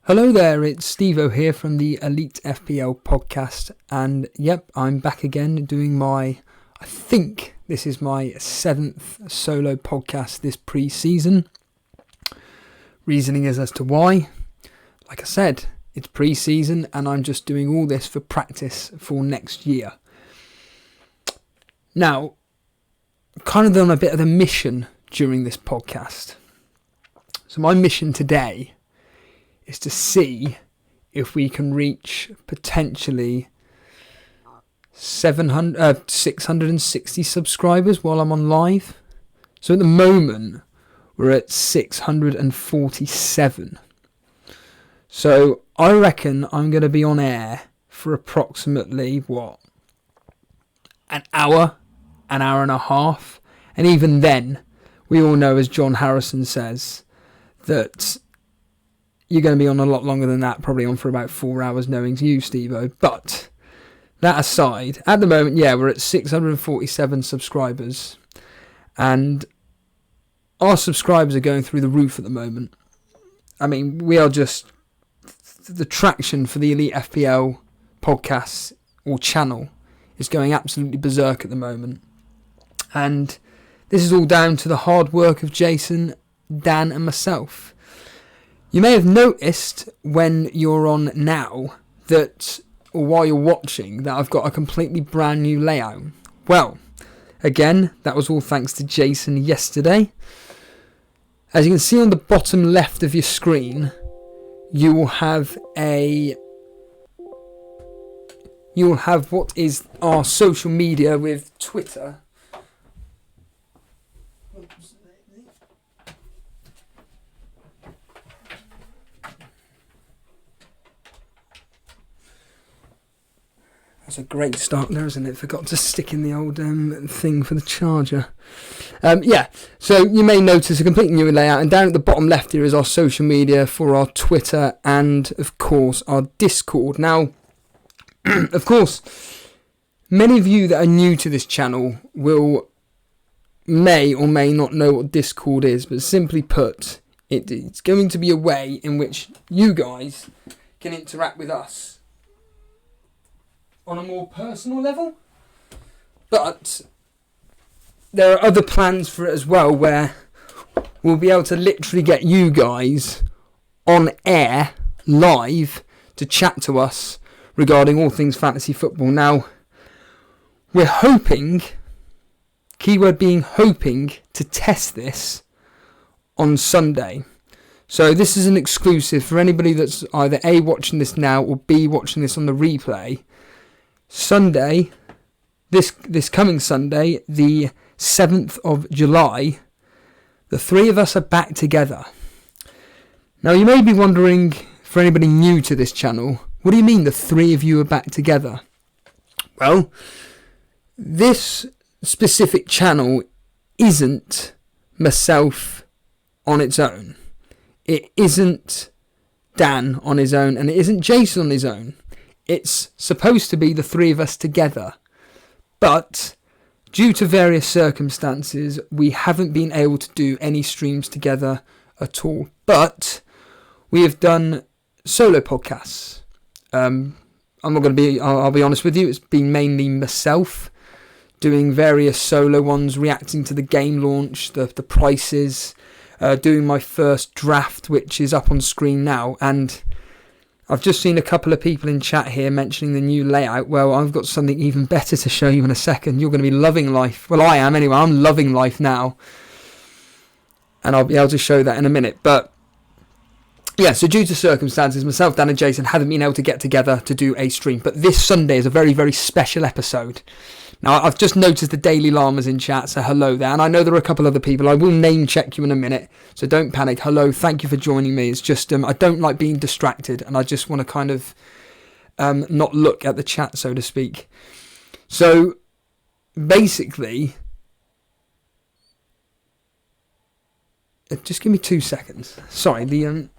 Hello there, it's Steve-O here from the Elite FPL podcast, and yep, I'm back again doing I think this is my 7th solo podcast this pre-season. Reasoning is as to why. Like I said, it's pre-season and I'm just doing all this for practice for next year. Now, kind of done a bit of a mission during this podcast. So my mission today is to see if we can reach potentially 660 subscribers while I'm on live. So at the moment, we're at 647. So I reckon I'm going to be on air for approximately, an hour and a half. And even then, we all know, as John Harrison says, that you're going to be on a lot longer than that, probably on for about 4 hours, knowing you, Steve-O. But that aside, at the moment, we're at 647 subscribers. And our subscribers are going through the roof at the moment. I mean, we are just... The traction for the Elite FPL podcast or channel is going absolutely berserk at the moment. And this is all down to the hard work of Jason, Dan and myself. You may have noticed when you're on now that, or while you're watching, that I've got a completely brand new layout. Well, again, that was all thanks to Jason yesterday. As you can see on the bottom left of your screen, you will have what is our social media with Twitter. That's a great start there, isn't it? Forgot to stick in the old thing for the charger. So you may notice a completely new layout, and down at the bottom left here is our social media for our Twitter and, of course, our Discord. Now, of course, many of you that are new to this channel may or may not know what Discord is, but simply put, it's going to be a way in which you guys can interact with us on a more personal level. But there are other plans for it as well, where we'll be able to literally get you guys on air live to chat to us regarding all things fantasy football. Now, we're hoping, keyword being hoping, to test this on Sunday. So this is an exclusive for anybody that's either A, watching this now, or B, watching this on the replay. Sunday, this coming Sunday, the 7th of July, the three of us are back together. Now, you may be wondering, for anybody new to this channel, what do you mean the three of you are back together? Well, this specific channel isn't myself on its own. It isn't Dan on his own, and it isn't Jason on his own. It's supposed to be the three of us together. But due to various circumstances, we haven't been able to do any streams together at all. But we have done solo podcasts. I'll be honest with you, it's been mainly myself doing various solo ones, reacting to the game launch, the prices, doing my first draft, which is up on screen now. And I've just seen a couple of people in chat here mentioning the new layout. Well, I've got something even better to show you in a second. You're going to be loving life. Well, I am anyway. I'm loving life now. And I'll be able to show that in a minute. But yeah, so due to circumstances, myself, Dan and Jason haven't been able to get together to do a stream. But this Sunday is a very, very special episode. Now, I've just noticed the Daily Llamas in chat, so hello there. And I know there are a couple other people. I will name check you in a minute, so don't panic. Hello, thank you for joining me. It's just, I don't like being distracted, and I just want to kind of not look at the chat, so to speak. So, basically, just give me 2 seconds. Sorry,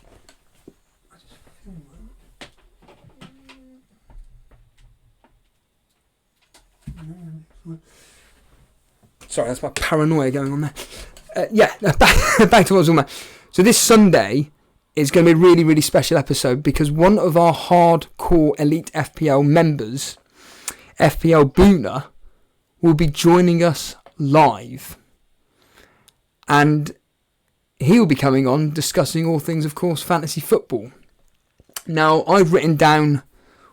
Sorry, that's my paranoia going on there. Back to what I was talking about. So this Sunday it's going to be a really, really special episode because one of our hardcore elite FPL members, FPL Buna, will be joining us live. And he will be coming on discussing all things, of course, fantasy football. Now, I've written down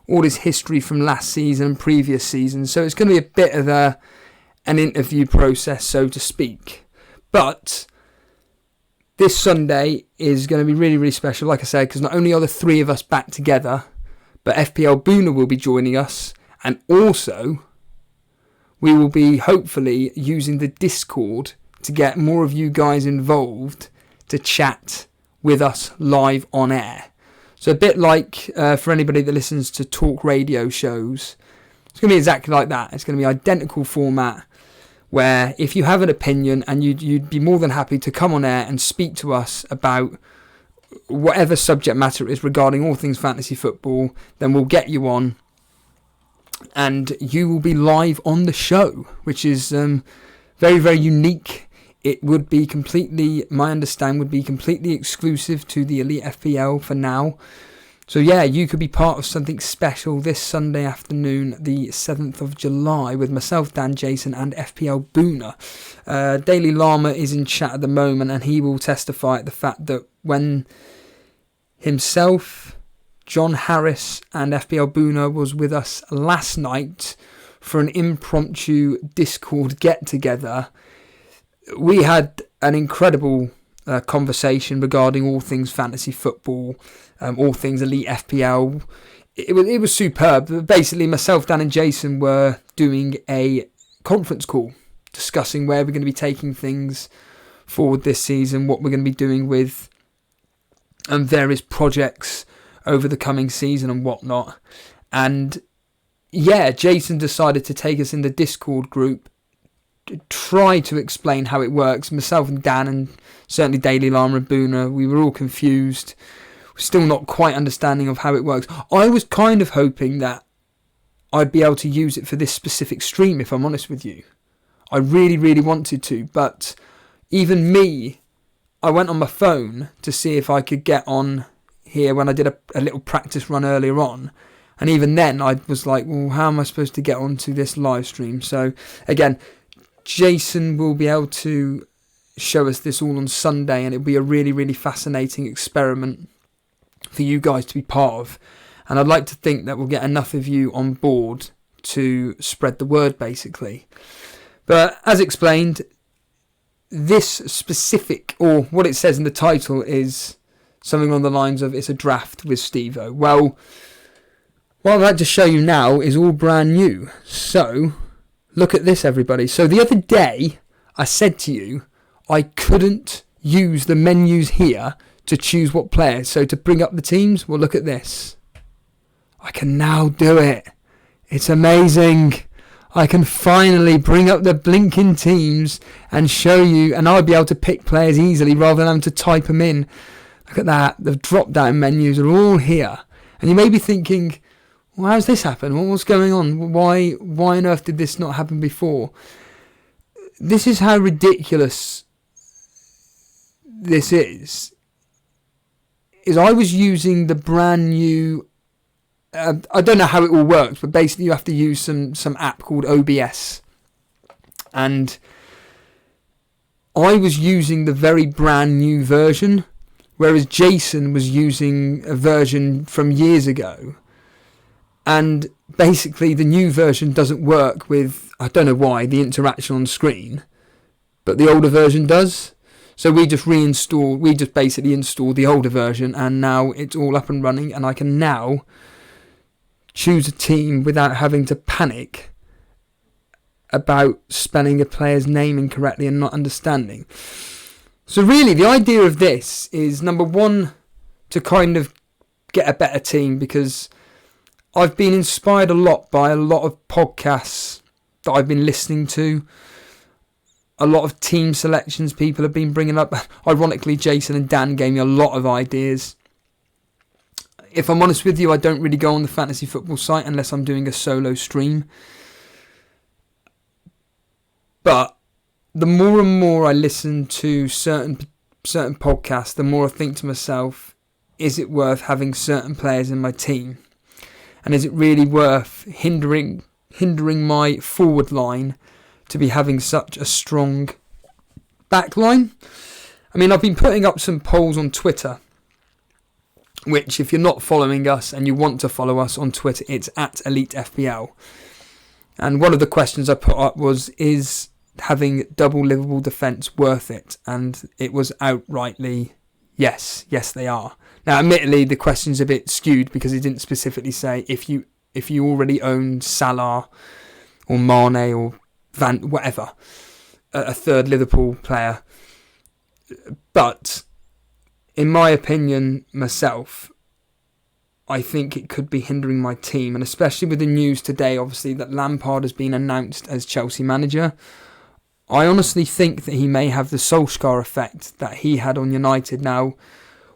all his history from last season and previous seasons, so it's going to be a bit of an interview process, so to speak. But this Sunday is going to be really, really special, like I said, because not only are the three of us back together, but FPL Buna will be joining us, and also we will be hopefully using the Discord to get more of you guys involved to chat with us live on air. So a bit like for anybody that listens to talk radio shows, it's going to be exactly like that. It's going to be identical format where if you have an opinion and you'd be more than happy to come on air and speak to us about whatever subject matter it is regarding all things fantasy football, then we'll get you on and you will be live on the show, which is very, very unique. It would be completely, my understanding would be completely exclusive to the Elite FPL for now. So yeah, you could be part of something special this Sunday afternoon, the 7th of July, with myself, Dan, Jason and FPL Buna. Daily Llama is in chat at the moment and he will testify at the fact that when himself, John Harris and FPL Buna was with us last night for an impromptu Discord get-together, we had an incredible conversation regarding all things fantasy football, all things elite FPL. It was superb. Basically, myself, Dan and Jason were doing a conference call discussing where we're going to be taking things forward this season, what we're going to be doing with various projects over the coming season and whatnot. And yeah, Jason decided to take us in the Discord group, try to explain how it works. Myself and Dan and certainly Daily Llama and Buna, we were all confused. We're still not quite understanding of how it works. I was kind of hoping that I'd be able to use it for this specific stream, if I'm honest with you. I really, really wanted to, but even me, I went on my phone to see if I could get on here when I did a little practice run earlier on. And even then, I was like, well, how am I supposed to get onto this live stream? So again, Jason will be able to show us this all on Sunday, and it'll be a really, really fascinating experiment for you guys to be part of. And I'd like to think that we'll get enough of you on board to spread the word, basically. But as explained, this specific, or what it says in the title, is something on the lines of it's a draft with Steve-O. Well, what I'd like to show you now is all brand new. So look at this, everybody. So the other day, I said to you, I couldn't use the menus here to choose what players. So to bring up the teams, well, look at this. I can now do it. It's amazing. I can finally bring up the blinking teams and show you, and I'll be able to pick players easily rather than having to type them in. Look at that. The drop-down menus are all here. And you may be thinking, well, how's this happen? What's going on? Why on earth did this not happen before? This is how ridiculous this is I was using the brand new, I don't know how it all works, but basically you have to use some app called OBS. And I was using the very brand new version, whereas Jason was using a version from years ago. And basically the new version doesn't work with, I don't know why, the interaction on screen, but the older version does. So we just basically installed the older version, and now it's all up and running, and I can now choose a team without having to panic about spelling a player's name incorrectly and not understanding. So really the idea of this is, number one, to kind of get a better team, because I've been inspired a lot by a lot of podcasts that I've been listening to. A lot of team selections people have been bringing up. Ironically, Jason and Dan gave me a lot of ideas. If I'm honest with you, I don't really go on the fantasy football site unless I'm doing a solo stream. But the more and more I listen to certain podcasts, the more I think to myself, is it worth having certain players in my team? And is it really worth hindering my forward line to be having such a strong back line? I mean, I've been putting up some polls on Twitter, which if you're not following us and you want to follow us on Twitter, it's at Elite FPL. And one of the questions I put up was, is having double Liverpool defence worth it? And it was outrightly yes they are. Now, admittedly, the question's a bit skewed because it didn't specifically say if you already own Salah or Mane or Van, whatever, a third Liverpool player. But in my opinion, myself, I think it could be hindering my team, and especially with the news today, obviously, that Lampard has been announced as Chelsea manager. I honestly think that he may have the Solskjaer effect that he had on United. Now,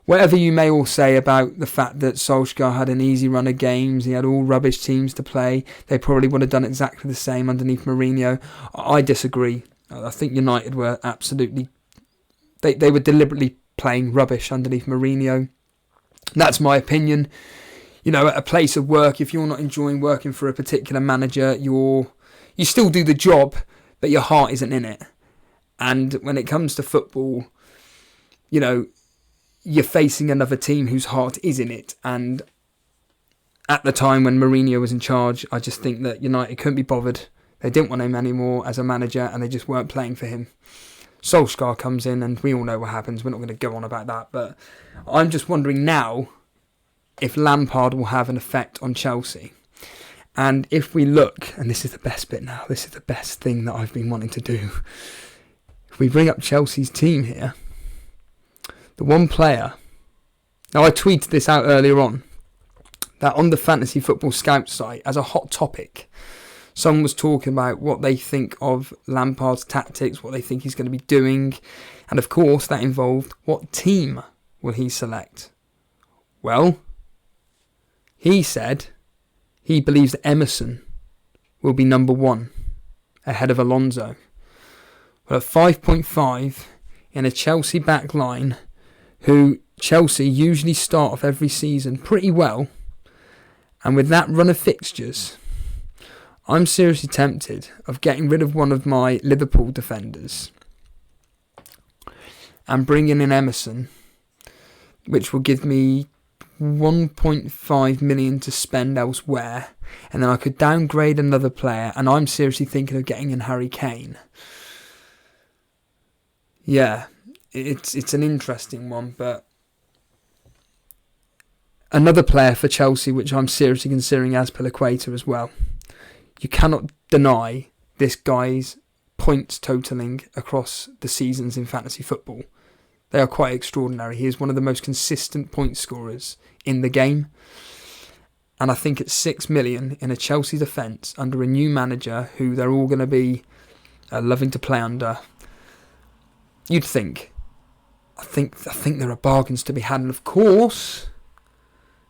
whatever you may all say about the fact that Solskjaer had an easy run of games, he had all rubbish teams to play, they probably would have done exactly the same underneath Mourinho. I disagree. I think United were absolutely... They were deliberately playing rubbish underneath Mourinho. That's my opinion. You know, at a place of work, if you're not enjoying working for a particular manager, you still do the job, but your heart isn't in it. And when it comes to football, you know, you're facing another team whose heart is in it. And at the time when Mourinho was in charge, I just think that United couldn't be bothered. They didn't want him anymore as a manager, and they just weren't playing for him. Solskjaer comes in, and we all know what happens. We're not going to go on about that. But I'm just wondering now if Lampard will have an effect on Chelsea. And if we look, and this is the best bit now, this is the best thing that I've been wanting to do. If we bring up Chelsea's team here, the one player... Now, I tweeted this out earlier on, that on the Fantasy Football Scout site, as a hot topic, someone was talking about what they think of Lampard's tactics, what they think he's going to be doing. And of course, that involved what team will he select? Well, he said he believes that Emerson will be number one ahead of Alonso. Well, at 5.5 in a Chelsea back line, who Chelsea usually start off every season pretty well, and with that run of fixtures, I'm seriously tempted of getting rid of one of my Liverpool defenders and bringing in Emerson, which will give me 1.5 million to spend elsewhere, and then I could downgrade another player, and I'm seriously thinking of getting in Harry Kane. Yeah, it's an interesting one, but another player for Chelsea which I'm seriously considering as Piliqueta as well. You cannot deny this guy's points totalling across the seasons in fantasy football. They are quite extraordinary. He is one of the most consistent point scorers in the game. And I think at 6 million in a Chelsea defence under a new manager who they're all going to be loving to play under, you'd think. I think there are bargains to be had. And of course,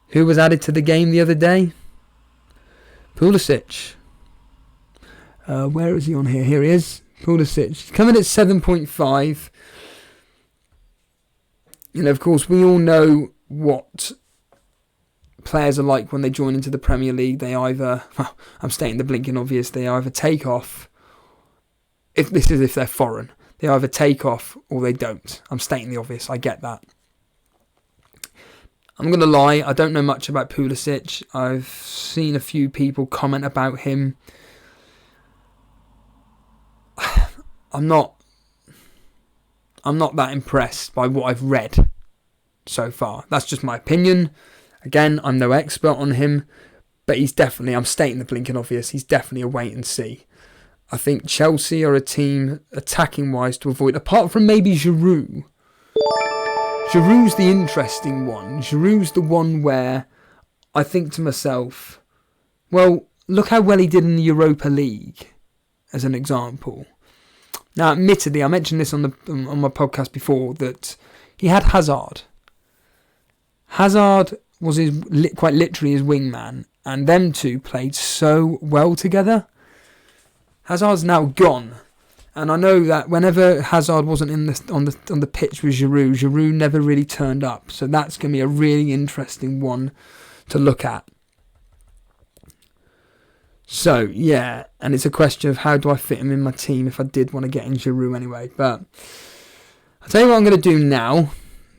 who was added to the game the other day? Pulisic. Where is he on here? Here he is. Pulisic. He's coming at 7.5. You know, of course, we all know what players are like when they join into the Premier League. They either, I'm stating the blinking obvious, they either take off, if they're foreign, they either take off or they don't. I'm stating the obvious, I get that. I'm going to lie, I don't know much about Pulisic. I've seen a few people comment about him. I'm not that impressed by what I've read so far. That's just my opinion. Again, I'm no expert on him, but I'm stating the blinking obvious, he's definitely a wait and see. I think Chelsea are a team, attacking-wise, to avoid, apart from maybe Giroud. Giroud's the interesting one. Giroud's the one where I think to myself, well, look how well he did in the Europa League, as an example. Now, admittedly, I mentioned this on my podcast before, that he had Hazard. Hazard was quite literally his wingman, and them two played so well together. Hazard's now gone, And I know that whenever Hazard wasn't on the pitch with Giroud never really turned up. So that's going to be a really interesting one to look at. So, yeah, and it's a question of how do I fit him in my team if I did want to get in Giroud anyway. But I'll tell you what I'm going to do now.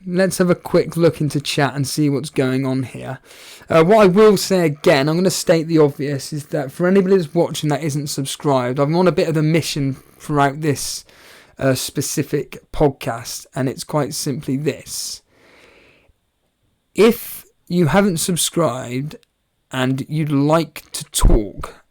Let's have a quick look into chat and see what's going on here. What I will say again, I'm going to state the obvious, is that for anybody that's watching that isn't subscribed, I'm on a bit of a mission throughout this specific podcast, and it's quite simply this. If you haven't subscribed and you'd like to talk,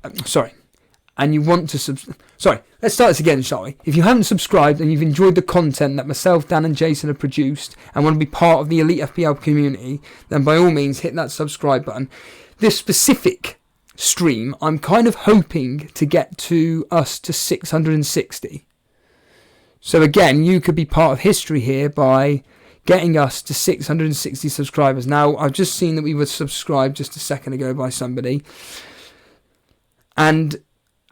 and you want to let's start this again, shall we? If you haven't subscribed and you've enjoyed the content that myself, Dan and Jason have produced and want to be part of the Elite FPL community, then by all means hit that subscribe button. This specific stream, I'm kind of hoping to get to 660. So again, you could be part of history here by getting us to 660 subscribers. Now, I've just seen that we were subscribed just a second ago by somebody. And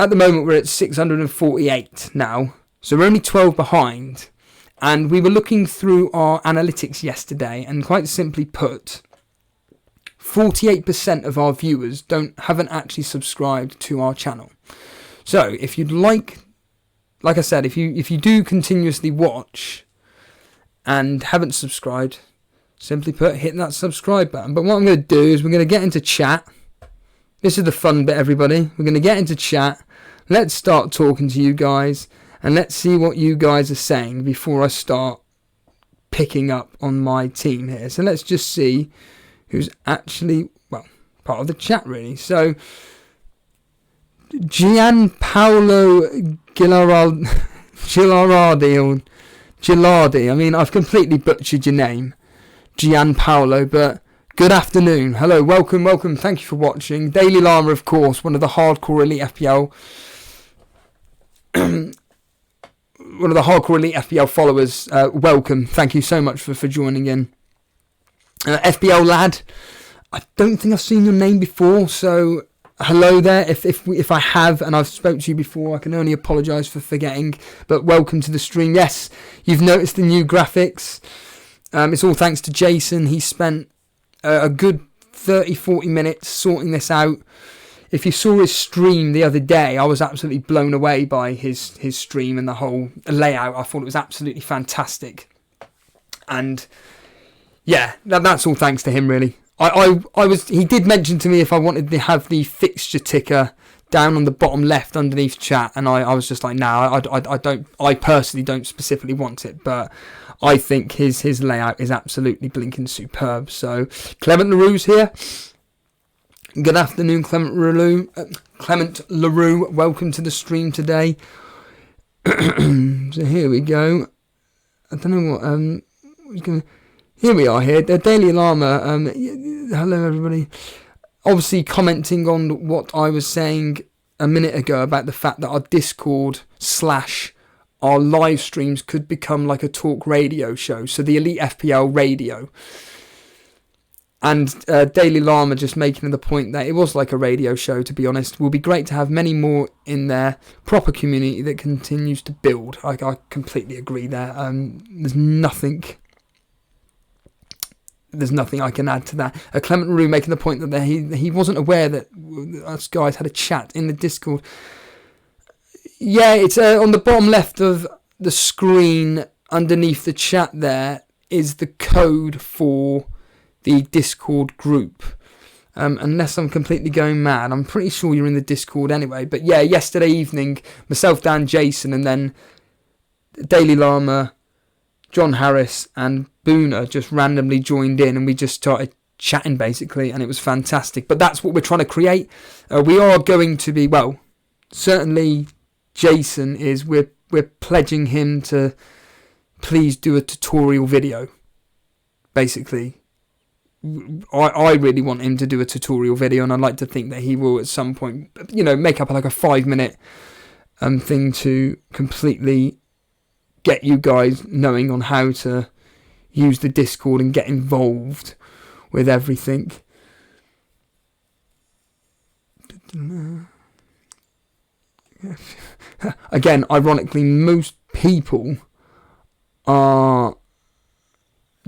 at the moment, we're at 648 now. So we're only 12 behind. And we were looking through our analytics yesterday, and quite simply put, 48% of our viewers haven't actually subscribed to our channel. So if you'd like I said, if you do continuously watch and haven't subscribed, simply put, hit that subscribe button. But what I'm going to do is we're going to get into chat. This is the fun bit, everybody. We're going to get into chat. Let's start talking to you guys, and let's see what you guys are saying before I start picking up on my team here. So let's just see who's actually, part of the chat, really. So, Gianpaolo Gilardi. I mean, I've completely butchered your name, Gianpaolo, but good afternoon. Hello, welcome. Thank you for watching. Daily Llama, of course, one of the hardcore Elite FPL followers. Welcome. Thank you so much for joining in. FPL Lad, I don't think I've seen your name before, so hello there. If I have and I've spoke to you before, I can only apologise for forgetting, but welcome to the stream. Yes, you've noticed the new graphics. It's all thanks to Jason. He spent a good 30-40 minutes sorting this out. If you saw his stream the other day, I was absolutely blown away by his stream and the whole layout. I thought it was absolutely fantastic. And yeah, that's all thanks to him, really. He did mention to me if I wanted to have the fixture ticker down on the bottom left underneath chat, and I was just like, nah, I personally don't specifically want it, but I think his layout is absolutely blinking superb. So Clement LaRue's here. Good afternoon, Clement LaRue. Welcome to the stream today. So here we go. I don't know what here we are here. The Daily Llama. Hello everybody. Obviously commenting on what I was saying a minute ago about the fact that our Discord / our live streams could become like a talk radio show. So the Elite FPL radio. And Daily Llama just making the point that it was like a radio show, to be honest. It will be great to have many more in there. Proper community that continues to build. I completely agree there. There's nothing I can add to that. Clement Rue making the point that he wasn't aware that us guys had a chat in the Discord. Yeah, it's on the bottom left of the screen underneath the chat there is the code for the Discord group. Unless I'm completely going mad, I'm pretty sure you're in the Discord anyway. But yeah, yesterday evening, myself, Dan, Jason, and then Daily Llama, John Harris, and Buna just randomly joined in, and we just started chatting basically, and it was fantastic. But that's what we're trying to create. We are going to be, certainly Jason is. We're pledging him to please do a tutorial video. Basically, I really want him to do a tutorial video, and I'd like to think that he will at some point, make up like a 5-minute thing to completely get you guys knowing on how to use the Discord and get involved with everything. Again, ironically, most people are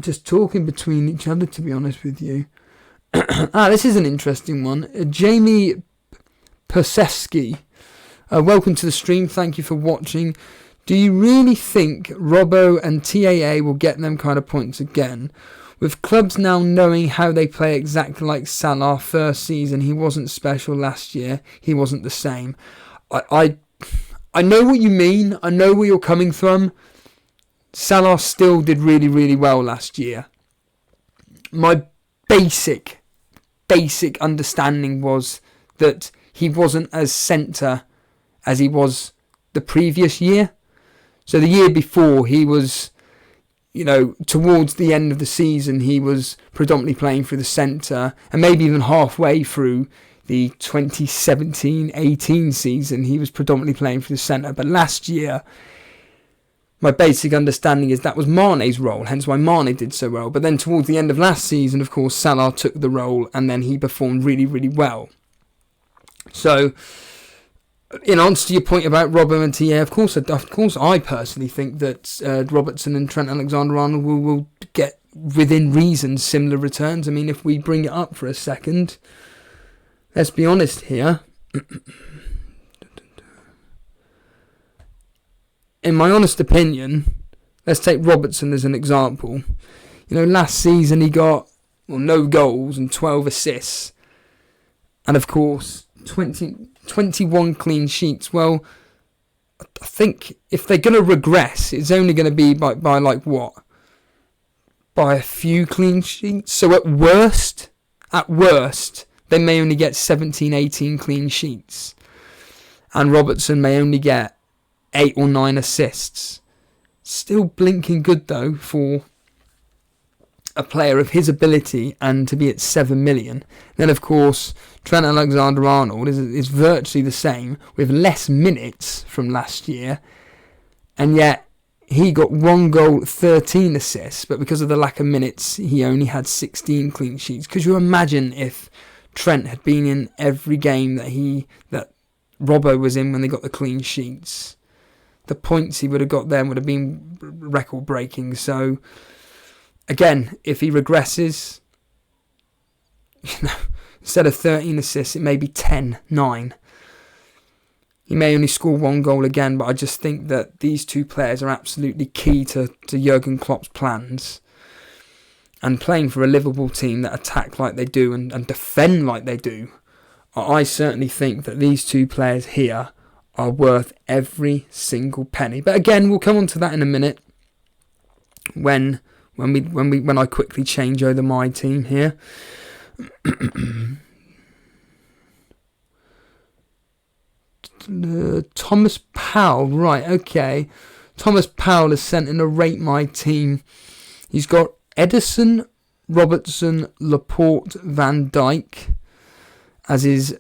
just talking between each other, to be honest with you. This is an interesting one. Jamie Persevsky, welcome to the stream. Thank you for watching. Do you really think Robbo and TAA will get them kind of points again? With clubs now knowing how they play exactly like Salah first season, he wasn't special last year. He wasn't the same. I know what you mean. I know where you're coming from. Salah still did really, really well last year. My basic understanding was that he wasn't as centre as he was the previous year. So the year before, he was, towards the end of the season, he was predominantly playing through the centre, and maybe even halfway through the 2017-18 season, he was predominantly playing through the centre. But last year, my basic understanding is that was Mane's role, hence why Mane did so well. But then towards the end of last season, of course, Salah took the role, and then he performed really, really well. So, in answer to your point about Robbo and TA, of course, I personally think that Robertson and Trent Alexander-Arnold will get, within reason, similar returns. I mean, if we bring it up for a second, let's be honest here. In my honest opinion, let's take Robertson as an example. Last season he got no goals and 12 assists. And of course, 21 clean sheets. Well, I think if they're going to regress, it's only going to be by like what? By a few clean sheets. So at worst, they may only get 17, 18 clean sheets. And Robertson may only get 8 or 9 assists. Still blinking good though for a player of his ability and to be at 7 million. Then of course Trent Alexander-Arnold is virtually the same with less minutes from last year, and yet he got 1 goal, 13 assists, but because of the lack of minutes he only had 16 clean sheets. Could you imagine if Trent had been in every game that Robbo was in when they got the clean sheets? The points he would have got then would have been record breaking. So again, if he regresses, instead of 13 assists, it may be 10, 9. He may only score 1 goal again, but I just think that these two players are absolutely key to Jurgen Klopp's plans. And playing for a Liverpool team that attack like they do and defend like they do, I certainly think that these two players here are worth every single penny. But again, we'll come on to that in a minute when I quickly change over my team here. Thomas Powell, right, okay. Thomas Powell has sent in a rate my team. He's got Edison, Robertson, Laporte, Van Dijk as his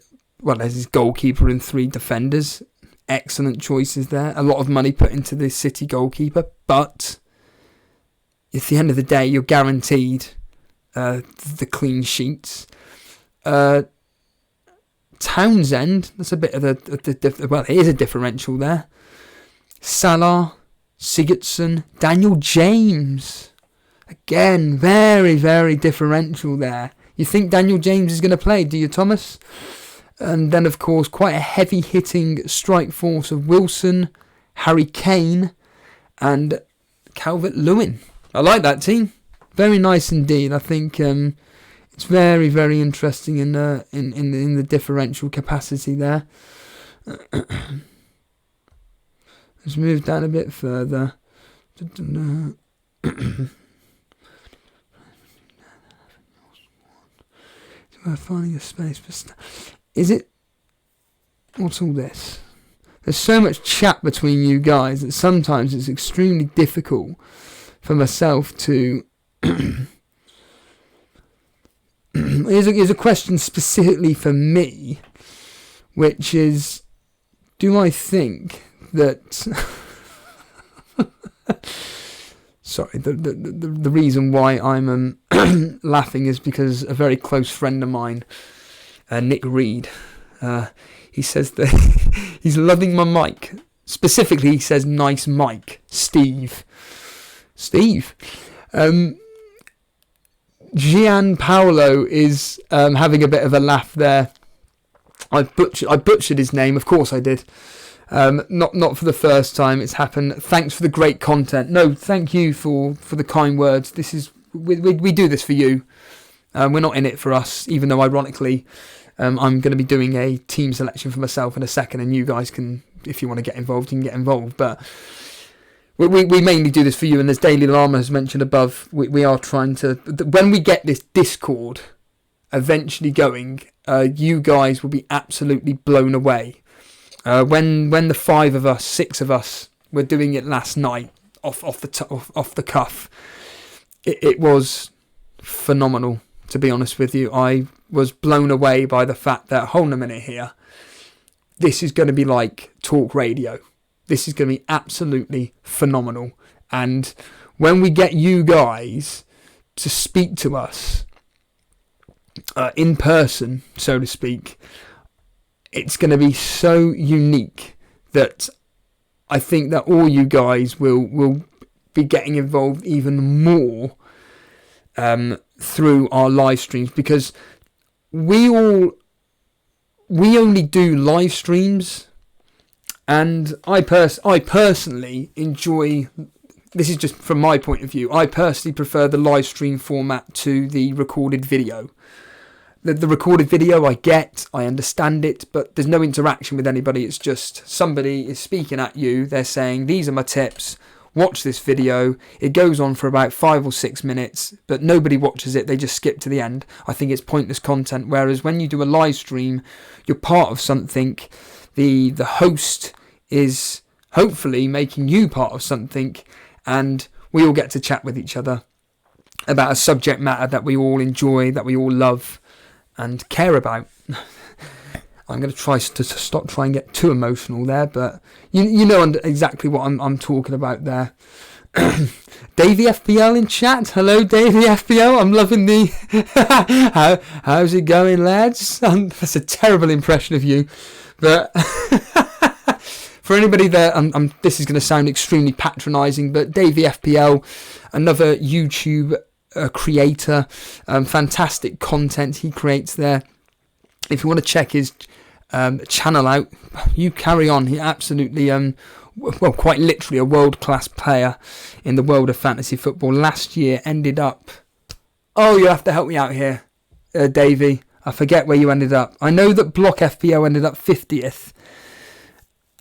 goalkeeper and 3 defenders. Excellent choices there. A lot of money put into the City goalkeeper, but at the end of the day, you're guaranteed the clean sheets. Townsend, that's a bit of it is a differential there. Salah, Sigurdsson, Daniel James. Again, very, very differential there. You think Daniel James is going to play, do you, Thomas? And then, of course, quite a heavy-hitting strike force of Wilson, Harry Kane, and Calvert-Lewin. I like that team. Very nice indeed. I think it's very, very interesting in the differential capacity there. Let's move down a bit further. We're finding a space for. Is it? What's all this? There's so much chat between you guys that sometimes it's extremely difficult for myself to. Here's a question specifically for me, which is, do I think that? Sorry, the reason why I'm laughing is because a very close friend of mine, Nick Reed, He says that he's loving my mic. Specifically, he says, nice mic, Steve. Gianpaolo is having a bit of a laugh there. I butchered his name, of course I did. Not for the first time it's happened. Thanks for the great content. No, thank you for the kind words. This is we do this for you. We're not in it for us, even though ironically I'm going to be doing a team selection for myself in a second, and you guys can, if you want to get involved, you can get involved. But we mainly do this for you, and as Daily Llama has mentioned above, we are trying to, when we get this Discord eventually going, you guys will be absolutely blown away. When the 6 of us were doing it last night off the cuff, it was phenomenal, to be honest with you. I was blown away by the fact that, hold on a minute here, this is going to be like talk radio. This is going to be absolutely phenomenal. And when we get you guys to speak to us in person, so to speak, it's going to be so unique that I think that all you guys will be getting involved even more through our live streams, because we only do live streams, and I personally enjoy, this is just from my point of view, I personally prefer the live stream format to the recorded video. The recorded video I understand it, but there's no interaction with anybody. It's just somebody is speaking at you, they're saying, these are my tips, watch this video. It goes on for about 5 or 6 minutes, but nobody watches it, they just skip to the end. I think it's pointless content, whereas when you do a live stream, you're part of something. The host is hopefully making you part of something, and we all get to chat with each other about a subject matter that we all enjoy, that we all love and care about. I'm going to try to stop trying to get too emotional there, but you know exactly what I'm talking about there. Davey FPL in chat. Hello, Davey FPL. I'm loving the... How's it going, lads? That's a terrible impression of you. But for anybody there, this is going to sound extremely patronising, but Davey FPL, another YouTube creator, fantastic content he creates there. If you want to check his channel out, you carry on. He absolutely, well, quite literally a world-class player in the world of fantasy football. Last year ended up... Oh, you have to help me out here, Davey. I forget where you ended up. I know that Block FPO ended up 50th.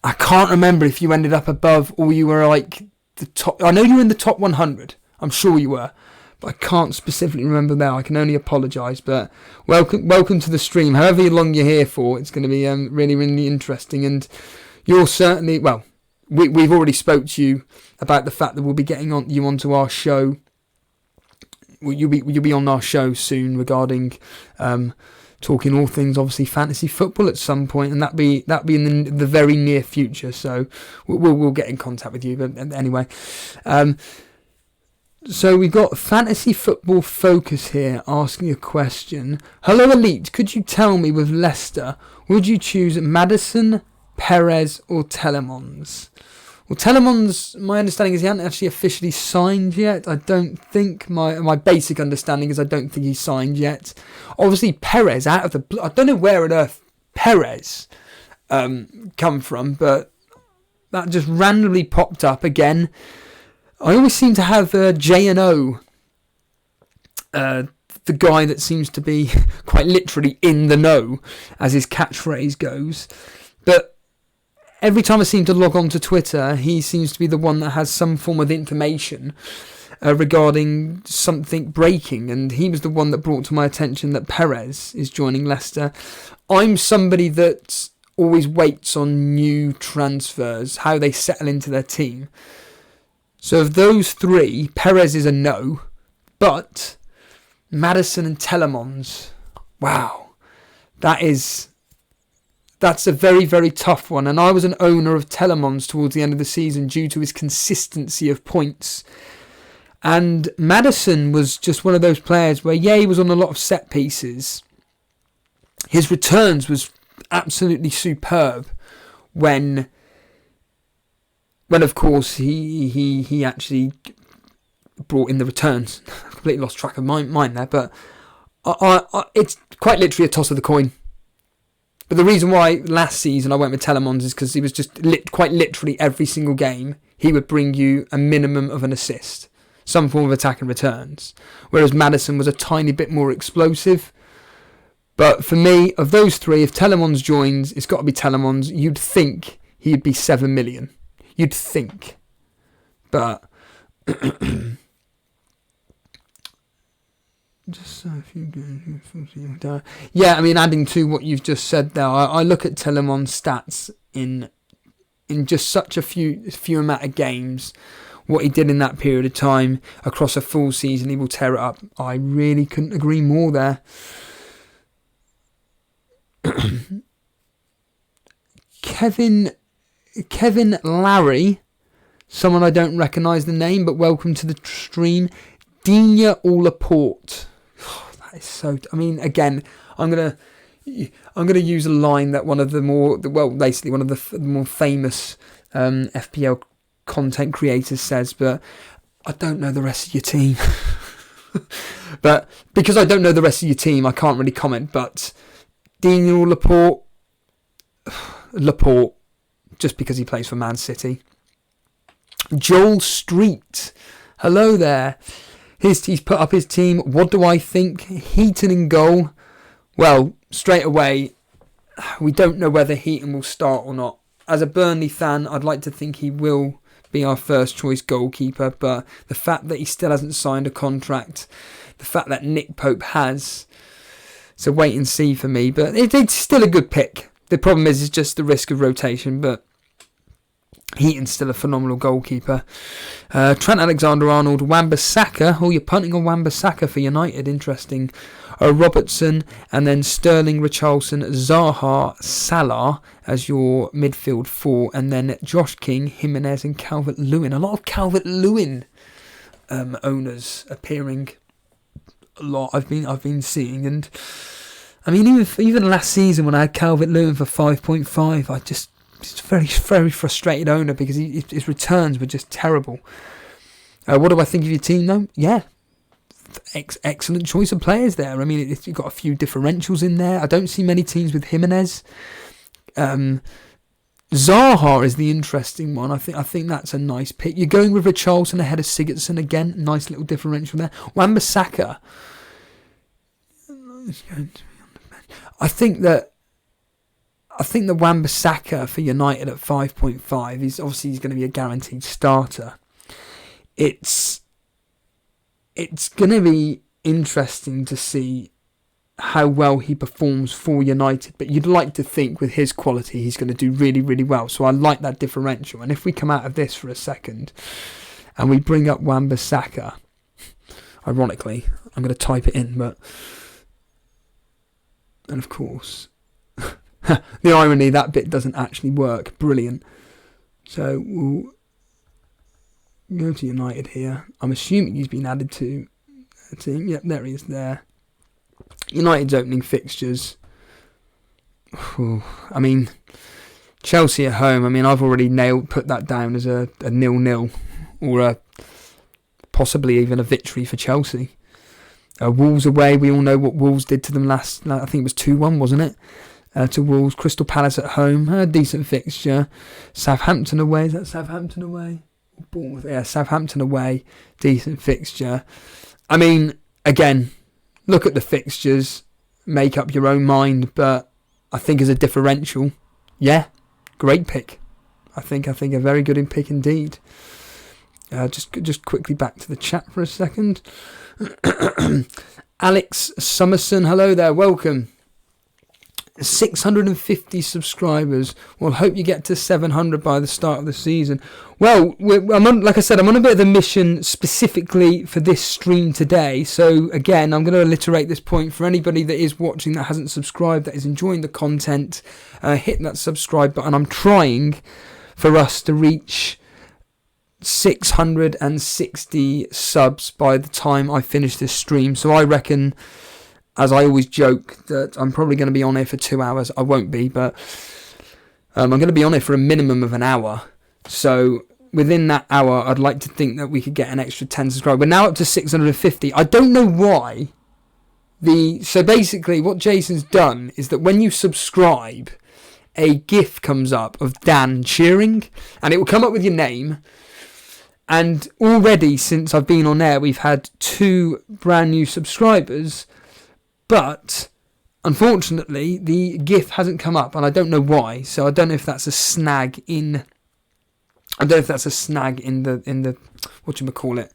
I can't remember if you ended up above or you were like the top. I know you were in the top 100. I'm sure you were. But I can't specifically remember now. I can only apologise. But welcome to the stream. However long you're here for, it's going to be really, really interesting. And you'll certainly, well, we've already spoke to you about the fact that we'll be getting you onto our show. You'll be on our show soon regarding talking all things, obviously fantasy football at some point, and that'll be in the very near future. So we'll get in contact with you. But anyway. So we've got Fantasy Football Focus here asking a question. Hello Elite, could you tell me with Leicester, would you choose Maddison, Perez or Telemans? Well, Telemans, my understanding is he hasn't actually officially signed yet. I don't think, my basic understanding is I don't think he's signed yet. Obviously Perez, I don't know where on earth Perez come from, but that just randomly popped up again. I always seem to have J&O, the guy that seems to be quite literally in the know, as his catchphrase goes. But every time I seem to log on to Twitter, he seems to be the one that has some form of information regarding something breaking. And he was the one that brought to my attention that Perez is joining Leicester. I'm somebody that always waits on new transfers, how they settle into their team. So of those three, Perez is a no, but Maddison and Telemans, wow, that's a very, very tough one. And I was an owner of Telemans towards the end of the season due to his consistency of points. And Maddison was just one of those players where, yeah, he was on a lot of set pieces. His returns was absolutely superb when of course he actually brought in the returns. Completely lost track of mine there, but it's quite literally a toss of the coin. But the reason why last season I went with Telemans is because he was just quite literally every single game he would bring you a minimum of an assist, some form of attack and returns, whereas Maddison was a tiny bit more explosive. But for me, of those three, if Telemans joins, it's got to be Telemans. You'd think he'd be 7 million. You'd think. But just so if you go, yeah, I mean, adding to what you've just said there, I look at Telemans' stats in just such a few amount of games. What he did in that period of time across a full season, he will tear it up. I really couldn't agree more there. Kevin Larry, someone I don't recognise the name, but welcome to the stream. Digne or Laporte. Oh, that is so. I mean, again, I'm gonna use a line that one of the more famous FPL content creators says, but I don't know the rest of your team. But because I don't know the rest of your team, I can't really comment. But Digne or Laporte? Laporte, just because he plays for Man City. Joel Street, hello there. He's put up his team. What do I think? Heaton in goal. Well, straight away, we don't know whether Heaton will start or not. As a Burnley fan, I'd like to think he will be our first choice goalkeeper, but the fact that he still hasn't signed a contract, the fact that Nick Pope has, it's a wait and see for me, but it's still a good pick. The problem is just the risk of rotation, but Heaton's still a phenomenal goalkeeper. Trent Alexander-Arnold, Wan-Bissaka. Oh, you're punting on Wan-Bissaka for United. Interesting. Robertson, and then Sterling, Richarlison, Zaha, Salah as your midfield four, and then Josh King, Jimenez, and Calvert-Lewin. A lot of Calvert-Lewin owners appearing. A lot I've been seeing, and I mean even last season when I had Calvert-Lewin for 5.5, I just. He's a very, very frustrated owner because his returns were just terrible. What do I think of your team, though? Yeah, excellent choice of players there. I mean, you've got a few differentials in there. I don't see many teams with Jimenez. Zaha is the interesting one. I think that's a nice pick. You're going with Richarlison ahead of Sigurdsson again. Nice little differential there. Wan-Bissaka. I think that Wan-Bissaka for United at 5.5 is obviously he's going to be a guaranteed starter. It's going to be interesting to see how well he performs for United, but you'd like to think with his quality he's going to do really, really well. So I like that differential. And if we come out of this for a second and we bring up Wan-Bissaka, ironically, I'm going to type it in, and of course. The irony, that bit doesn't actually work. Brilliant. So we'll go to United here. I'm assuming he's been added to a team. Yep, there he is there. United's opening fixtures. I mean, Chelsea at home. I mean, I've already put that down as a 0-0 or possibly even a victory for Chelsea. Wolves away. We all know what Wolves did to them last. I think it was 2-1, wasn't it? To Wolves. Crystal Palace at home, a decent fixture. Southampton away, is that Southampton away? Bournemouth, yeah, Southampton away, decent fixture. I mean, again, look at the fixtures, make up your own mind, but I think as a differential, yeah, great pick. I think a very good pick indeed. Just quickly back to the chat for a second. Alex Summerson, hello there, welcome. 650 subscribers. Well, hope you get to 700 by the start of the season. Well, like I said, I'm on a bit of a mission specifically for this stream today. So again, I'm going to reiterate this point for anybody that is watching that hasn't subscribed, that is enjoying the content. Hit that subscribe button. I'm trying for us to reach 660 subs by the time I finish this stream. So I reckon as I always joke that I'm probably going to be on here for 2 hours. I won't be, but I'm going to be on here for a minimum of an hour. So within that hour, I'd like to think that we could get an extra 10 subscribers. We're now up to 650. I don't know why. So basically what Jason's done is that when you subscribe, a GIF comes up of Dan cheering, and it will come up with your name. And already since I've been on air, we've had 2 brand new subscribers, but unfortunately the GIF hasn't come up, and I don't know why. So I don't know if that's a snag in. I don't know if that's a snag in the whatchamacallit,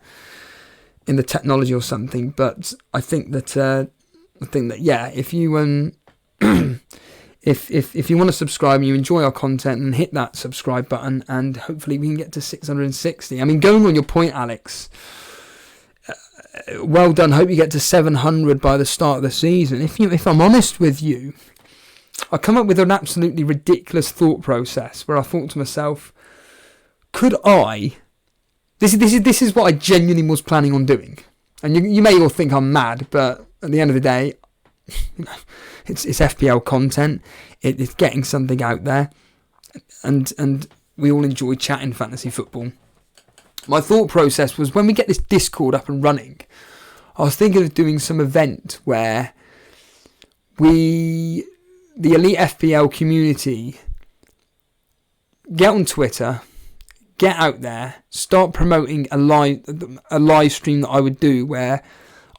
in the technology or something. But I think that yeah, if you if you want to subscribe and you enjoy our content, and hit that subscribe button, and hopefully we can get to 660. I mean, going on your point, Alex, well done. Hope you get to 700 by the start of the season. If I'm honest with you, I come up with an absolutely ridiculous thought process where I thought to myself, could I? This is what I genuinely was planning on doing, and you may all think I'm mad, but at the end of the day, it's FPL content. It's getting something out there, and we all enjoy chatting fantasy football. My thought process was, when we get this Discord up and running, I was thinking of doing some event where the elite FPL community, get on Twitter, get out there, start promoting a live stream that I would do, where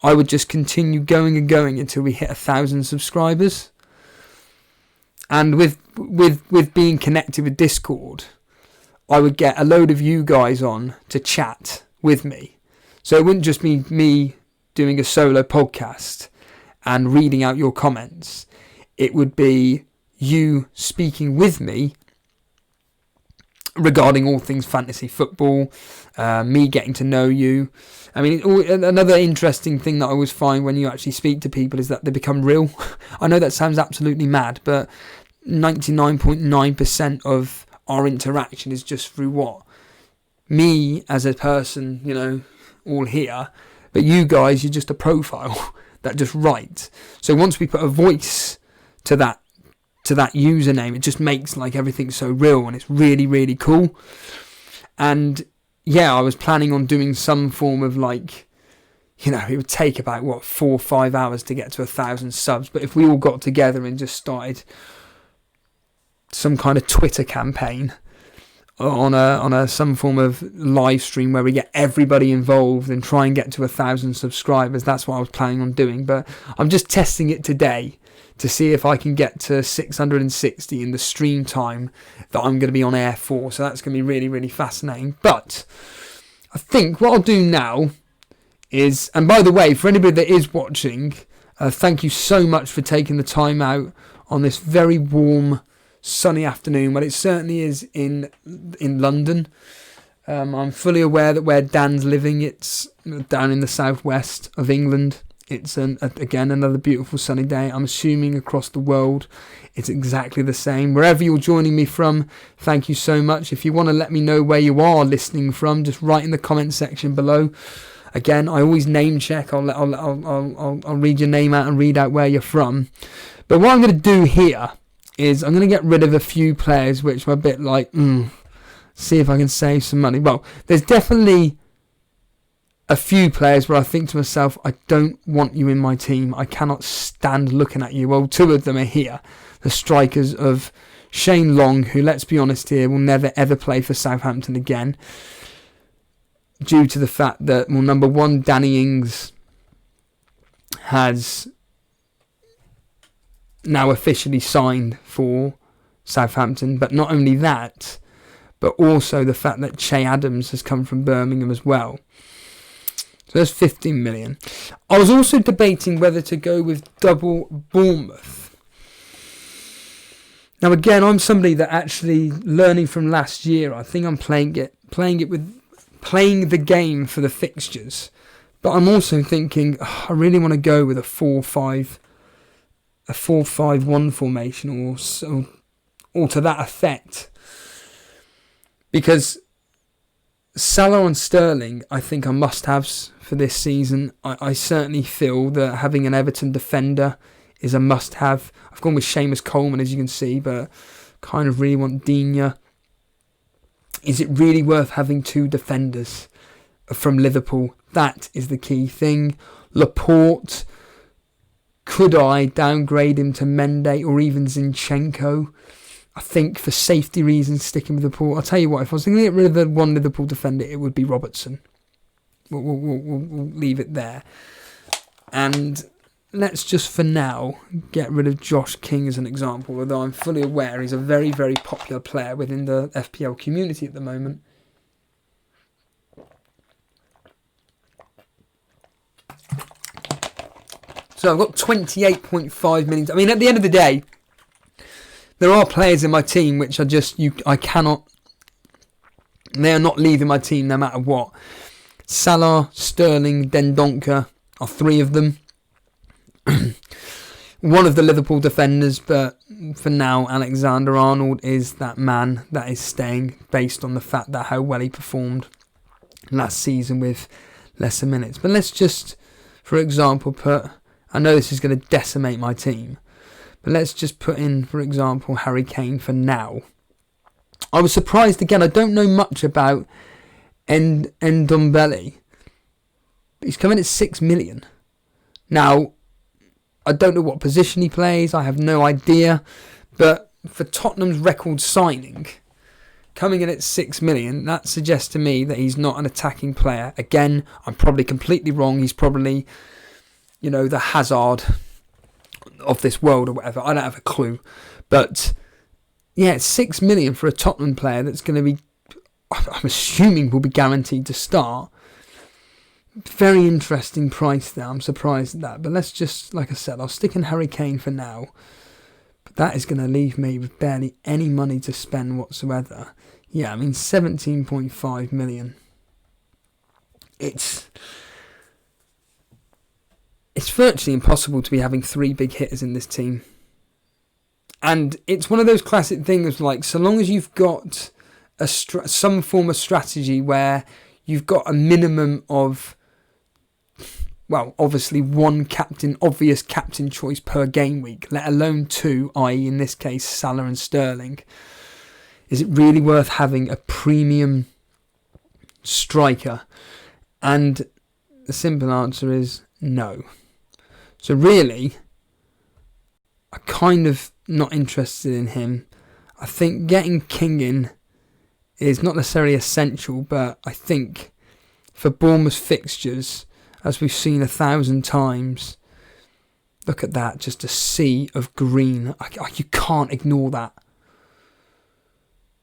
I would just continue going and going until we hit 1,000 subscribers. And with being connected with Discord, I would get a load of you guys on to chat with me. So it wouldn't just be me doing a solo podcast and reading out your comments. It would be you speaking with me regarding all things fantasy football, me getting to know you. I mean, another interesting thing that I always find when you actually speak to people is that they become real. I know that sounds absolutely mad, but 99.9% of our interaction is just through what? Me as a person, all here. But you guys, you're just a profile that just writes. So once we put a voice to that username, it just makes like everything so real, and it's really, really cool. And yeah, I was planning on doing some form of it would take about 4 or 5 hours to get to 1,000 subs. But if we all got together and just started some kind of Twitter campaign on some form of live stream where we get everybody involved and try and get to 1,000 subscribers, that's what I was planning on doing. But I'm just testing it today to see if I can get to 660 in the stream time that I'm going to be on air for. So that's going to be really, really fascinating. But I think what I'll do now is, and by the way, for anybody that is watching, thank you so much for taking the time out on this very warm, sunny afternoon. Well, it certainly is in London. I'm fully aware that where Dan's living, it's down in the southwest of England. It's again another beautiful sunny day. I'm assuming across the world it's exactly the same. Wherever you're joining me from, thank you so much. If you want to let me know where you are listening from, just write in the comment section below. Again, I always name check. I'll read your name out and read out where you're from. But what I'm going to do here is I'm going to get rid of a few players which were a bit like, see if I can save some money. Well, there's definitely a few players where I think to myself, I don't want you in my team. I cannot stand looking at you. Well, 2 of them are here. The strikers of Shane Long, who, let's be honest here, will never ever play for Southampton again, due to the fact that, well, number one, Danny Ings has now officially signed for Southampton. But not only that, but also the fact that Che Adams has come from Birmingham as well. So there's 15 million. I was also debating whether to go with double Bournemouth. Now again, I'm somebody that actually, learning from last year, I think I'm playing the game for the fixtures. But I'm also thinking, I really want to go with a 4-5-1 formation or to that effect. Because Salah and Sterling, I think, are must-haves for this season. I certainly feel that having an Everton defender is a must-have. I've gone with Seamus Coleman, as you can see, but kind of really want Digne. Is it really worth having two defenders from Liverpool? That is the key thing. Laporte, could I downgrade him to Mendy or even Zinchenko? I think for safety reasons, sticking with Liverpool. I'll tell you what, if I was going to get rid of the one Liverpool defender, it would be Robertson. We'll leave it there. And let's just, for now, get rid of Josh King as an example, although I'm fully aware he's a very, very popular player within the FPL community at the moment. So I've got 28.5 million. I mean, at the end of the day, there are players in my team which are just, I cannot, they are not leaving my team no matter what. Salah, Sterling, Dendoncker are three of them. One of the Liverpool defenders, but for now, Alexander-Arnold is that man that is staying based on the fact that how well he performed last season with lesser minutes. But let's just, for example, put, I know this is going to decimate my team, but let's just put in, for example, Harry Kane for now. I was surprised again. I don't know much about Ndombele. He's coming at 6 million. Now, I don't know what position he plays. I have no idea. But for Tottenham's record signing, coming in at 6 million, that suggests to me that he's not an attacking player. Again, I'm probably completely wrong. He's probably, the Hazard of this world or whatever. I don't have a clue. But yeah, it's 6 million for a Tottenham player that's going to be, I'm assuming, will be guaranteed to start. Very interesting price there. I'm surprised at that. But let's just, like I said, I'll stick in Harry Kane for now. But that is going to leave me with barely any money to spend whatsoever. Yeah, I mean, 17.5 million. It's virtually impossible to be having three big hitters in this team. And it's one of those classic things, like, so long as you've got some form of strategy where you've got a minimum of, well, obviously one obvious captain choice per game week, let alone two, i.e. in this case Salah and Sterling, is it really worth having a premium striker? And the simple answer is no. So really, I'm kind of not interested in him. I think getting King in is not necessarily essential, but I think for Bournemouth fixtures, as we've seen 1,000 times, look at that, just a sea of green. You can't ignore that.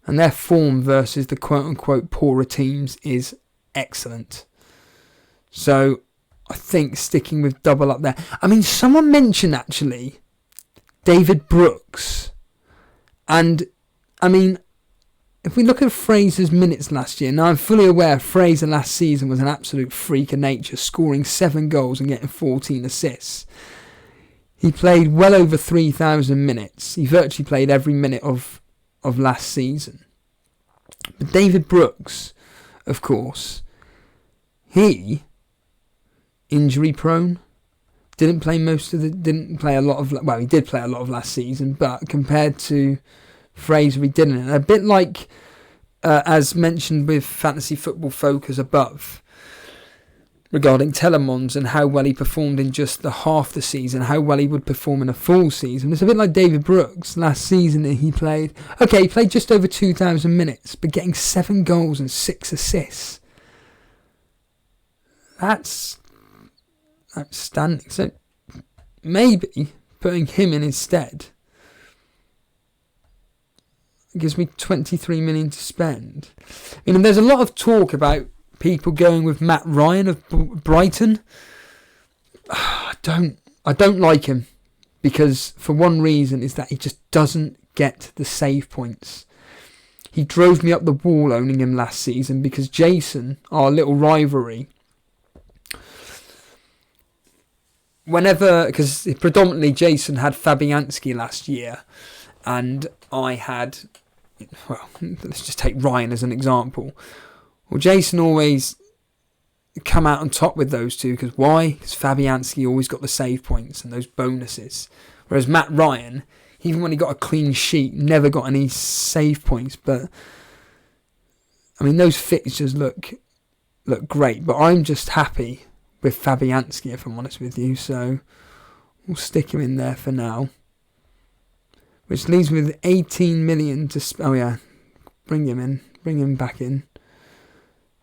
And their form versus the quote-unquote poorer teams is excellent. So I think sticking with double up there. I mean, someone mentioned actually David Brooks. And, I mean, if we look at Fraser's minutes last year, now I'm fully aware Fraser last season was an absolute freak of nature, scoring 7 goals and getting 14 assists. He played well over 3,000 minutes. He virtually played every minute of last season. But David Brooks, of course, he, injury prone, he did play a lot of last season, but compared to Fraser, he didn't. And a bit like, as mentioned with Fantasy Football Focus above, regarding Telemans and how well he performed in just the half the season, how well he would perform in a full season. It's a bit like David Brooks. Last season he played just over 2,000 minutes, but getting 7 goals and 6 assists. That's outstanding. So maybe putting him in instead gives me 23 million to spend. I mean, there's a lot of talk about people going with Matt Ryan of Brighton. I don't like him, because for one reason is that he just doesn't get the save points. He drove me up the wall owning him last season because Jason, our little rivalry, because predominantly Jason had Fabianski last year and I had, well, let's just take Ryan as an example. Well, Jason always come out on top with those two, because why? Because Fabianski always got the save points and those bonuses. Whereas Matt Ryan, even when he got a clean sheet, never got any save points. But, I mean, those fixtures look great. But I'm just happy with Fabianski, if I'm honest with you. So, we'll stick him in there for now. Which leaves me with 18 million to... Oh, yeah. Bring him in. Bring him back in.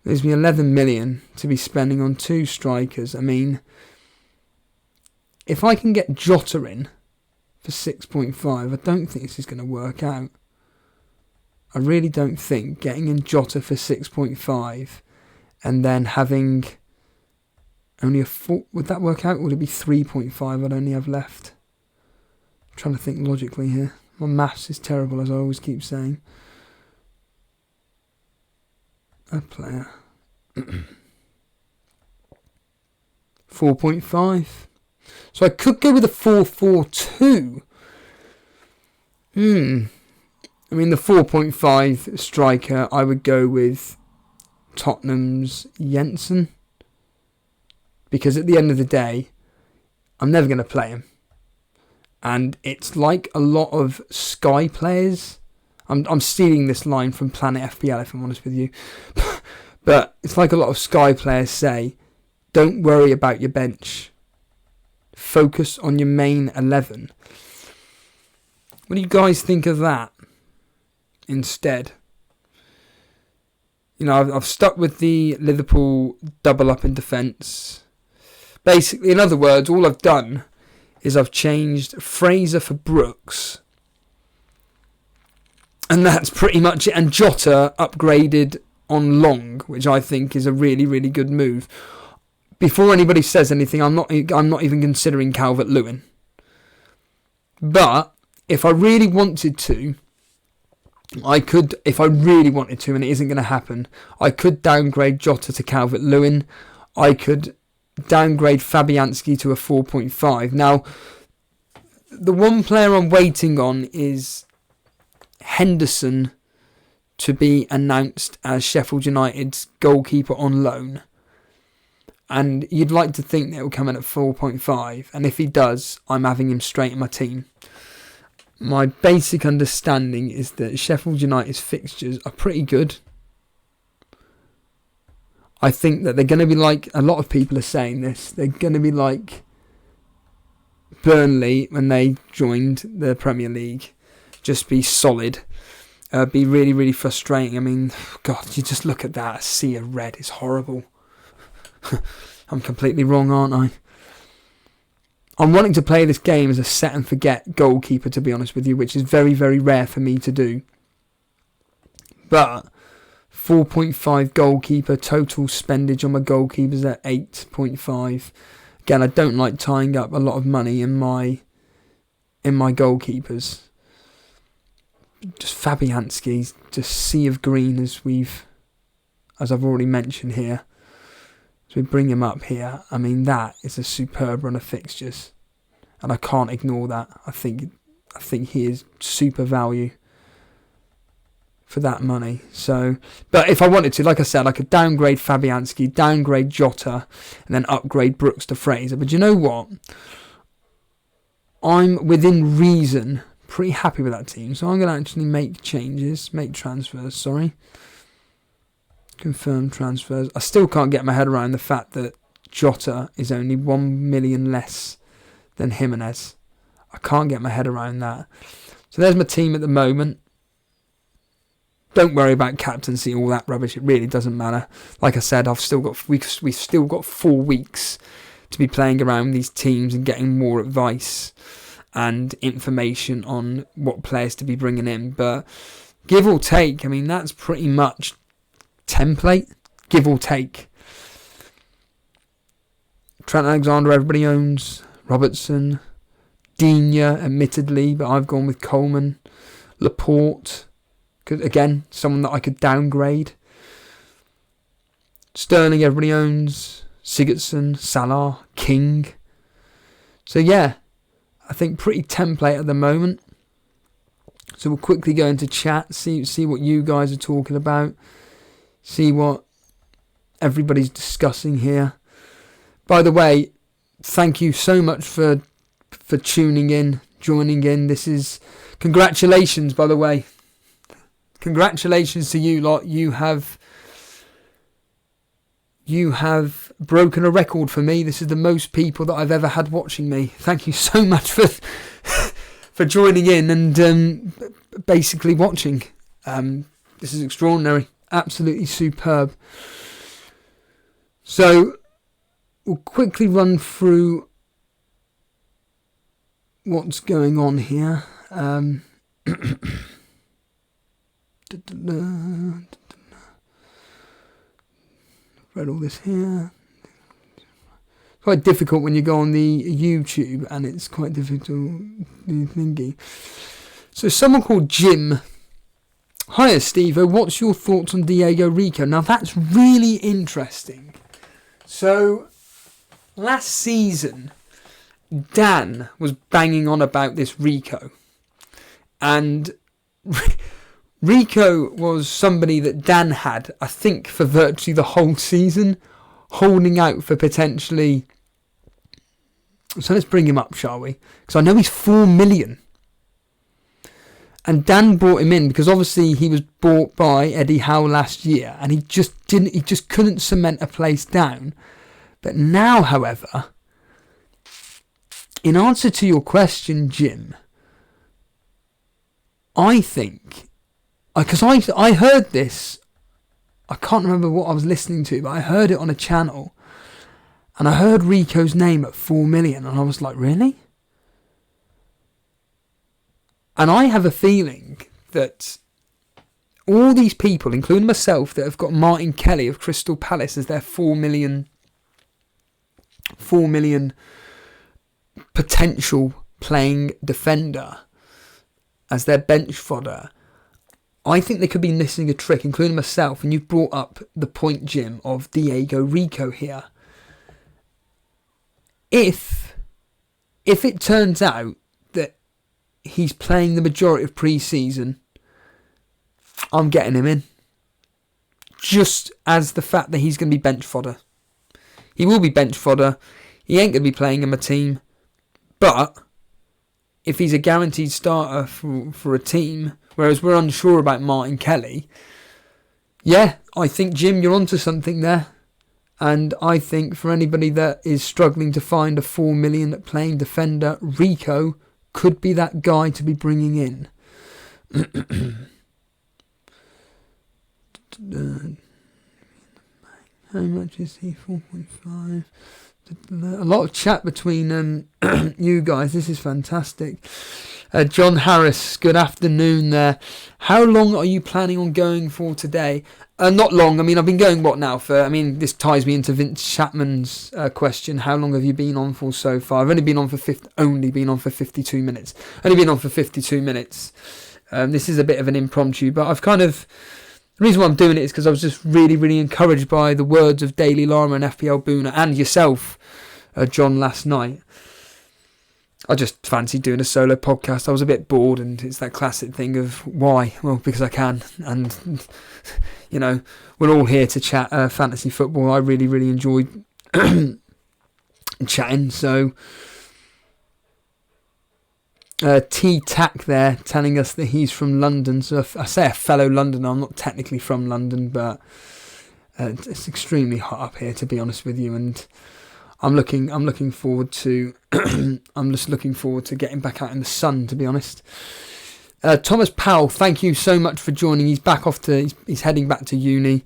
There's me 11 million to be spending on 2 strikers. I mean, if I can get Jota in for 6.5, I don't think this is going to work out. I really don't think getting in Jota for 6.5 and then having only a 4... Would that work out? Or would it be 3.5 I'd only have left? I'm trying to think logically here. My maths is terrible, as I always keep saying. A player. 4.5. So I could go with a 4-4-2. I mean, the 4.5 striker, I would go with Tottenham's Jensen. Because at the end of the day, I'm never going to play him. And it's like a lot of Sky players. I'm stealing this line from Planet FPL, if I'm honest with you. But it's like a lot of Sky players say, don't worry about your bench. Focus on your main 11. What do you guys think of that instead? You know, I've stuck with the Liverpool double up in defence. Basically, in other words, all I've done is I've changed Fraser for Brooks. And that's pretty much it. And Jota upgraded on long, which I think is a really, really good move. Before anybody says anything, I'm not even considering Calvert-Lewin. But if I really wanted to, I could, if I really wanted to, and it isn't going to happen, I could downgrade Jota to Calvert-Lewin. I could downgrade Fabianski to a 4.5. Now, the one player I'm waiting on is Henderson to be announced as Sheffield United's goalkeeper on loan. And you'd like to think that it will come in at 4.5. And if he does, I'm having him straight in my team. My basic understanding is that Sheffield United's fixtures are pretty good. I think that they're going to be like, a lot of people are saying this, they're going to be like Burnley when they joined the Premier League. Just be solid. Be really, really frustrating. I mean, God, you just look at that. A sea of red is horrible. I'm completely wrong, aren't I? I'm wanting to play this game as a set and forget goalkeeper, to be honest with you, which is very, very rare for me to do. But 4.5 goalkeeper, total spendage on my goalkeepers at 8.5. Again, I don't like tying up a lot of money in my goalkeepers. Just Fabianski, just sea of green as I've already mentioned here. So we bring him up here. I mean, that is a superb run of fixtures, and I can't ignore that. I think he is super value for that money. So, but if I wanted to, like I said, I could downgrade Fabianski, downgrade Jota, and then upgrade Brooks to Fraser. But you know what? I'm within reason pretty happy with that team, so I'm going to actually make transfers. Confirm transfers. I still can't get my head around the fact that Jota is only 1 million less than Jimenez. I can't get my head around that. So there's my team at the moment. Don't worry about captaincy, all that rubbish. It really doesn't matter. Like I said, we've still got 4 weeks to be playing around these teams and getting more advice and information on what players to be bringing in. But give or take, I mean, that's pretty much template, give or take. Trent Alexander, everybody owns. Robertson, Digne, admittedly, but I've gone with Coleman. Laporte, again, someone that I could downgrade. Sterling, everybody owns. Sigurdsson, Salah, King. So yeah, I think pretty template at the moment. So we'll quickly go into chat, see what you guys are talking about. See what everybody's discussing here. By the way, thank you so much for tuning in, joining in. This is congratulations, by the way. Congratulations to you lot. You have broken a record for me. This is the most people that I've ever had watching me. Thank you so much for joining in and basically watching. This is extraordinary. Absolutely superb. So we'll quickly run through what's going on here. Read all this here. It's quite difficult when you go on the YouTube, and it's quite difficult thinking. So someone called Jim. Hiya Steve-o, what's your thoughts on Diego Rico? Now that's really interesting. So last season Dan was banging on about this Rico, and Rico was somebody that Dan had, I think, for virtually the whole season, holding out for potentially. So let's bring him up, shall we? Because I know he's 4 million. And Dan brought him in because obviously he was bought by Eddie Howe last year, and he just couldn't cement a place down. But now, however, in answer to your question, Jim, I think, because I heard this, I can't remember what I was listening to, but I heard it on a channel, and I heard Rico's name at 4 million, and I was like, really? And I have a feeling that all these people, including myself, that have got Martin Kelly of Crystal Palace as their 4 million potential playing defender, as their bench fodder, I think they could be missing a trick, including myself. And you've brought up the point, Jim, of Diego Rico here. If it turns out that he's playing the majority of pre-season, I'm getting him in. Just as the fact that he's going to be bench fodder. He will be bench fodder. He ain't going to be playing in my team. But if he's a guaranteed starter for a team, whereas we're unsure about Martin Kelly, yeah, I think, Jim, you're onto something there. And I think for anybody that is struggling to find a 4 million playing defender, Rico could be that guy to be bringing in. How much is he? 4.5. A lot of chat between you guys. This is fantastic. John Harris, good afternoon there. How long are you planning on going for today? Not long. I mean, I've been going this ties me into Vince Chapman's question. How long have you been on for so far? I've only been on for 52 minutes. This is a bit of an impromptu, but I've kind of... The reason why I'm doing it is because I was just really, really encouraged by the words of Daily Llama and FPL Buna and yourself, John, last night. I just fancied doing a solo podcast. I was a bit bored, and it's that classic thing of why? Well, because I can. And, you know, we're all here to chat fantasy football. I really, really enjoyed chatting. So, T-Tac there telling us that he's from London. So I say a fellow Londoner. I'm not technically from London, but it's extremely hot up here, to be honest with you. And I'm looking forward to I'm just looking forward to getting back out in the sun, to be honest. Thomas Powell, thank you so much for joining. He's back he's heading back to uni.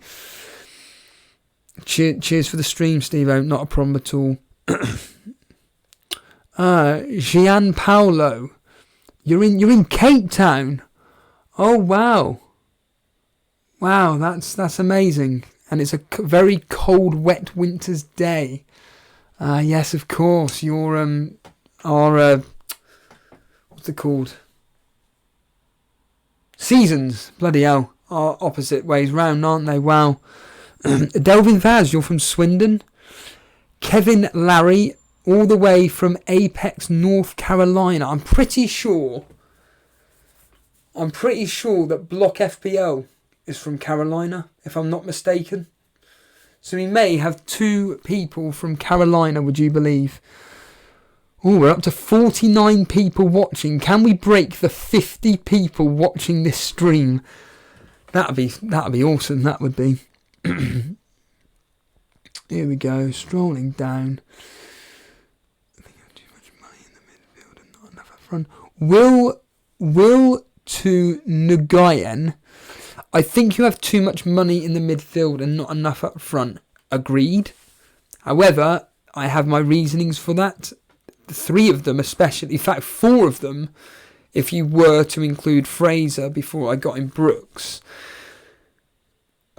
Cheers for the stream, Steve-o. Not a problem at all. Gian Paolo, you're in Cape Town. Oh wow, that's amazing. And it's a very cold, wet winter's day. Yes, of course. You're our what's it called? Seasons. Bloody hell, are opposite ways round, aren't they? Wow. Delvin Vaz, you're from Swindon. Kevin Larry, all the way from Apex, North Carolina. I'm pretty sure that Block FPL is from Carolina, if I'm not mistaken. So we may have 2 people from Carolina, would you believe? Oh, we're up to 49 people watching. Can we break the 50 people watching this stream? That'd be awesome. That would be. Here we go. Strolling down. I think I have too much money in the midfield and not enough up front. Will to Nguyen. I think you have too much money in the midfield and not enough up front. Agreed. However, I have my reasonings for that. 3 of them especially, in fact 4 of them, if you were to include Fraser before I got in Brooks,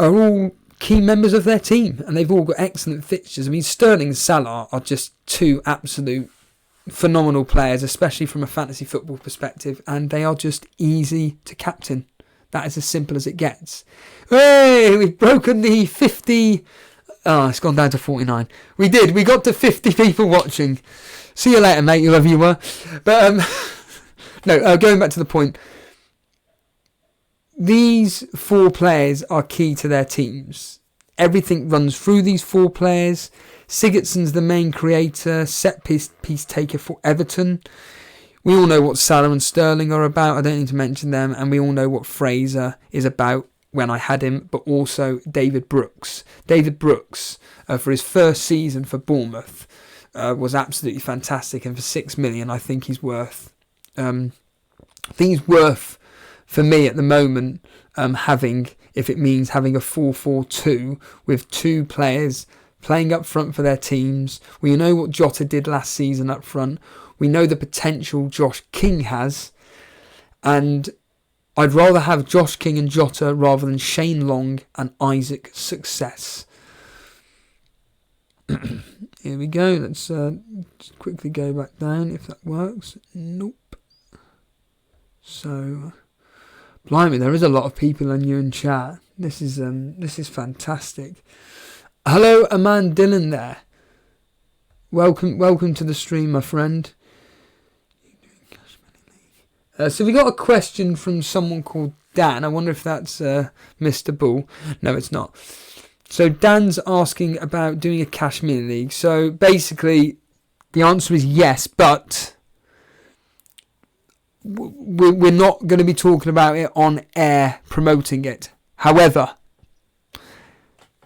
are all key members of their team and they've all got excellent fixtures. I mean, Sterling and Salah are just 2 absolute phenomenal players, especially from a fantasy football perspective, and they are just easy to captain. That is as simple as it gets. Hey, we've broken the 50... Oh, it's gone down to 49. We got to 50 people watching. See you later, mate, whoever you were. But, going back to the point. These 4 players are key to their teams. Everything runs through these 4 players. Sigurdsson's the main creator, set piece taker for Everton. We all know what Salah and Sterling are about. I don't need to mention them. And we all know what Fraser is about when I had him, but also David Brooks. David Brooks, for his first season for Bournemouth, was absolutely fantastic. And for 6 million, I think he's worth... for me at the moment, if it means having a 4-4-2 with 2 players playing up front for their teams. We know what Jota did last season up front. We know the potential Josh King has. And I'd rather have Josh King and Jota rather than Shane Long and Isaac Success. Here we go. Let's just quickly go back down if that works. Nope. So, blimey, there is a lot of people on you in chat. This is fantastic. Hello, Aman Dillon there. Welcome to the stream, my friend. So we got a question from someone called Dan. I wonder if that's Mr. Bull. No, it's not. So Dan's asking about doing a cash mini league. So basically, the answer is yes, but we're not going to be talking about it on air, promoting it. However,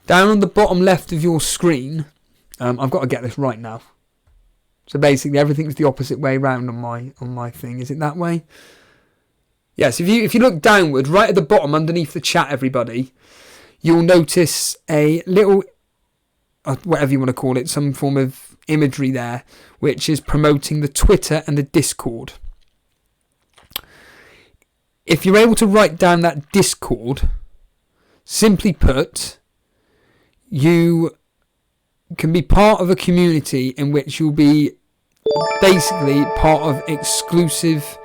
down on the bottom left of your screen, I've got to get this right now. So basically, everything's the opposite way round on my thing. Is it that way? Yes. If you look downward, right at the bottom, underneath the chat, everybody, you'll notice a little, whatever you want to call it, some form of imagery there, which is promoting the Twitter and the Discord. If you're able to write down that Discord, simply put, you can be part of a community in which you'll be basically part of exclusive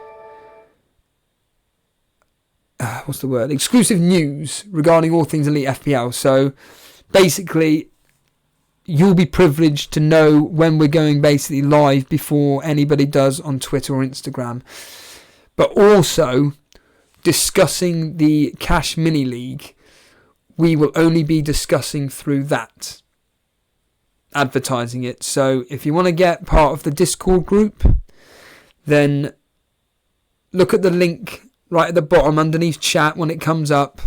exclusive news regarding all things Elite FPL. So basically you'll be privileged to know when we're going basically live before anybody does on Twitter or Instagram, but also discussing the Cash Mini League. We will only be discussing through that, advertising it. So if you want to get part of the Discord group, then look at the link right at the bottom underneath chat when it comes up,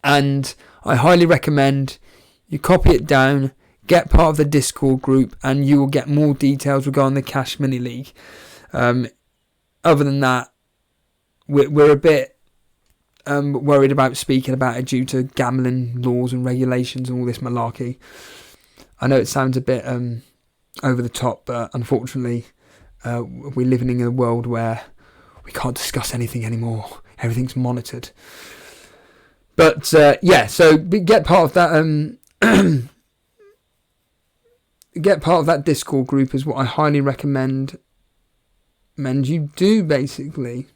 and I highly recommend you copy it down, get part of the Discord group, and you will get more details regarding the Cash Mini League. Other than that, we're a bit worried about speaking about it due to gambling laws and regulations and all this malarkey. I know it sounds a bit over the top, but unfortunately we're living in a world where we can't discuss anything anymore. Everything's monitored. But so get part of that. Get part of that Discord group is what I highly recommend. You do basically.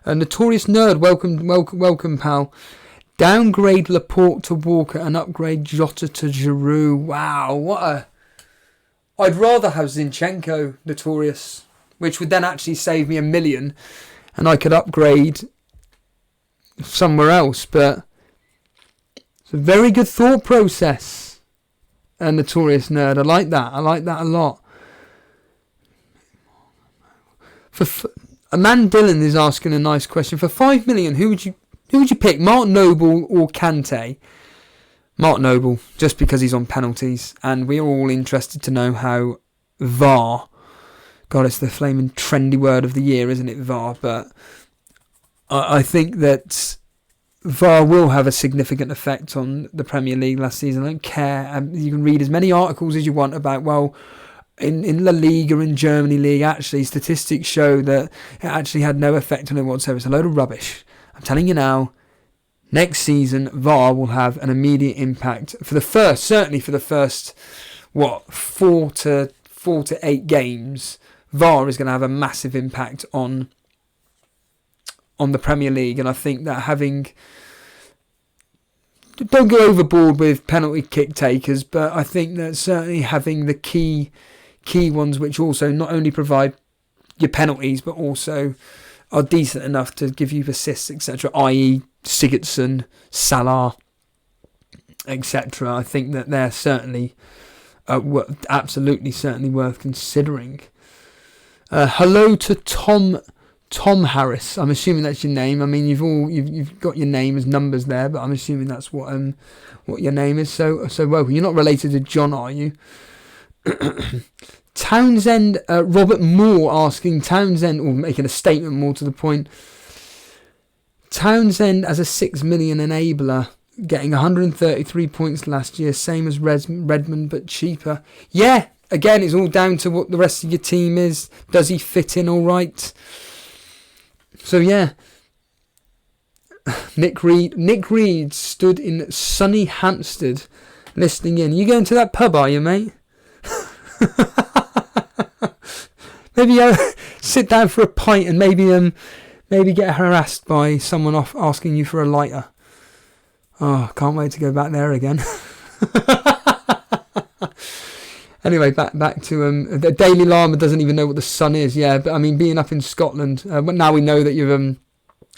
A Notorious Nerd, welcome, pal. Downgrade Laporte to Walker and upgrade Jota to Giroud. Wow, I'd rather have Zinchenko, Notorious, which would then actually save me $1 million, and I could upgrade somewhere else. But it's a very good thought process. A Notorious Nerd. I like that. I like that a lot. A man Dylan is asking a nice question. For 5 million, who would you pick? Mark Noble or Kante? Mark Noble, just because he's on penalties, and we're all interested to know how VAR. God, it's the flaming trendy word of the year, isn't it, VAR? But I think that VAR will have a significant effect on the Premier League last season. I don't care. You can read as many articles as you want about, well, in La Liga and Germany League, actually, statistics show that it actually had no effect on it whatsoever. It's a load of rubbish. I'm telling you now, next season, VAR will have an immediate impact certainly for the first, 4 to 8 games. VAR is going to have a massive impact on the Premier League, and I think that don't go overboard with penalty kick takers, but I think that certainly having the key ones, which also not only provide your penalties but also are decent enough to give you assists, etc., i.e. Sigurdsson, Salah, etc. I think that they're certainly absolutely certainly worth considering. Hello to Tom Harris. I'm assuming that's your name. I mean, you've got your name as numbers there, but I'm assuming that's what your name is. So welcome. You're not related to John, are you? Townsend, Robert Moore asking Townsend, or making a statement more to the point. Townsend as a 6 million enabler, getting 133 points last year, same as Redmond, but cheaper. Yeah, again, it's all down to what the rest of your team is. Does he fit in all right? So yeah, Nick Reed stood in sunny Hampstead listening in. You going to that pub, are you, mate? Maybe sit down for a pint and maybe get harassed by someone asking you for a lighter. Oh, can't wait to go back there again. Anyway, back to the Daily Llama doesn't even know what the sun is. Yeah, but I mean, being up in Scotland, but now we know that you're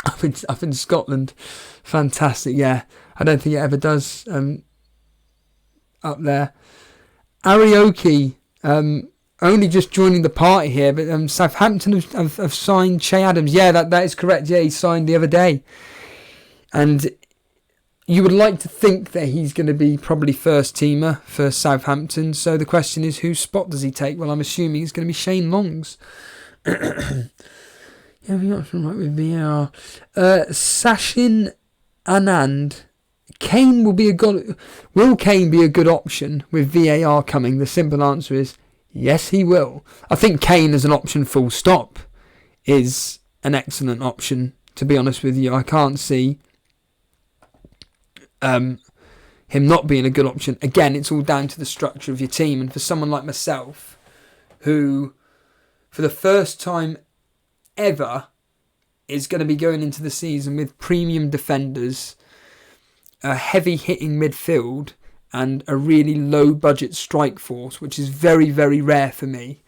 up in Scotland. Fantastic. Yeah, I don't think it ever does up there. Arioki, only just joining the party here, but Southampton have signed Che Adams. Yeah, that is correct. Yeah, he signed the other day, and you would like to think that he's going to be probably first teamer for Southampton. So the question is, whose spot does he take? Well, I'm assuming it's going to be Shane Long's. Yeah, we're not right with VAR. Sachin Anand. Kane will be Will Kane be a good option with VAR coming? The simple answer is yes, he will. I think Kane as an option full stop is an excellent option, to be honest with you. I can't see him not being a good option. Again, it's all down to the structure of your team, and for someone like myself who for the first time ever is going to be going into the season with premium defenders, a heavy hitting midfield, and a really low budget strike force, which is very, very rare for me.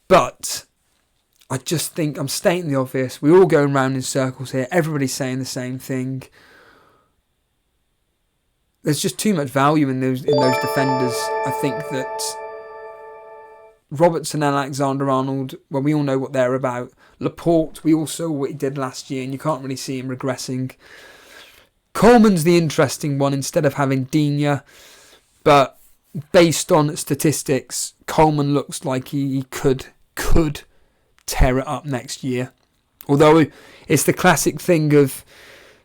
But I just think I'm stating the obvious. We're all going round in circles here. Everybody's saying the same thing. There's just too much value in those defenders. I think that Robertson and Alexander-Arnold, well, we all know what they're about. Laporte, we all saw what he did last year, and you can't really see him regressing. Coleman's the interesting one instead of having Digne, but based on statistics, Coleman looks like he could tear it up next year. Although it's the classic thing of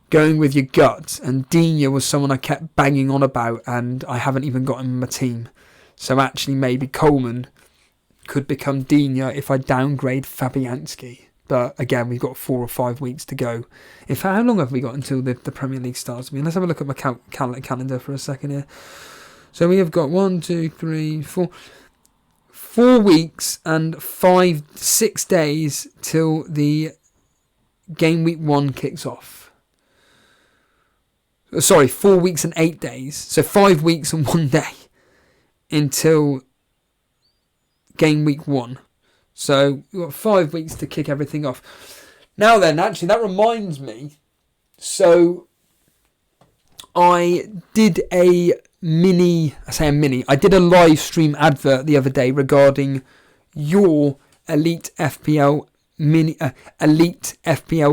going with your gut, and Digne was someone I kept banging on about, and I haven't even got him in my team. So actually maybe Coleman could become Digne if I downgrade Fabianski. But again, we've got 4 or 5 weeks to go. In fact, how long have we got until the Premier League starts? I mean, let's have a look at my calendar for a second here. So we have got 1, 2, 3, 4... 4 weeks and 6 days till the game week 1 kicks off. Sorry, 4 weeks and 8 days. So 5 weeks and 1 day until game week 1. So we've got 5 weeks to kick everything off. Now then, actually, that reminds me, So I did I did a live stream advert the other day regarding your elite FPL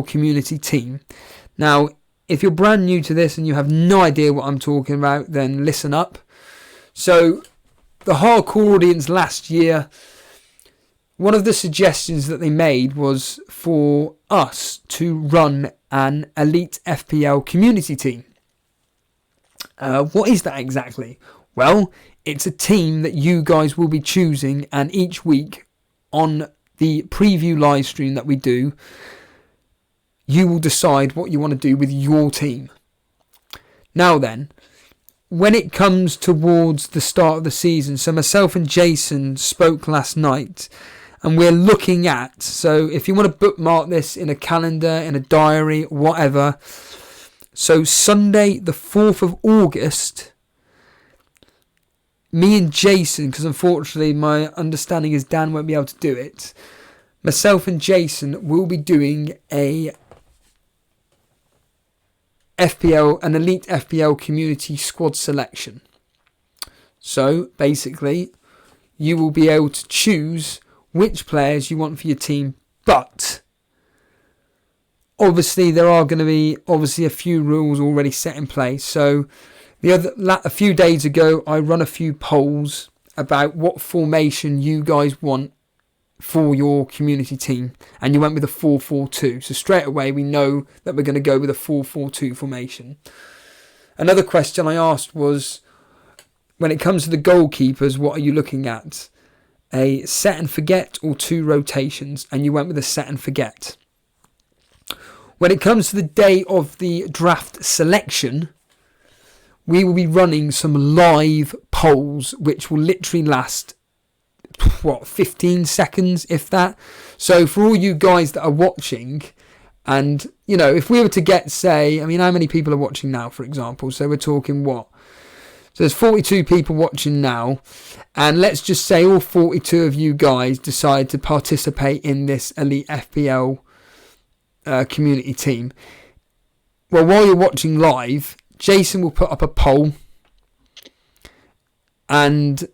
community team. Now, if you're brand new to this and you have no idea what I'm talking about, then listen up. So, the hardcore audience last year, one of the suggestions that they made was for us to run an elite FPL community team. What is that exactly? Well, it's a team that you guys will be choosing, and each week on the preview live stream that we do, you will decide what you want to do with your team. Now then, when it comes towards the start of the season, so myself and Jason spoke last night, and we're looking at, so if you want to bookmark this in a calendar, in a diary, whatever, so Sunday the 4th of August, me and Jason, because unfortunately my understanding is Dan won't be able to do it, myself and Jason will be doing an elite FPL community squad selection. So basically, you will be able to choose which players you want for your team, but obviously there are going to be a few rules already set in place. So a few days ago, I run a few polls about what formation you guys want for your community team, and you went with a 4-4-2. So straight away we know that we're going to go with a 4-4-2 formation. Another question I asked was, when it comes to the goalkeepers, what are you looking at? A set and forget or 2 rotations? And you went with a set and forget. When it comes to the day of the draft selection, we will be running some live polls which will literally last 15 seconds, if that. So for all you guys that are watching, and if we were to get, say, how many people are watching now, for example? So we're talking what? So there's 42 people watching now, and let's just say all 42 of you guys decide to participate in this elite FPL community team. Well, while you're watching live, Jason will put up a poll, and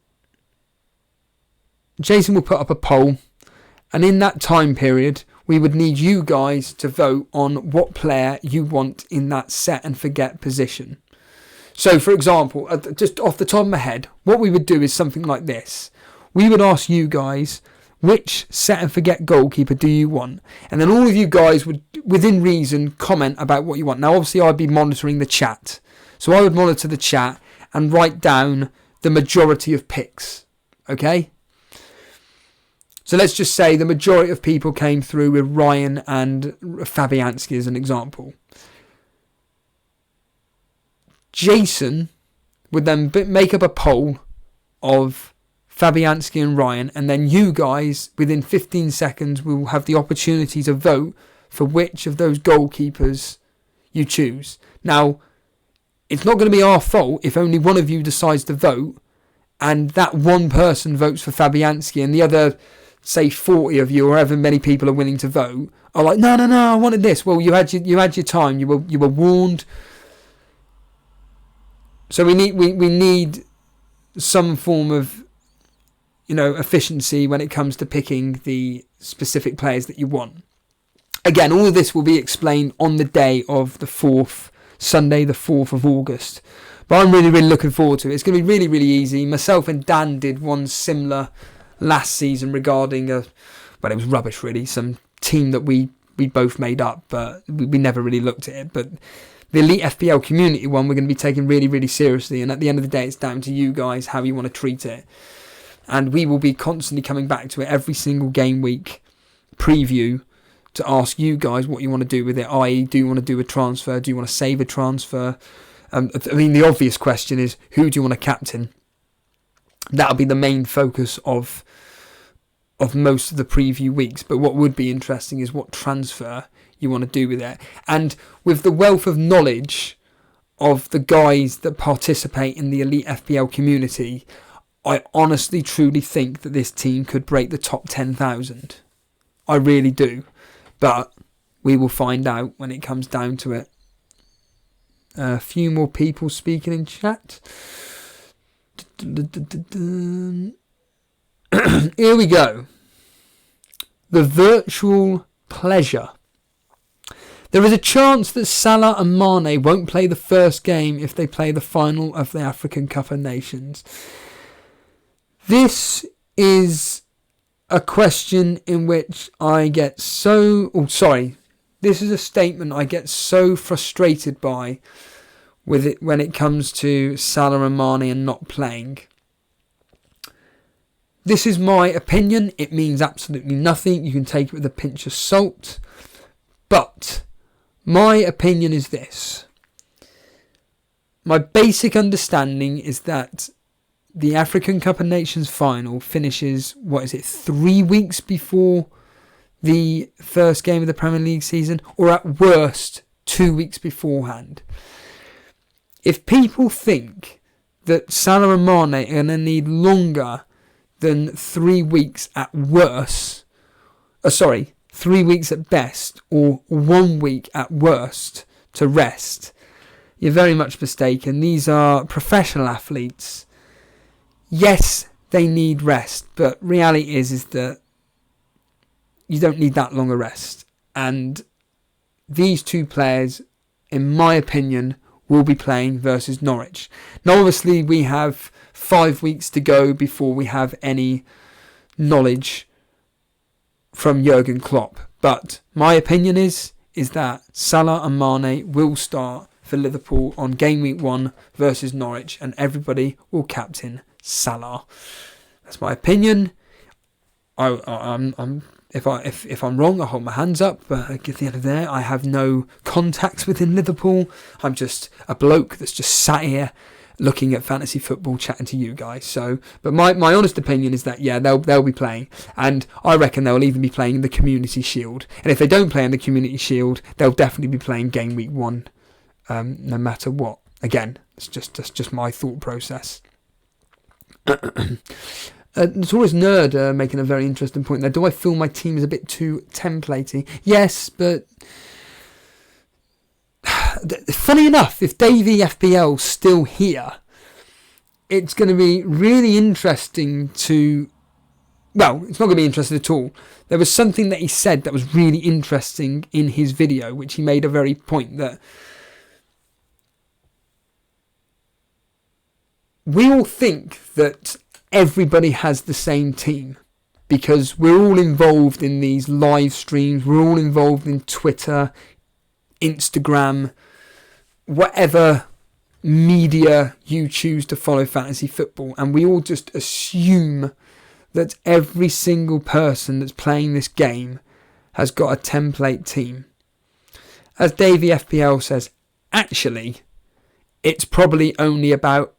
in that time period, we would need you guys to vote on what player you want in that set and forget position. So, for example, just off the top of my head, what we would do is something like this. We would ask you guys, which set and forget goalkeeper do you want? And then all of you guys would, within reason, comment about what you want. Now, obviously, I'd be monitoring the chat. So I would monitor the chat and write down the majority of picks. Okay? So let's just say the majority of people came through with Ryan and Fabianski as an example. Jason would then make up a poll of Fabianski and Ryan, and then you guys, within 15 seconds, will have the opportunity to vote for which of those goalkeepers you choose. Now, it's not going to be our fault if only one of you decides to vote, and that one person votes for Fabianski, and the other, say, 40 of you, or however many people are willing to vote, are like, no, I wanted this. Well, you had your time. You were warned. So we need some form of efficiency when it comes to picking the specific players that you want. Again, all of this will be explained on the day of Sunday the 4th of August. But I'm really, really looking forward to it. It's going to be really, really easy. Myself and Dan did one similar last season regarding it was rubbish really, some team that we both made up, but we never really looked at it. But the Elite FPL community one we're going to be taking really, really seriously, and at the end of the day it's down to you guys how you want to treat it. And we will be constantly coming back to it every single game week preview to ask you guys what you want to do with it, i.e. do you want to do a transfer, do you want to save a transfer? The obvious question is, who do you want to captain? That'll be the main focus of most of the preview weeks. But what would be interesting is what transfer you want to do with it. And with the wealth of knowledge of the guys that participate in the Elite FPL community, I honestly, truly think that this team could break the top 10,000. I really do. But we will find out when it comes down to it. A few more people speaking in chat. Here we go. The virtual pleasure. There is a chance that Salah and Mane won't play the first game if they play the final of the African Cup of Nations. This is a question in which I get so... This is a statement I get so frustrated by with it when it comes to Salah and Mane and not playing. This is my opinion. It means absolutely nothing. You can take it with a pinch of salt. But my opinion is this. My basic understanding is that the African Cup of Nations final finishes, 3 weeks before the first game of the Premier League season, or at worst 2 weeks beforehand. If people think that Salah and Mane are going to need longer than 3 weeks at worst, 3 weeks at best, or 1 week at worst to rest, you're very much mistaken. These are professional athletes. Yes, they need rest, but reality is that you don't need that long a rest. And these two players, in my opinion, will be playing versus Norwich. Now, obviously, we have 5 weeks to go before we have any knowledge from Jurgen Klopp. But my opinion is that Salah and Mane will start for Liverpool on game week 1 versus Norwich, and everybody will captain Salah. That's my opinion. If I'm wrong, I hold my hands up. But at the end of the day, I have no contacts within Liverpool. I'm just a bloke that's just sat here looking at fantasy football, chatting to you guys. So, but my honest opinion is that they'll be playing, and I reckon they'll even be playing in the Community Shield. And if they don't play in the Community Shield, they'll definitely be playing game week 1, no matter what. Again, that's just my thought process. Notorious Nerd making a very interesting point there. Do I feel my team is a bit too templatey? Yes, but funny enough, if Davey FPL's still here, it's going to be really interesting to... Well, it's not going to be interesting at all. There was something that he said that was really interesting in his video, which he made a very point that we all think that everybody has the same team because we're all involved in these live streams, we're all involved in Twitter, Instagram, whatever media you choose to follow fantasy football, and we all just assume that every single person that's playing this game has got a template team. As Davey FPL says, actually, it's probably only about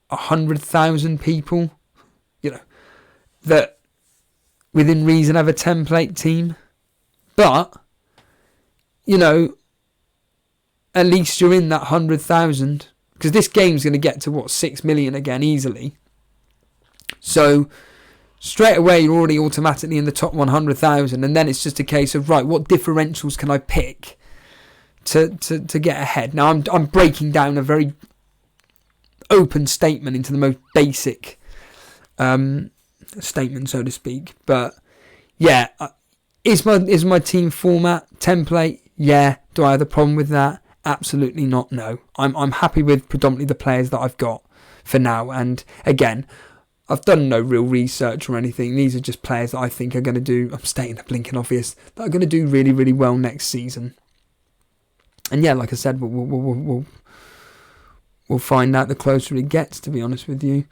100,000 people, that within reason have a template team. But, at least you're in that 100,000. Because this game's going to get to, 6 million again, easily. So, straight away, you're already automatically in the top 100,000. And then it's just a case of, right, what differentials can I pick to get ahead? Now, I'm breaking down a very open statement into the most basic statement, so to speak. But yeah, is my team format template? Yeah. Do I have a problem with that? Absolutely not. No. I'm happy with predominantly the players that I've got for now. And again, I've done no real research or anything. These are just players that I think are going to do, I'm stating the blinking obvious, that are going to do really, really well next season. And yeah, like I said, we'll find out the closer it gets, to be honest with you.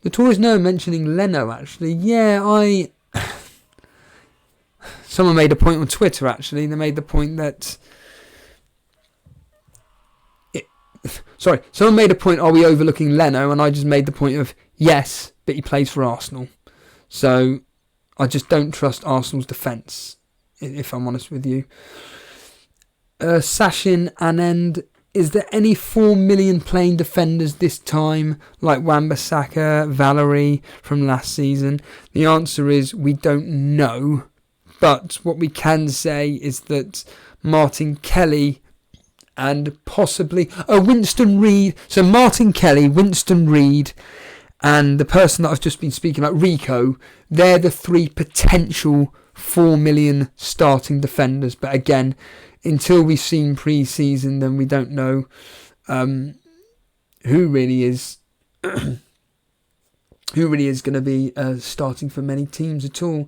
The Tories know mentioning Leno, actually. Yeah, someone made a point on Twitter, actually. They made the point that... someone made a point, are we overlooking Leno? And I just made the point of, yes, but he plays for Arsenal. So... I just don't trust Arsenal's defence, if I'm honest with you. Sachin Anand is there any 4 million playing defenders this time, like Wan-Bissaka, Valerie from last season? The answer is we don't know. But what we can say is that Martin Kelly and possibly Winston Reid. So Martin Kelly, Winston Reid, and the person that I've just been speaking about, Rico, they're the 3 potential 4 million starting defenders. But again, until we've seen pre-season, then we don't know who really is going to be starting for many teams at all.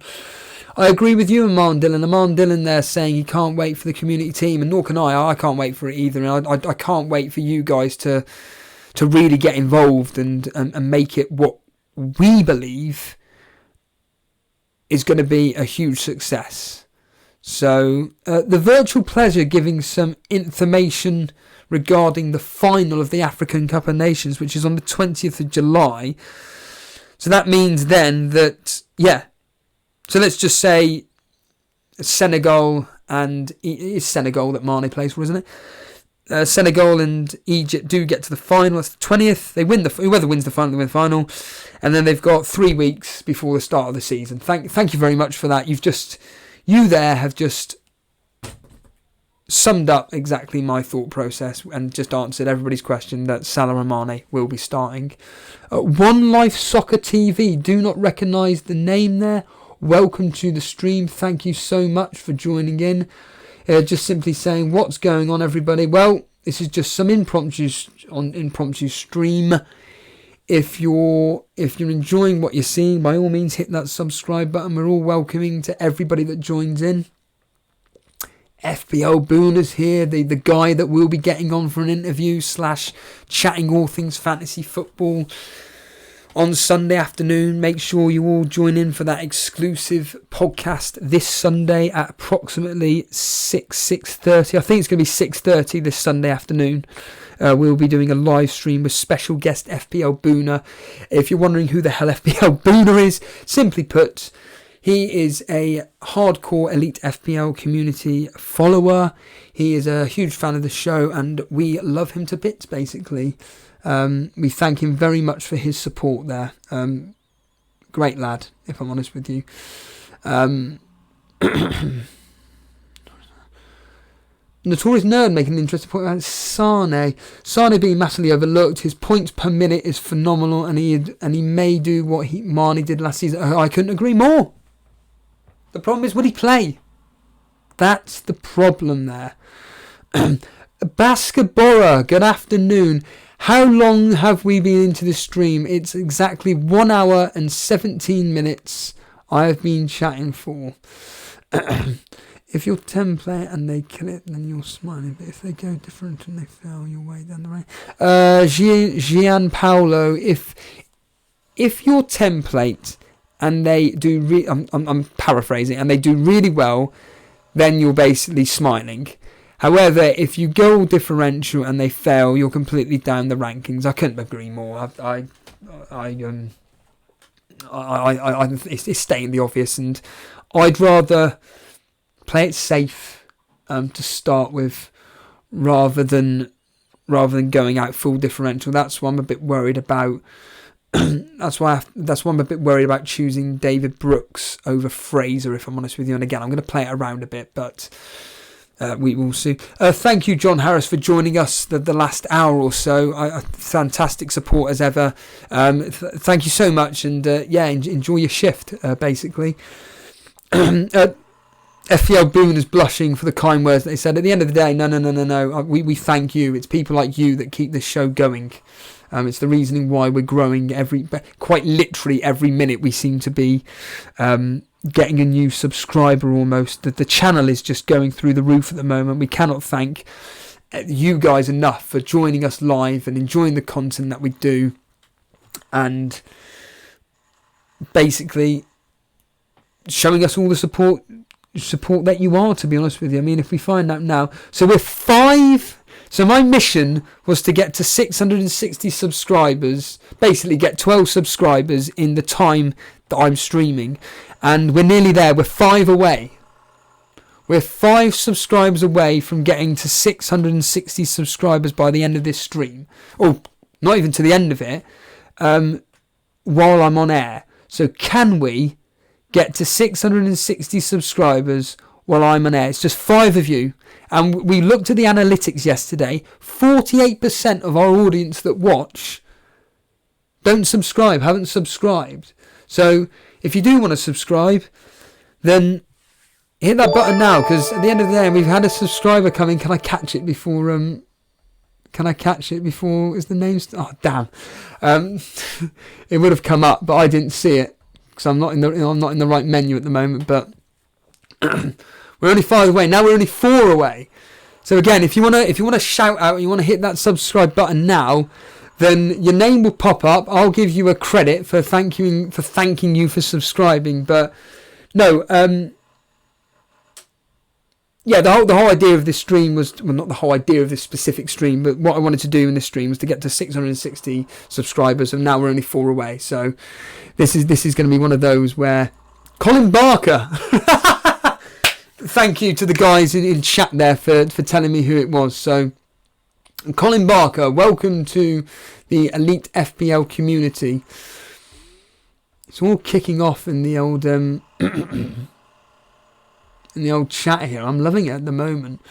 I agree with you and Martin Dillon. And Martin Dillon there saying he can't wait for the community team, and nor can I. I can't wait for it either. And I can't wait for you guys to really get involved and make it what we believe is going to be a huge success. So the virtual pleasure giving some information regarding the final of the African Cup of Nations, which is on the 20th of July. So that means then that, so let's just say Senegal and... It's Senegal that Mane plays for, isn't it? Senegal and Egypt do get to the final. It's the 20th. They win whoever wins the final, they win the final. And then they've got 3 weeks before the start of the season. Thank you very much for that. You there have just summed up exactly my thought process and just answered everybody's question that Salah and Mane will be starting. One Life Soccer TV, do not recognise the name there. Welcome to the stream. Thank you so much for joining in. Just simply saying, what's going on, everybody? Well, this is just some impromptu stream. If you're enjoying what you're seeing, by all means hit that subscribe button. We're all welcoming to everybody that joins in. FPL Buna's here, the guy that will be getting on for an interview / chatting all things fantasy football on Sunday afternoon. Make sure you all join in for that exclusive podcast this Sunday at approximately 6:30. I think it's going to be 6:30 this Sunday afternoon. We'll be doing a live stream with special guest FPL Buna. If you're wondering who the hell FPL Buna is, simply put, he is a hardcore elite FPL community follower. He is a huge fan of the show and we love him to bits, basically. We thank him very much for his support there. Great lad, if I'm honest with you. Notorious Nerd making an interesting point about Sane. Sane being massively overlooked. His points per minute is phenomenal, and he may do what Mane did last season. I couldn't agree more. The problem is, would he play? That's the problem there. Basketball, good afternoon. How long have we been into this stream? It's exactly 1 hour and 17 minutes I have been chatting for. If you're 10 player and they kill it, then you're smiling. But if they go different and they fail, you're way down the range. Gianpaolo, if your template and they do, I'm paraphrasing, and they do really well, then you're basically smiling. However, if you go differential and they fail, you're completely down the rankings. I couldn't agree more. It's stating the obvious, and I'd rather play it safe to start with, rather than going out full differential. That's why I'm a bit worried about. That's why I'm a bit worried about choosing David Brooks over Fraser, if I'm honest with you. And again, I'm going to play it around a bit, but we will see. Thank you, John Harris, for joining us the last hour or so. Fantastic support as ever. Thank you so much, and enjoy your shift, basically. FPL Boone is blushing for the kind words that they said. At the end of the day, no. We thank you. It's people like you that keep this show going. It's the reasoning why we're growing quite literally every minute. We seem to be getting a new subscriber almost. The channel is just going through the roof at the moment. We cannot thank you guys enough for joining us live and enjoying the content that we do. And basically showing us all the support that you are, to be honest with you. I mean, if we find out now, so we're 5. So my mission was to get to 660 subscribers, basically get 12 subscribers in the time that I'm streaming, and we're nearly there. We're 5 away. We're 5 subscribers away from getting to 660 subscribers by the end of this stream. Or not even to the end of it, while I'm on air. So can we get to 660 subscribers while I'm on air? It's just 5 of you. And we looked at the analytics yesterday. 48% of our audience that watch don't subscribe, haven't subscribed. So if you do want to subscribe, then hit that button now, because at the end of the day, we've had a subscriber coming. Can I catch it before? Is the name? Oh damn! It would have come up, but I didn't see it because I'm not in the right menu at the moment. But we're only 5 away now. We're only 4 away. So again, if you wanna shout out, you wanna hit that subscribe button now, then your name will pop up. I'll give you a credit for thanking you for subscribing. But no, yeah, the whole idea of this stream was, well, not the whole idea of this specific stream, but what I wanted to do in this stream was to get to 660 subscribers, and now we're only 4 away. So this is going to be one of those where Colin Barker. Thank you to the guys in chat there for telling me who it was. So Colin Barker, welcome to the elite FPL community. It's all kicking off in the old in the old chat here. I'm loving it at the moment.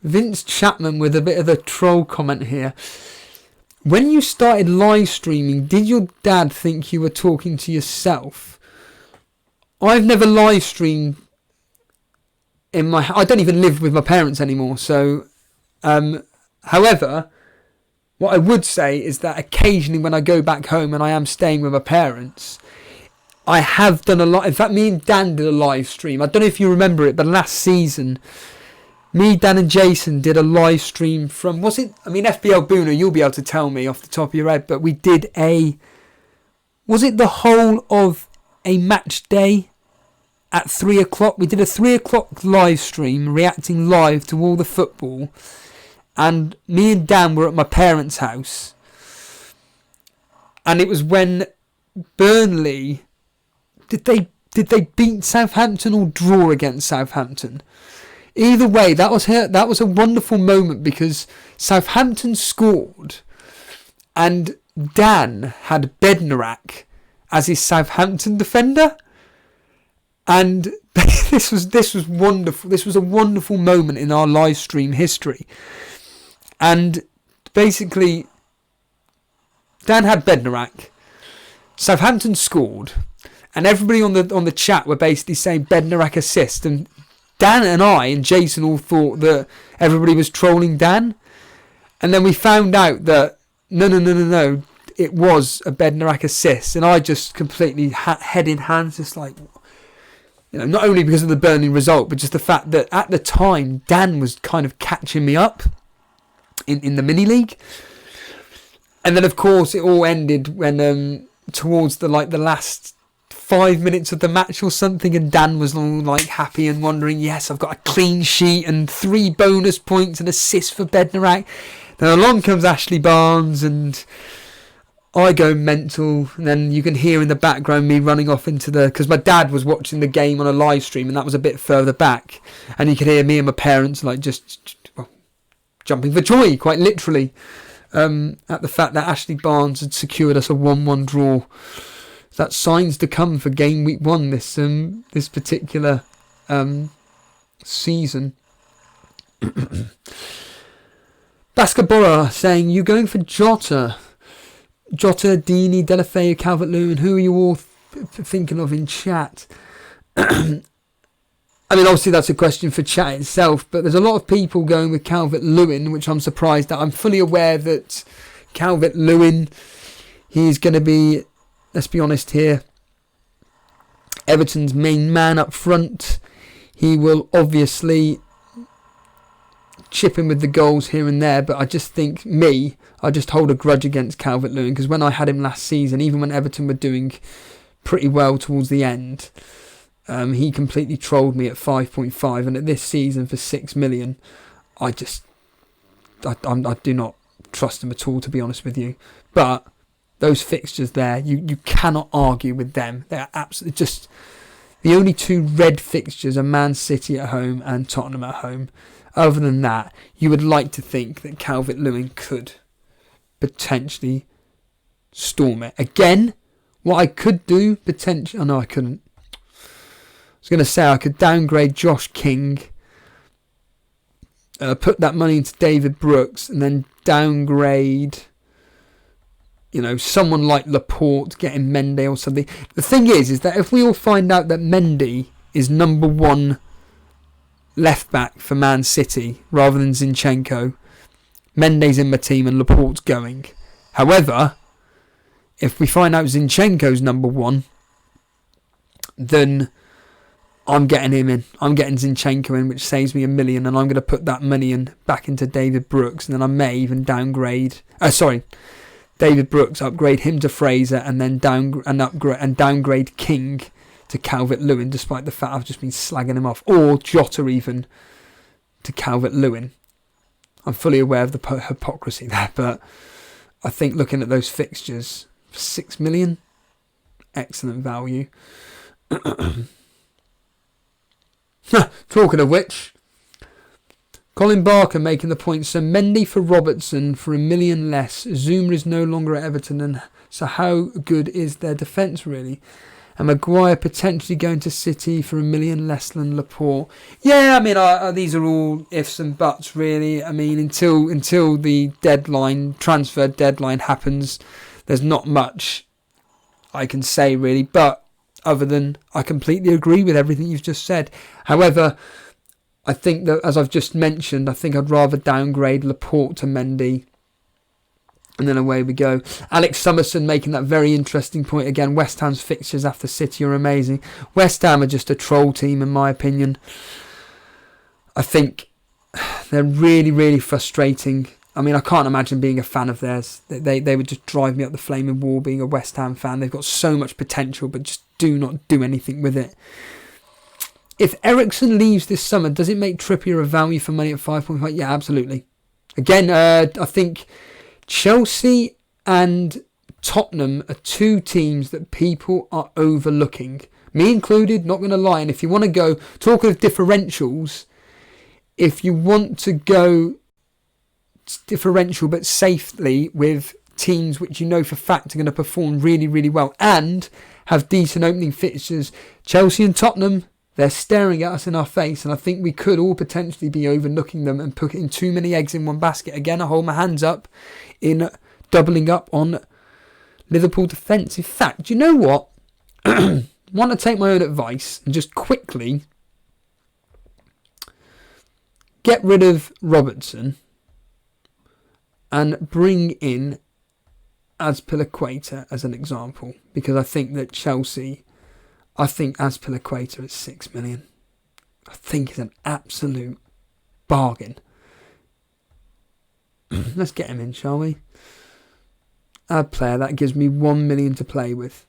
Vince Chapman with a bit of a troll comment here. When you started live streaming, did your dad think you were talking to yourself? I've never live streamed I don't even live with my parents anymore. So, however, what I would say is that occasionally when I go back home and I am staying with my parents, I have done a lot. In fact, me and Dan did a live stream. I don't know if you remember it, but last season, me, Dan and Jason did a live stream from, FPL Buna, you'll be able to tell me off the top of your head, but we did was it the whole of a match day at 3 o'clock? We did a 3 o'clock live stream, reacting live to all the football, and me and Dan were at my parents' house, and it was when Burnley... Did they beat Southampton or draw against Southampton? Either way, that was a wonderful moment because Southampton scored and Dan had Bednarak as his Southampton defender, and this was wonderful. This was a wonderful moment in our live stream history. And basically, Dan had Bednarak, Southampton scored, and everybody on the chat were basically saying Bednarak assist, and Dan and I and Jason all thought that everybody was trolling Dan, and then we found out that no, it was a Bednarak assist, and I just completely head in hands, just like, not only because of the Burnley result, but just the fact that at the time Dan was kind of catching me up in the mini league, and then of course it all ended when towards the last 5 minutes of the match or something, and Dan was all like happy and wondering, yes, I've got a clean sheet and 3 bonus points and assists for Bednarak. Then along comes Ashley Barnes and I go mental, and then you can hear in the background me running off because my dad was watching the game on a live stream and that was a bit further back, and you could hear me and my parents like just jumping for joy, quite literally, at the fact that Ashley Barnes had secured us a 1-1 draw. That's signs to come for game week 1 this particular season. Basketball saying, you going for Jota, Dini, Delafeu, Calvert-Lewin? Who are you all thinking of in chat? I mean, obviously that's a question for chat itself, but there's a lot of people going with Calvert-Lewin, which I'm surprised at. I'm fully aware that Calvert-Lewin, he's going to be, let's be honest here, Everton's main man up front. He will obviously chip in with the goals here and there, but I just think I just hold a grudge against Calvert-Lewin, because when I had him last season, even when Everton were doing pretty well towards the end, he completely trolled me at 5.5, and at this season for 6 million, I do not trust him at all, to be honest with you. But those fixtures there, you cannot argue with them. They're absolutely just... The only two red fixtures are Man City at home and Tottenham at home. Other than that, you would like to think that Calvert-Lewin could potentially storm it. Again, what I could do, potentially... Oh, no, I couldn't. I was going to say I could downgrade Josh King, put that money into David Brooks, and then downgrade... someone like Laporte, getting Mendy or something. The thing is that if we all find out that Mendy is number one left back for Man City rather than Zinchenko, Mendy's in my team and Laporte's going. However, if we find out Zinchenko's number one, then I'm getting him in. I'm getting Zinchenko in, which saves me $1 million, and I'm going to put that money in back into David Brooks, and then I may even downgrade... David Brooks, upgrade him to Fraser, and then downgrade King to Calvert-Lewin, despite the fact I've just been slagging him off, or Jota even to Calvert-Lewin. I'm fully aware of the hypocrisy there, but I think looking at those fixtures, $6 million, excellent value. Talking of which, Colin Barker making the point, so Mendy for Robertson for $1 million less. Zuma is no longer at Everton, and so how good is their defence really? And Maguire potentially going to City for $1 million less than Laporte. Yeah, I mean, these are all ifs and buts really. I mean, until the transfer deadline happens, there's not much I can say really. But other than I completely agree with everything you've just said. However, I think that, as I've just mentioned, I think I'd rather downgrade Laporte to Mendy. And then away we go. Alex Summerson making that very interesting point again. West Ham's fixtures after City are amazing. West Ham are just a troll team, in my opinion. I think they're really, really frustrating. I mean, I can't imagine being a fan of theirs. They would just drive me up the flaming wall being a West Ham fan. They've got so much potential, but just do not do anything with it. If Eriksen leaves this summer, does it make Trippier a value for money at 5.5? Yeah, absolutely. Again, I think Chelsea and Tottenham are two teams that people are overlooking. Me included, not going to lie. And if you want to go, talking of differentials, if you want to go differential but safely with teams which you know for fact are going to perform really, really well and have decent opening fixtures, Chelsea and Tottenham, they're staring at us in our face, and I think we could all potentially be overlooking them and putting too many eggs in one basket. Again, I hold my hands up in doubling up on Liverpool defence. In fact, do you know what? Want to take my own advice and just quickly get rid of Robertson and bring in Azpilicueta as an example, because I think that Chelsea... I think Azpilicueta at $6 million. I think is an absolute bargain. Let's get him in, shall we? Add player. That gives me $1 million to play with.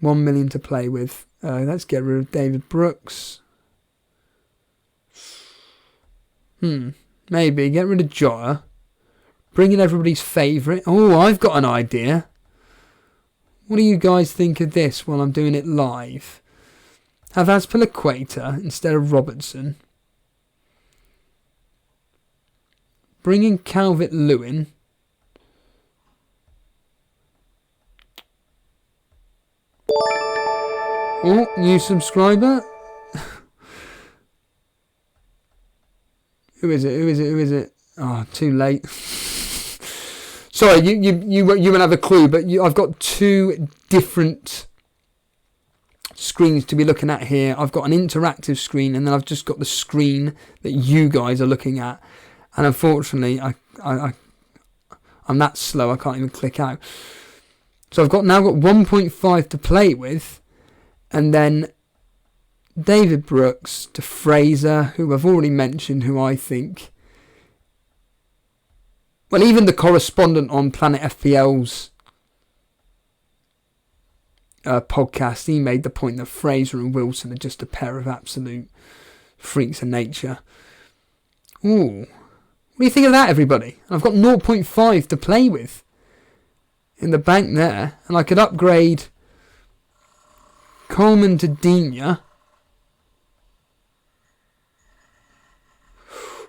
$1 million to play with. Let's get rid of David Brooks. Maybe get rid of Jota. Bring in everybody's favourite. Oh, I've got an idea. What do you guys think of this while I'm doing it live? Have Azpilicueta instead of Robertson. Bring in Calvert-Lewin. Oh, new subscriber. Who is it? Oh, too late. Sorry, you won't have a clue, but I've got two different screens to be looking at here. I've got an interactive screen, and then I've just got the screen that you guys are looking at. And unfortunately, I'm that slow, I can't even click out. So I've now got 1.5 to play with, and then David Brooks to Fraser, who I've already mentioned, who I think... Well, even the correspondent on Planet FPL's podcast, he made the point that Fraser and Wilson are just a pair of absolute freaks of nature. Ooh, do you think of that, everybody? I've got 0.5 to play with in the bank there. And I could upgrade Coleman to Digne.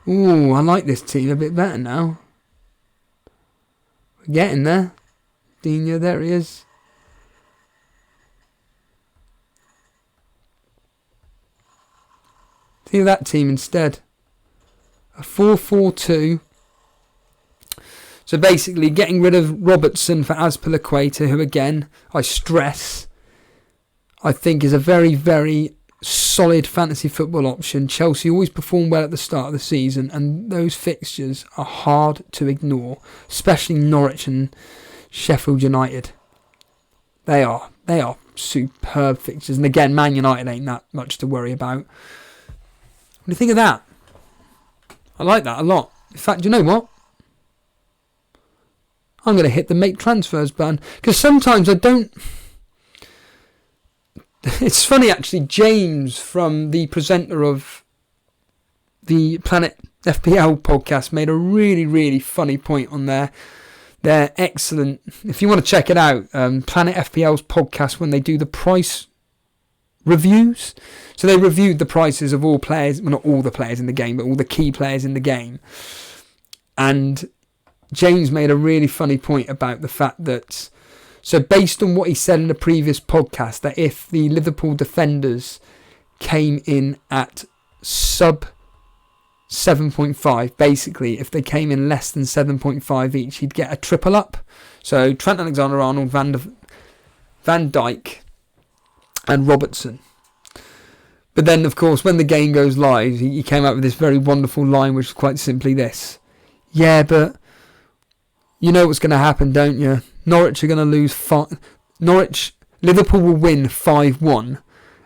Ooh, I like this team a bit better now. We're getting there. Digne, there he is. Think of that team instead. A 4-4-2. So basically getting rid of Robertson for Azpilicueta, who again, I stress, I think is a very, very solid fantasy football option. Chelsea always perform well at the start of the season, and those fixtures are hard to ignore, especially Norwich and Sheffield United. They are superb fixtures. And again, Man United ain't that much to worry about. What do you think of that? I like that a lot. In fact, you know what? I'm going to hit the make transfers button. Because sometimes I don't... It's funny actually, James from the presenter of the Planet FPL podcast made a really, really funny point on their excellent... If you want to check it out, Planet FPL's podcast when they do the price reviews. So they reviewed the prices of all players, well not all the players in the game, but all the key players in the game. And James made a really funny point about the fact that, so based on what he said in the previous podcast, that if the Liverpool defenders came in at sub 7.5, basically if they came in less than 7.5 each, he'd get a triple up. So Trent Alexander-Arnold, Van Dijk and Robertson. But then, of course, when the game goes live, he came up with this very wonderful line, which is quite simply this. Yeah, but you know what's going to happen, don't you? Norwich are going to lose Liverpool will win 5-1.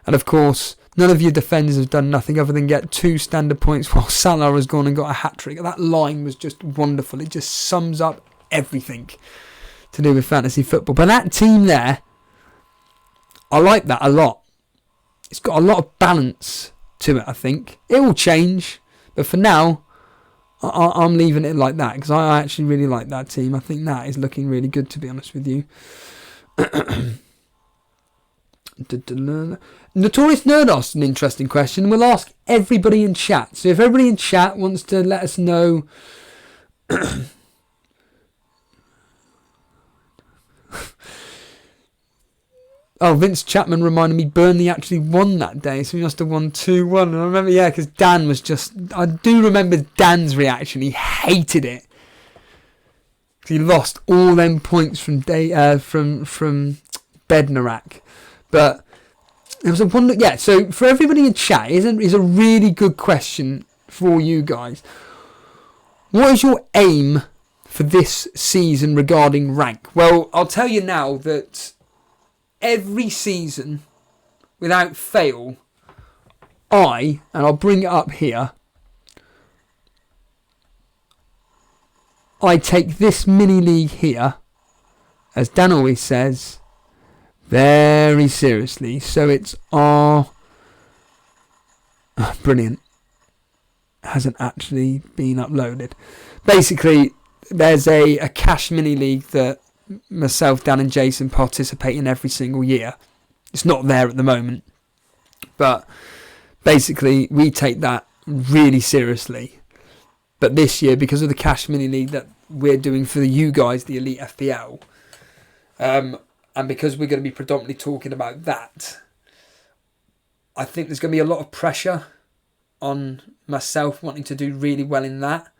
And, of course, none of your defenders have done nothing other than get 2 standard points while Salah has gone and got a hat-trick. That line was just wonderful. It just sums up everything to do with fantasy football. But that team there, I like that a lot. It's got a lot of balance to it, I think. It will change, but for now, I'm leaving it like that because I actually really like that team. I think that is looking really good, to be honest with you. Notorious Nerd asked an interesting question. We'll ask everybody in chat. So if everybody in chat wants to let us know... Oh, Vince Chapman reminded me Burnley actually won that day, so he must have won 2-1. And I remember, yeah, because Dan was just... I do remember Dan's reaction. He hated it. He lost all them points from Bednarak. But it was a wonder... Yeah, so for everybody in chat, is a really good question for you guys. What is your aim for this season regarding rank? Well, I'll tell you now that every season, without fail, and I'll bring it up here, I take this mini league here, as Dan always says, very seriously. So it's brilliant. Hasn't actually been uploaded. Basically, there's a cash mini league that myself, Dan and Jason participate in every single year. It's not there at the moment, but basically we take that really seriously. But this year, because of the cash mini league that we're doing for you guys, the Elite FPL, and because we're going to be predominantly talking about that, I think there's going to be a lot of pressure on myself wanting to do really well in that.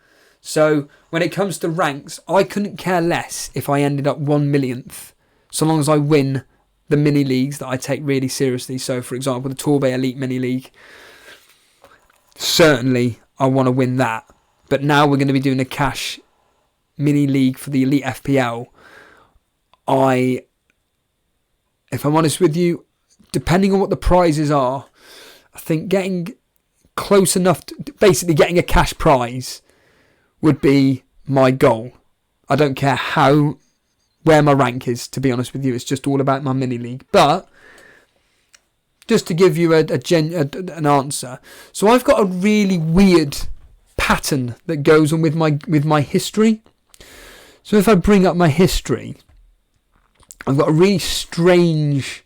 So when it comes to ranks, I couldn't care less if I ended up 1/1,000th, so long as I win the mini leagues that I take really seriously. So, for example, the Torbay Elite Mini League, certainly I want to win that. But now we're going to be doing a cash mini league for the Elite FPL. If I'm honest with you, depending on what the prizes are, I think getting close enough to basically getting a cash prize would be my goal. I don't care where my rank is, to be honest with you. It's just all about my mini league. But just to give you an answer, so I've got a really weird pattern that goes on with my history. So if I bring up my history, I've got a really strange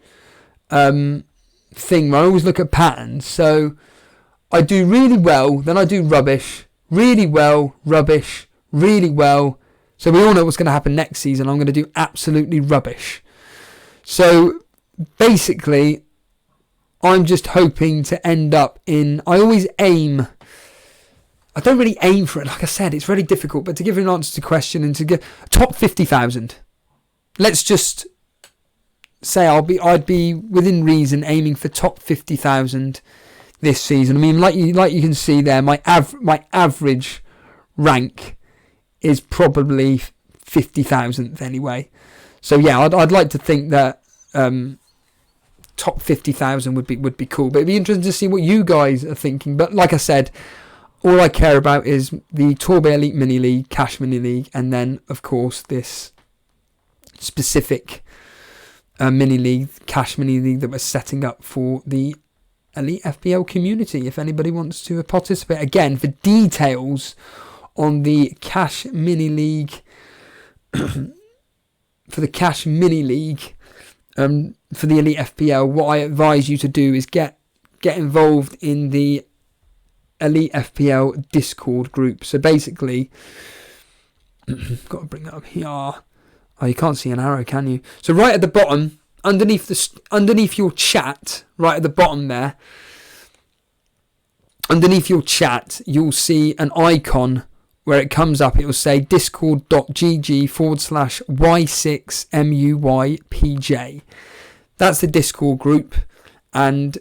thing where I always look at patterns. So I do really well, then I do rubbish, really well, rubbish, really well. So we all know what's going to happen next season. I'm going to do absolutely rubbish. So basically, I'm just hoping to end up in... I always aim... I don't really aim for it. Like I said, it's really difficult. But to give an answer to the question and to get top 50,000. Let's just say I'd be within reason aiming for top 50,000 this season. I mean, like you can see there, my average rank is probably 50,000th anyway. So yeah, I'd like to think that top 50,000 would be cool. But it'd be interesting to see what you guys are thinking. But like I said, all I care about is the Torbay Elite Mini League, Cash Mini League, and then of course this specific mini league, Cash Mini League, that we're setting up for the Elite FPL community. If anybody wants to participate, again, for details on the Cash Mini League, for the Cash Mini League, for the Elite FPL, what I advise you to do is get involved in the Elite FPL Discord group. So basically, got to bring that up here. Oh, you can't see an arrow, can you? So right at the bottom, underneath your chat, right at the bottom there, underneath your chat, you'll see an icon where it comes up. It will say discord.gg/Y6MUYPJ. That's the Discord group, and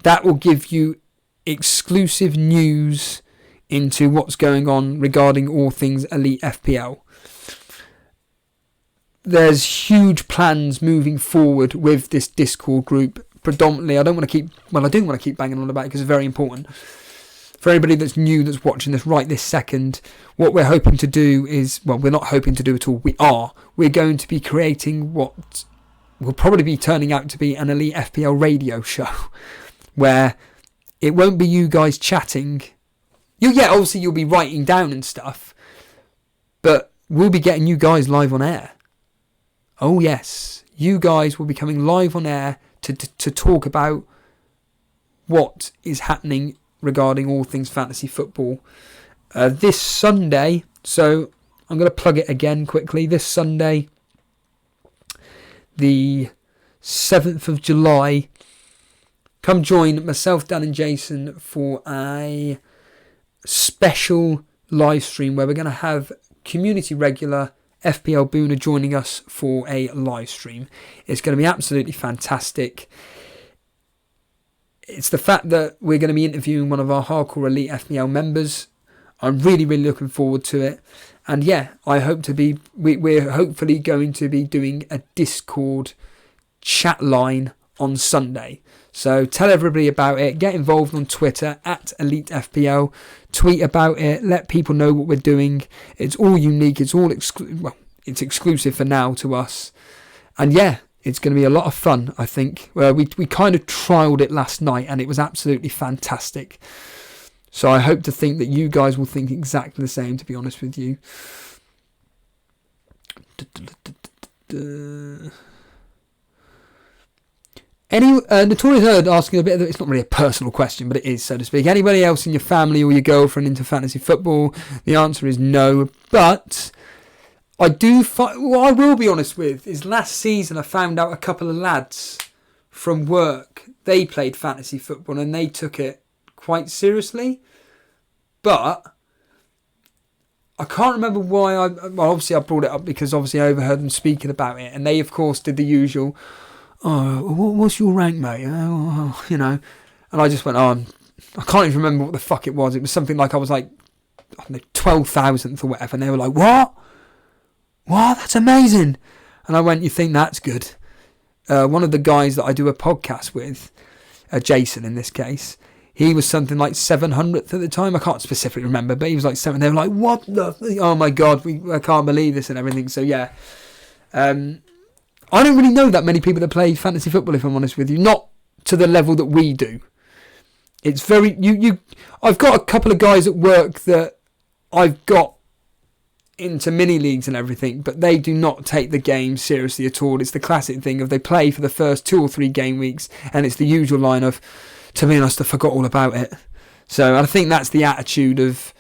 that will give you exclusive news into what's going on regarding all things Elite FPL. There's huge plans moving forward with this Discord group. Predominantly, I do want to keep banging on about it because it's very important. For anybody that's new, that's watching this right this second, what we're hoping to do is, well, we're not hoping to do at all, we're going to be creating what will probably be turning out to be an Elite FPL radio show, where it won't be you guys chatting. Obviously you'll be writing down and stuff, but we'll be getting you guys live on air. Oh yes, you guys will be coming live on air to talk about what is happening regarding all things fantasy football. This Sunday, so I'm going to plug it again quickly. This Sunday, the 7th of July, come join myself, Dan and Jason for a special live stream where we're going to have community regular FPL Buna joining us for a live stream. It's going to be absolutely fantastic. It's the fact that we're going to be interviewing one of our hardcore Elite FPL members. I'm really, really looking forward to it. And yeah, I hope to be, we're hopefully going to be doing a Discord chat line on Sunday. So tell everybody about it. Get involved on Twitter at Elite FPL. Tweet about it. Let people know what we're doing. It's all unique. It's all it's exclusive for now to us. And yeah, it's going to be a lot of fun, I think. We kind of trialled it last night and it was absolutely fantastic. So I hope to think that you guys will think exactly the same, to be honest with you. Notorious Herd asking a bit of, it's not really a personal question, but it is, so to speak. Anybody else in your family or your girlfriend into fantasy football? The answer is no. But I do what I will be honest with is last season I found out a couple of lads from work, they played fantasy football and they took it quite seriously. But I can't remember why obviously I brought it up because obviously I overheard them speaking about it, and they of course did the usual, oh, what's your rank, mate? You know, and I just went, I can't even remember what the fuck it was. It was something like I was like, I don't know, 12,000th or whatever, and they were like, what? That's amazing. And I went, you think that's good? One of the guys that I do a podcast with, Jason in this case, he was something like 700th at the time. I can't specifically remember, but he was like 7. They were like, what the? Oh my God, I can't believe this and everything. So yeah, I don't really know that many people that play fantasy football, if I'm honest with you. Not to the level that we do. It's very I've got a couple of guys at work that I've got into mini leagues and everything, but they do not take the game seriously at all. It's the classic thing of they play for the first 2 or 3 game weeks, and it's the usual line of, to be honest, I forgot all about it. So I think that's the attitude of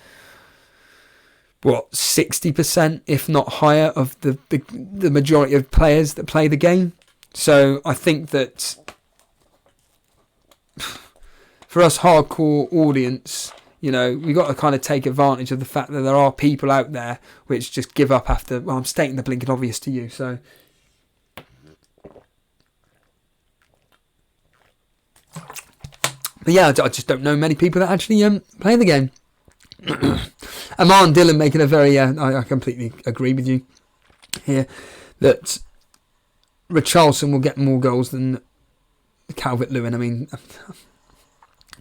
60%, if not higher, of the majority of players that play the game. So I think that for us hardcore audience, we've got to kind of take advantage of the fact that there are people out there which just give up after, I'm stating the blinking obvious to you, so. But yeah, I just don't know many people that actually play the game. Amar and Dylan making a very, I completely agree with you here, that Richarlison will get more goals than Calvert-Lewin. I mean,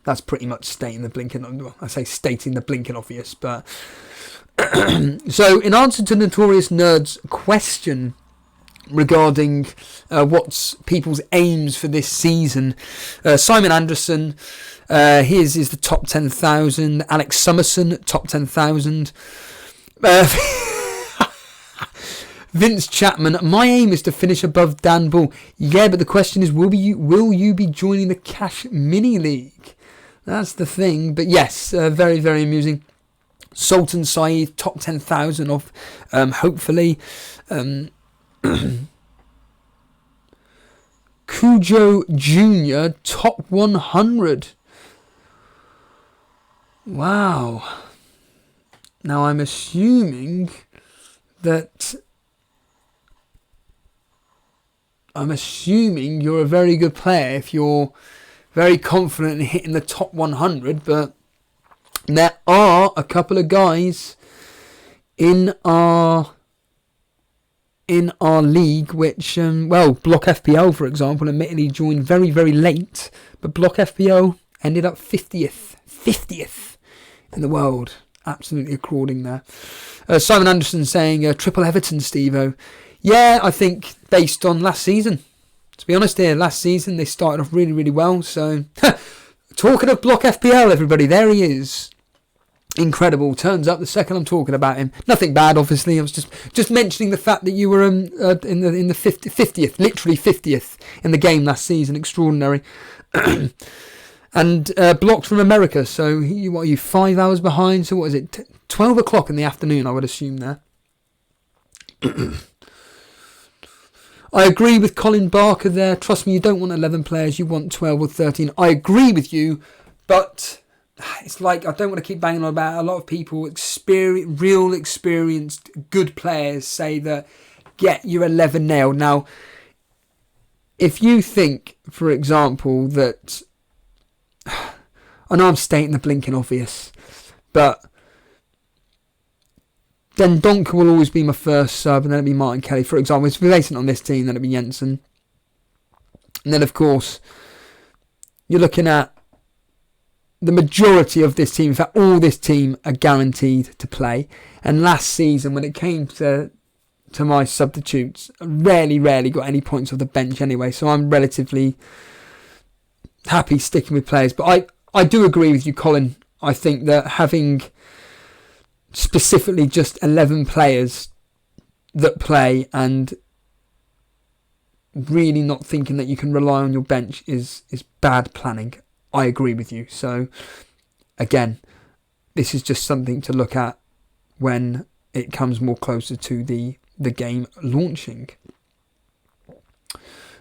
that's pretty much stating the blinking obvious, but so in answer to Notorious Nerd's question regarding what's people's aims for this season, Simon Anderson, his is the top 10,000. Alex Summerson, top 10,000. Vince Chapman, my aim is to finish above Dan Bull. Yeah, but the question is, will you be joining the Cash Mini League? That's the thing. But yes, very, very amusing. Sultan Saeed, top 10,000 off, hopefully. Cujo Jr., top 100. Wow. Now I'm assuming you're a very good player if you're very confident in hitting the top 100, but there are a couple of guys in our league which, Block FPL, for example, admittedly joined very, very late, but Block FPL ended up 50th in the world. Absolutely according there. Simon Anderson saying, triple Everton, Steve-O. Yeah, I think based on last season. To be honest here, last season they started off really, really well. So, talking of Block FPL, everybody, there he is. Incredible. Turns up the second I'm talking about him. Nothing bad, obviously. I was just mentioning the fact that you were in the 50th, literally 50th in the game last season. Extraordinary. And blocked from America. So, what are you, 5 hours behind? So, what is it? 12 o'clock in the afternoon, I would assume there. I agree with Colin Barker there. Trust me, you don't want 11 players. You want 12 or 13. I agree with you, but it's like I don't want to keep banging on about it. A lot of people, real experienced, good players say that get your 11 nailed. Now, if you think, for example, that I know I'm stating the blinking obvious, but then Donker will always be my first sub, and then it'll be Martin Kelly. For example, it's relating on this team, then it'll be Jensen. And then, of course, you're looking at the majority of this team. In fact, all this team are guaranteed to play. And last season, when it came to my substitutes, I rarely got any points off the bench anyway. So I'm relatively happy sticking with players. But I do agree with you, Colin. I think that having specifically just 11 players that play and really not thinking that you can rely on your bench is bad planning. I agree with you. So again, this is just something to look at when it comes more closer to the game launching.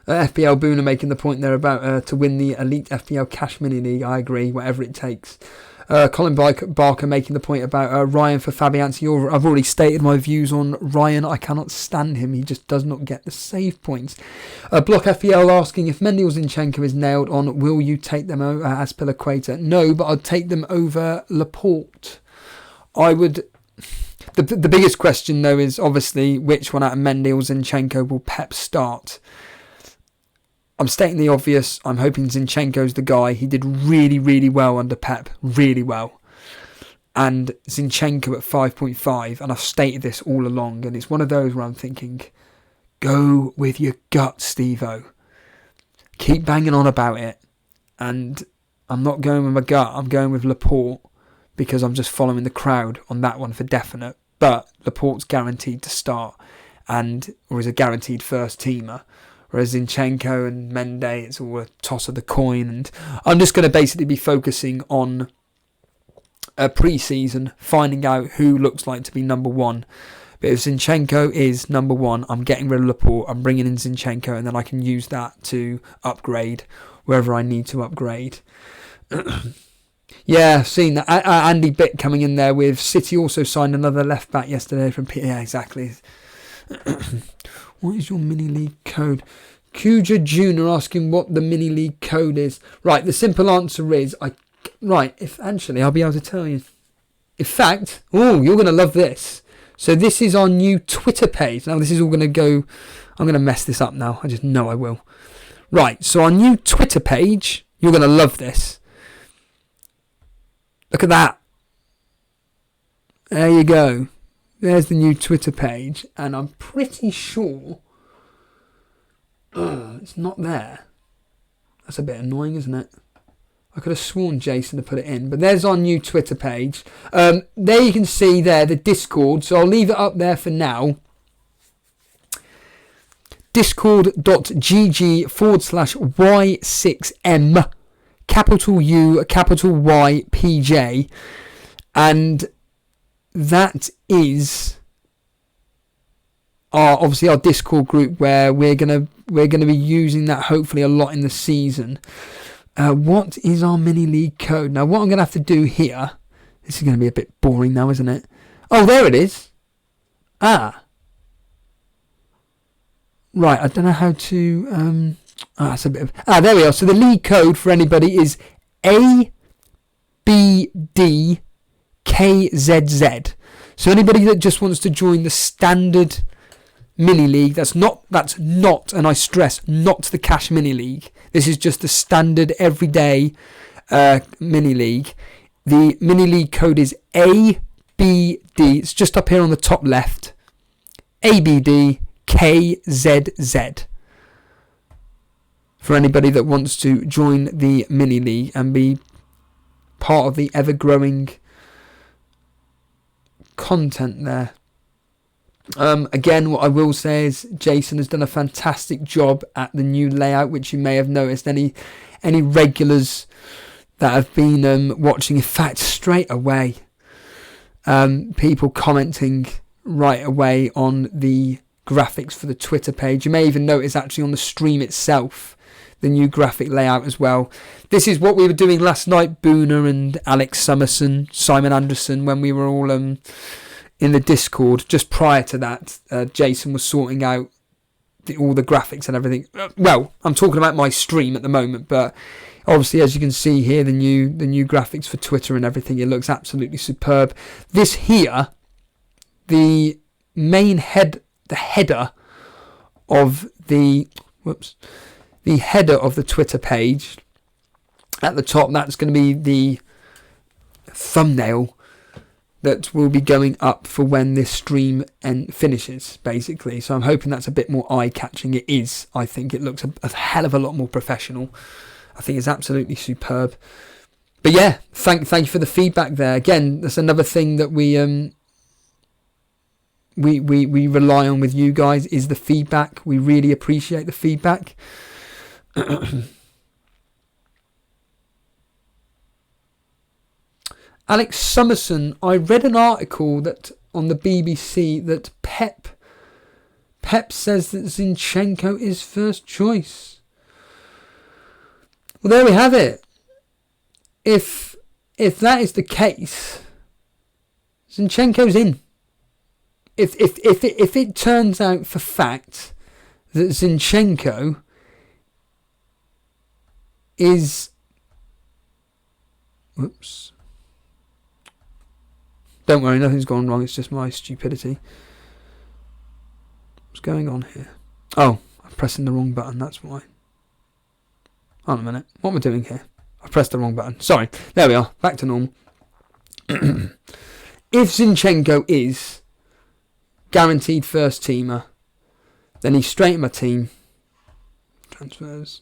FPL Buna making the point there about to win the Elite FPL Cash Mini League. I agree, whatever it takes. Colin Barker making the point about Ryan for Fabianski. I've already stated my views on Ryan. I cannot stand him. He just does not get the save points. Block FPL asking if Mendy or Zinchenko is nailed on, will you take them over Azpilicueta? No, but I'd take them over Laporte. I would. The biggest question though is obviously which one out of Mendy or Zinchenko will Pep start. I'm stating the obvious. I'm hoping Zinchenko's the guy. He did really, really well under Pep. Really well. And Zinchenko at 5.5. And I've stated this all along. And it's one of those where I'm thinking, go with your gut, Steve-O. Keep banging on about it. And I'm not going with my gut. I'm going with Laporte because I'm just following the crowd on that one for definite. But Laporte's guaranteed to start, or is a guaranteed first teamer. Whereas Zinchenko and Mendy, it's all a toss of the coin. And I'm just going to basically be focusing on a pre-season, finding out who looks like to be number one. But if Zinchenko is number one, I'm getting rid of Laporte. I'm bringing in Zinchenko, and then I can use that to upgrade wherever I need to upgrade. Yeah, I've seen that. Andy Bitt coming in there with City also signed another left back yesterday from Yeah, exactly. What is your mini league code? Kuja Junior asking what the mini league code is. Right, the simple answer is I'll be able to tell you. In fact, you're going to love this. So this is our new Twitter page. Now this is all going to go. I'm going to mess this up now. I just know I will. Right, so our new Twitter page. You're going to love this. Look at that. There you go. There's the new Twitter page. And I'm pretty sure it's not there. That's a bit annoying, isn't it? I could have sworn Jason to put it in. But there's our new Twitter page. There you can see there the Discord. So I'll leave it up there for now. Discord.gg/Y6M. Capital U, capital Y, PJ. And that is obviously our Discord group where we're gonna be using that hopefully a lot in the season. What is our mini league code? Now what I'm gonna have to do here, this is gonna be a bit boring now, isn't it? Oh, there it is. Right, I don't know how to that's a bit of there we are. So the league code for anybody is ABDKZZ. So anybody that just wants to join the standard mini league, that's not, and I stress, not the cash mini league. This is just the standard everyday mini league. The mini league code is ABD. It's just up here on the top left. ABDKZZ. For anybody that wants to join the mini league and be part of the ever-growing content there. Again, what I will say is Jason has done a fantastic job at the new layout, which you may have noticed. Any regulars that have been watching, in fact, straight away, people commenting right away on the graphics for the Twitter page. You may even notice actually on the stream itself the new graphic layout as well. This is what we were doing last night, Buna and Alex Summerson, Simon Anderson, when we were all in the Discord. Just prior to that, Jason was sorting out all the graphics and everything. Well, I'm talking about my stream at the moment, but obviously, as you can see here, the new graphics for Twitter and everything, it looks absolutely superb. This here, the header of the Twitter page at the top, that's going to be the thumbnail that will be going up for when this stream finishes, basically. So I'm hoping that's a bit more eye-catching. It is. I think it looks a hell of a lot more professional. I think it's absolutely superb. But yeah, thank you for the feedback there. Again, that's another thing that we rely on with you guys is the feedback. We really appreciate the feedback. Alex Summerson, I read an article that on the BBC that Pep says that Zinchenko is first choice. Well, there we have it. If that is the case, Zinchenko's in. If it turns out for fact that Zinchenko is, whoops. Don't worry, nothing's gone wrong. It's just my stupidity. What's going on here? Oh, I'm pressing the wrong button. That's why. Hold on a minute. What am I doing here? I pressed the wrong button. Sorry. There we are. Back to normal. If Zinchenko is guaranteed first teamer, then he's straight in my team. Transfers.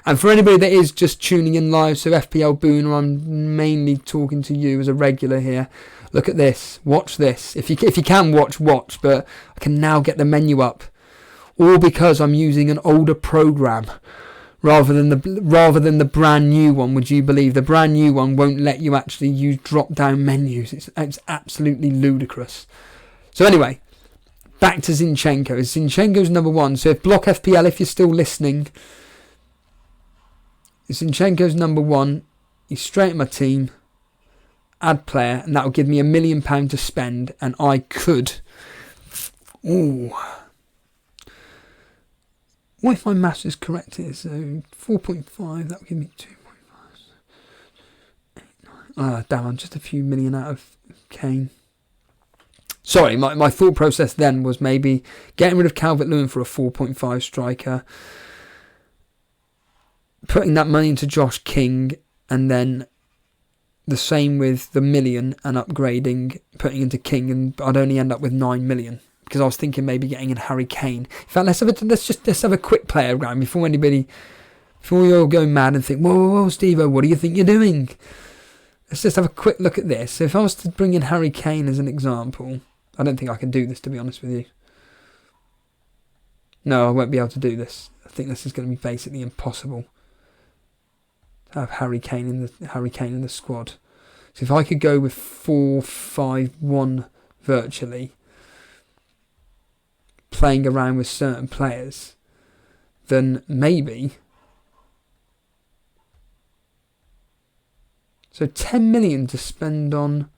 And for anybody that is just tuning in live, so FPL Buna, I'm mainly talking to you as a regular here. Look at this. Watch this. If you can watch, but I can now get the menu up. All because I'm using an older program rather than the brand new one. Would you believe the brand new one won't let you actually use drop-down menus? It's absolutely ludicrous. So anyway, back to Zinchenko. Zinchenko's number 1. So if Block FPL, if you're still listening, Zinchenko's number 1. He's straight in my team. Add player, and that will give me £1 million to spend, and I could. Ooh. What if my maths is correct here? So 4.5, that will give me 2.5. Damn, I'm just a few million out of Kane. Sorry, my thought process then was maybe getting rid of Calvert-Lewin for a 4.5 striker, putting that money into Josh King, and then the same with the million and upgrading, putting into King, and I'd only end up with 9 million. Because I was thinking maybe getting in Harry Kane. In fact, let's have a quick player round before you all go mad and think, whoa, Steve-O, what do you think you're doing? Let's just have a quick look at this. So if I was to bring in Harry Kane as an example, I don't think I can do this, to be honest with you. No, I won't be able to do this. I think this is going to be basically impossible to have Harry Kane in the squad. So if I could go with 4-5-1 virtually, playing around with certain players, then maybe. So 10 million to spend on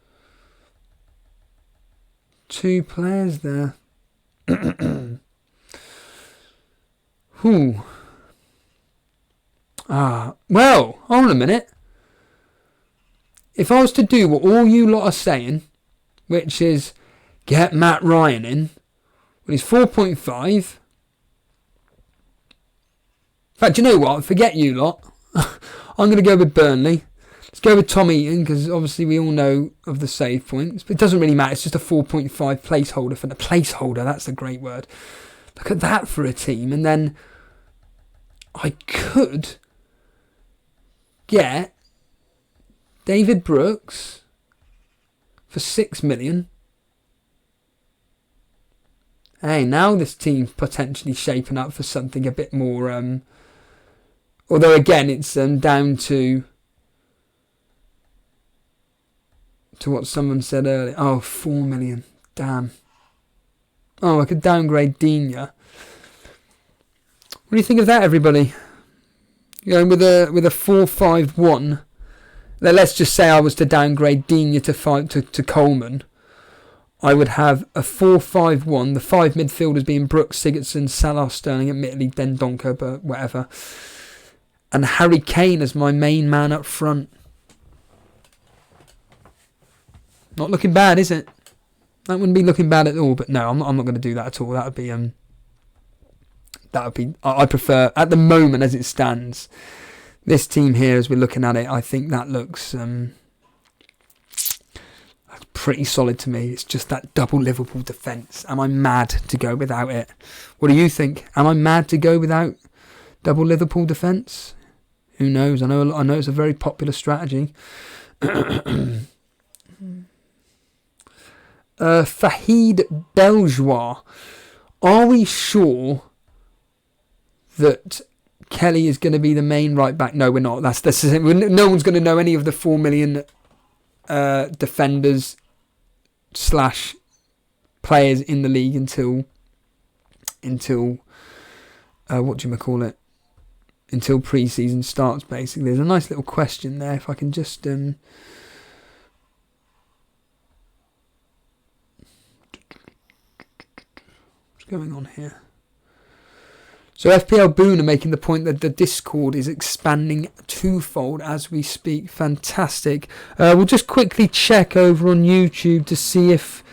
2 players there. Whew. Well, hold on a minute. If I was to do what all you lot are saying, which is get Matt Ryan in, well, he's 4.5. In fact, you know what? Forget you lot. I'm going to go with Burnley. Let's go with Tom Eaton, because obviously we all know of the save points. But it doesn't really matter. It's just a 4.5 placeholder for the placeholder. That's a great word. Look at that for a team. And then I could get David Brooks for 6 million. Hey, now this team's potentially shaping up for something a bit more. Although again, it's down to what someone said earlier. Oh, 4 million. Damn. Oh, I could downgrade Digne. What do you think of that, everybody? Going with a 4-5-1. Let's just say I was to downgrade Digne to Coleman. I would have a 4-5-1. The 5 midfielders being Brooks, Sigurdsson, Salah, Sterling, admittedly Dendoncker, but whatever. And Harry Kane as my main man up front. Not looking bad, is it? That wouldn't be looking bad at all. But no, I'm not going to do that at all. That would be. I prefer at the moment as it stands. This team here, as we're looking at it, I think that looks pretty solid to me. It's just that double Liverpool defence. Am I mad to go without it? What do you think? Am I mad to go without double Liverpool defence? Who knows? I know it's a very popular strategy. Fahid Beljois. Are we sure that Kelly is going to be the main right back? No, we're not. That's no one's going to know any of the 4 million defenders / players in the league until until pre-season starts. Basically, there's a nice little question there. If I can just what's going on here? So FPL Buna making the point that the Discord is expanding twofold as we speak. Fantastic. We'll just quickly check over on YouTube to see if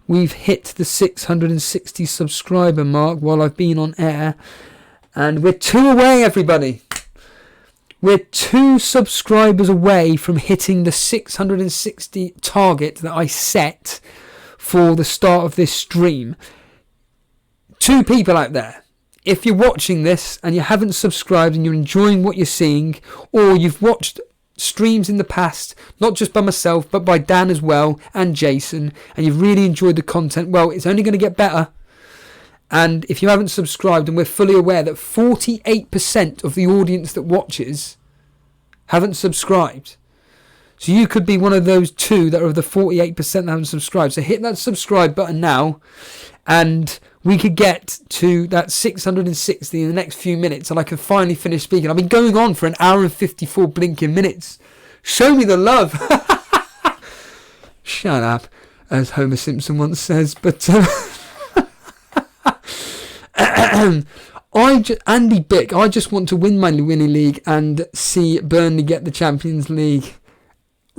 we've hit the 660 subscriber mark while I've been on air. And we're 2 away, everybody. We're 2 subscribers away from hitting the 660 target that I set for the start of this stream. 2 people out there. if you're watching this and you haven't subscribed and you're enjoying what you're seeing, or you've watched streams in the past, not just by myself but by Dan as well and Jason, and you've really enjoyed the content, well, it's only going to get better. And if you haven't subscribed, and we're fully aware that 48% of the audience that watches haven't subscribed, so you could be one of those two that are of the 48% that haven't subscribed. So hit that subscribe button now, and we could get to that 660 in the next few minutes, and I can finally finish speaking. I've been going on for an hour and 54 blinking minutes. Show me the love. Shut up, as Homer Simpson once says. But Andy Bick, I just want to win my winning league and see Burnley get the Champions League.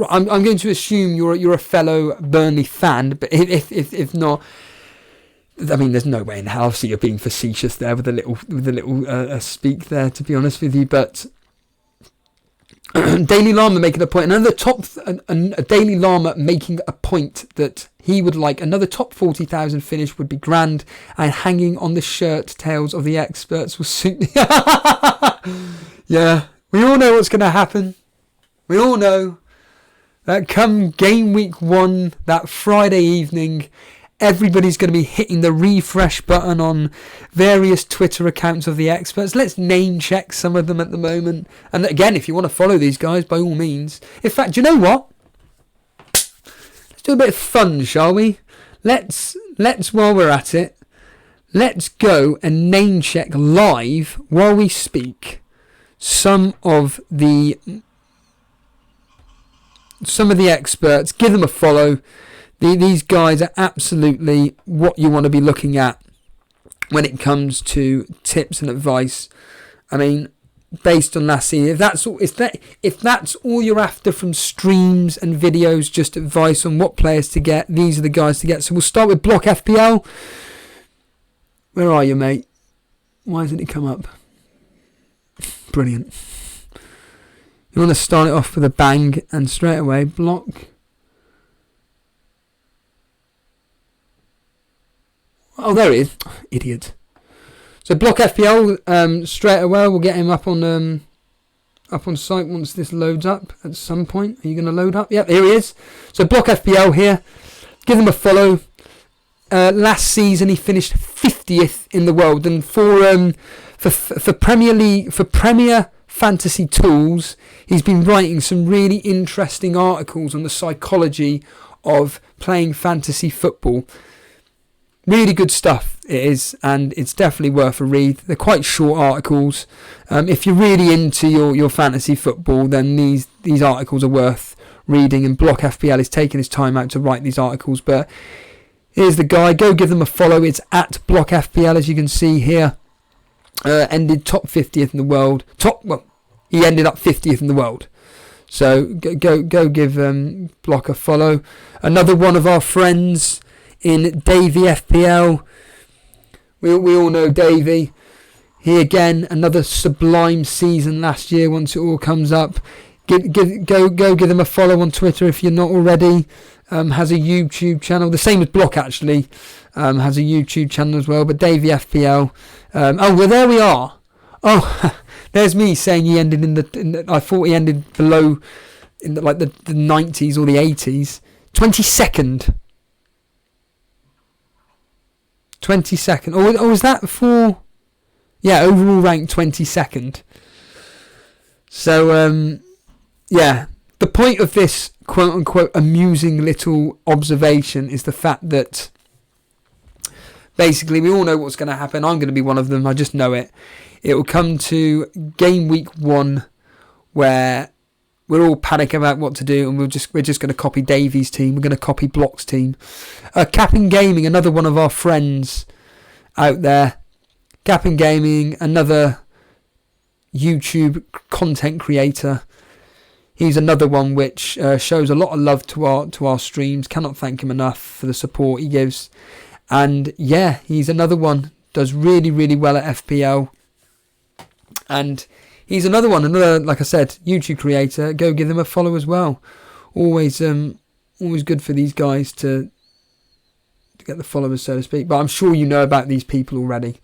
I'm going to assume you're a fellow Burnley fan, but if not, I mean, there's no way in hell. So you're being facetious there with a little speak there, to be honest with you. But Daily Llama making a point. A Daily Llama making a point that he would like another top 40,000 finish would be grand, and hanging on the shirt tails of the experts will suit. Yeah, we all know what's going to happen. We all know that come game week 1, that Friday evening, everybody's going to be hitting the refresh button on various Twitter accounts of the experts. Let's name check some of them at the moment. And again, if you want to follow these guys, by all means. In fact, do you know what? Let's do a bit of fun, shall we? Let's while we're at it, let's go and name check live while we speak some of the experts. Give them a follow. These guys are absolutely what you want to be looking at when it comes to tips and advice. I mean, based on last season, if that's all you're after from streams and videos, just advice on what players to get, these are the guys to get. So we'll start with Block FPL. Where are you, mate? Why hasn't it come up? Brilliant. You want to start it off with a bang, and straight away, Block. Oh, there he is. Idiot. So Block FPL, straight away, we'll get him up on site once this loads up at some point. Are you going to load up? Yep, here he is. So Block FPL here. Give him a follow. Last season he finished 50th in the world, and for Premier League, for Premier Fantasy Tools, he's been writing some really interesting articles on the psychology of playing fantasy football. Really good stuff it is, and it's definitely worth a read. They're quite short articles. If you're really into your fantasy football, then these articles are worth reading, and Block FPL is taking his time out to write these articles. But here's the guy. Go give them a follow. It's at Block FPL, as you can see here. Ended top 50th in the world. He ended up 50th in the world. So go give Block a follow. Another one of our friends in Davey FPL. We all know Davey. He again, another sublime season last year. Once it all comes up, go give them a follow on Twitter if you're not already. Has a YouTube channel, the same as Block actually. Has a YouTube channel as well. But Davey FPL. Oh well, there we are. Oh, there's me saying he ended in the. I thought he ended below, in the 90s or the 80s. 22nd. 22nd. Or was that for? Yeah, overall ranked 22nd. So yeah, the point of this quote unquote amusing little observation is the fact that basically we all know what's going to happen. I'm going to be one of them. I just know it. It will come to game week 1 where we're all panicking about what to do, and we're just going to copy Davies' team. We're going to copy Block's team. Capping Gaming, another one of our friends out there. Capping Gaming, another YouTube content creator. He's another one which shows a lot of love to our streams. Cannot thank him enough for the support he gives. And yeah, he's another one. Does really, really well at FPL. And he's another one, like I said, YouTube creator. Go give them a follow as well. Always good for these guys to get the followers, so to speak. But I'm sure you know about these people already.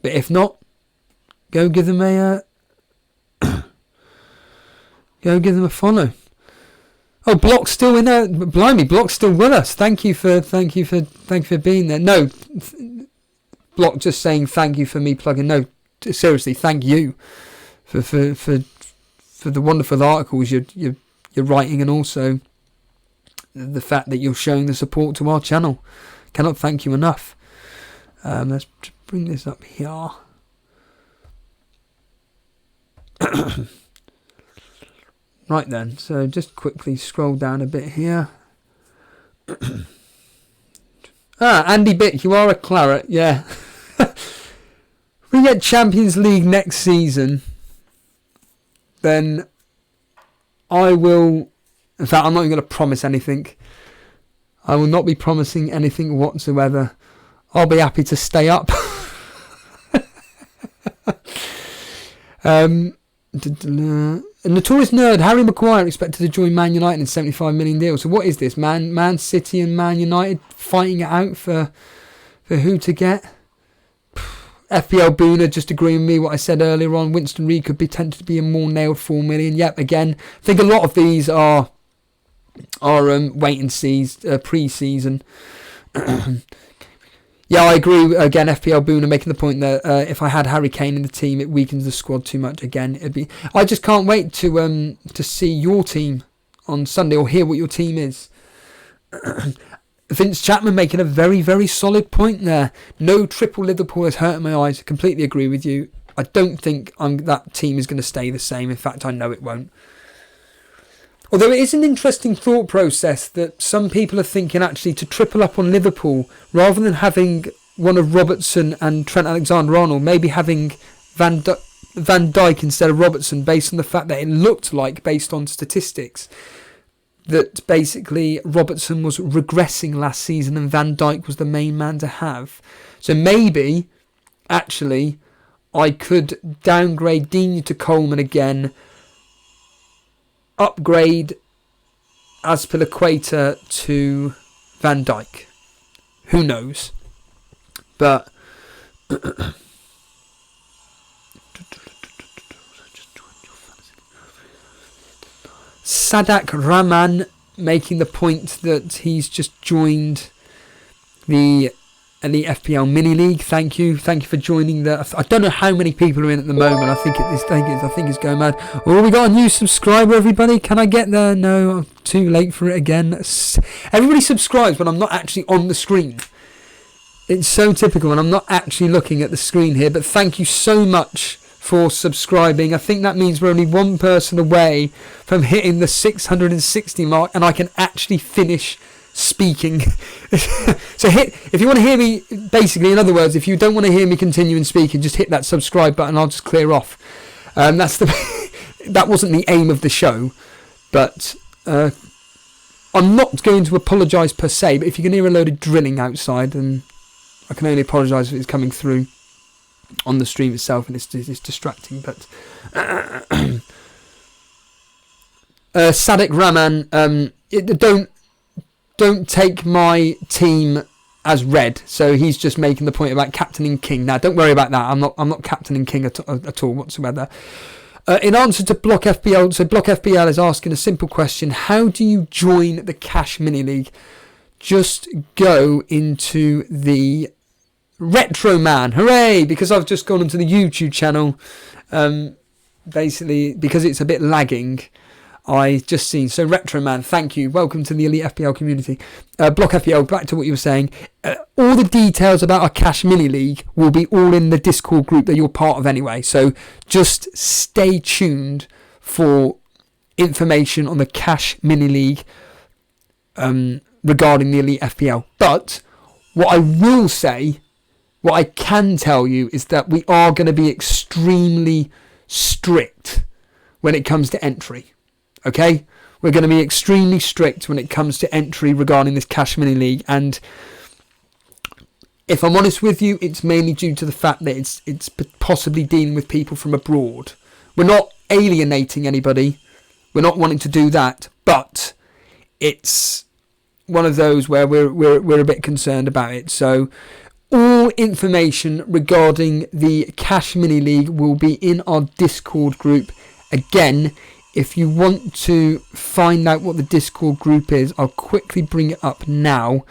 But if not, go give them a follow. Oh, Block's still in there. Blimey, Block's still with us. Thank you for being there. No, Block just saying thank you for me plugging. No, seriously, thank you for the wonderful articles you're writing, and also the fact that you're showing the support to our channel. Cannot thank you enough. Let's bring this up here. Right then, so just quickly scroll down a bit here. Andy Bick, you are a claret, yeah. We get Champions League next season, then I will... In fact, I'm not even going to promise anything. I will not be promising anything whatsoever. I'll be happy to stay up. A notorious nerd, Harry Maguire expected to join Man United in $75 million deal. So what is this? Man City and Man United fighting it out for who to get? FPL Buna just agreeing with me what I said earlier on. Winston Reid could be tempted to be a more nailed $4 million. Yep, again, I think a lot of these are wait and sees pre-season. Yeah, I agree. Again, FPL Buna making the point that if I had Harry Kane in the team, it weakens the squad too much. Again, it'd be. I just can't wait to see your team on Sunday or hear what your team is. Vince Chapman making a very, very solid point there. No triple Liverpool has hurt my eyes. I completely agree with you. I don't think that team is going to stay the same. In fact, I know it won't. Although it is an interesting thought process that some people are thinking actually to triple up on Liverpool rather than having one of Robertson and Trent Alexander-Arnold, maybe having Van Dijk instead of Robertson, based on the fact that it looked like, based on statistics, that basically Robertson was regressing last season and Van Dijk was the main man to have. So maybe, actually, I could downgrade Digne to Coleman again, upgrade Azpilicueta to Van Dijk. Who knows? But Sadak Rahman making the point that he's just joined the Elite FPL Mini League. Thank you for joining the. I don't know how many people are in at the moment. I think it's going mad. Oh, we got a new subscriber, everybody. Can I get there? No, I'm too late for it again. Everybody subscribes when I'm not actually on the screen. It's so typical when I'm not actually looking at the screen here. But thank you so much for subscribing. I think that means we're only one person away from hitting the 660 mark, and I can actually finish speaking. So if you want to hear me, basically, in other words, if you don't want to hear me continuing speaking, just hit that subscribe button. I'll just clear off. That wasn't the aim of the show, but I'm not going to apologise per se, but if you can hear a load of drilling outside, then I can only apologise if it's coming through on the stream itself and it's distracting. But Sadik Rahman, don't take my team as read. So he's just making the point about captaining King. Now, don't worry about that. I'm not captaining King at all whatsoever. In answer to Block FPL, so Block FPL is asking a simple question: how do you join the Cash Mini League? Just go into the Retro Man. Hooray! Because I've just gone into the YouTube channel. Basically, because it's a bit lagging. I just seen. So Retro Man, thank you. Welcome to the Elite FPL community. Block FPL, back to what you were saying. All the details about our Cash Mini League will be all in the Discord group that you're part of anyway. So just stay tuned for information on the Cash Mini League regarding the Elite FPL. But what I will say, what I can tell you, is that we are going to be extremely strict when it comes to entry. Okay, we're going to be extremely strict when it comes to entry regarding this Cash Mini League, and if I'm honest with you, it's mainly due to the fact that it's possibly dealing with people from abroad. We're not alienating anybody, we're not wanting to do that, but it's one of those where we're a bit concerned about it. So all information regarding the Cash Mini League will be in our Discord group. Again, if you want to find out what the Discord group is, I'll quickly bring it up now.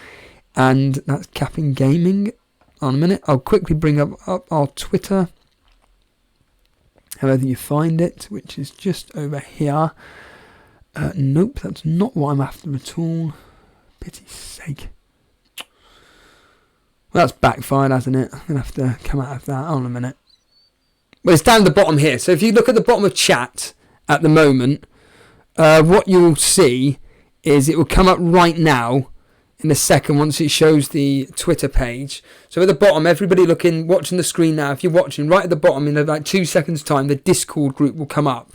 And that's Capping Gaming. On a minute, I'll quickly bring up our Twitter, however you find it, which is just over here. Nope, that's not what I'm after at all. Pity's sake. Well, that's backfired, hasn't it? I'm going to have to come out of that. Hold on a minute. Well, it's down the bottom here. So if you look at the bottom of chat at the moment, what you'll see is it will come up right now in a second once it shows the Twitter page. So at the bottom, everybody watching the screen now, if you're watching, right at the bottom in about 2 seconds time, the Discord group will come up.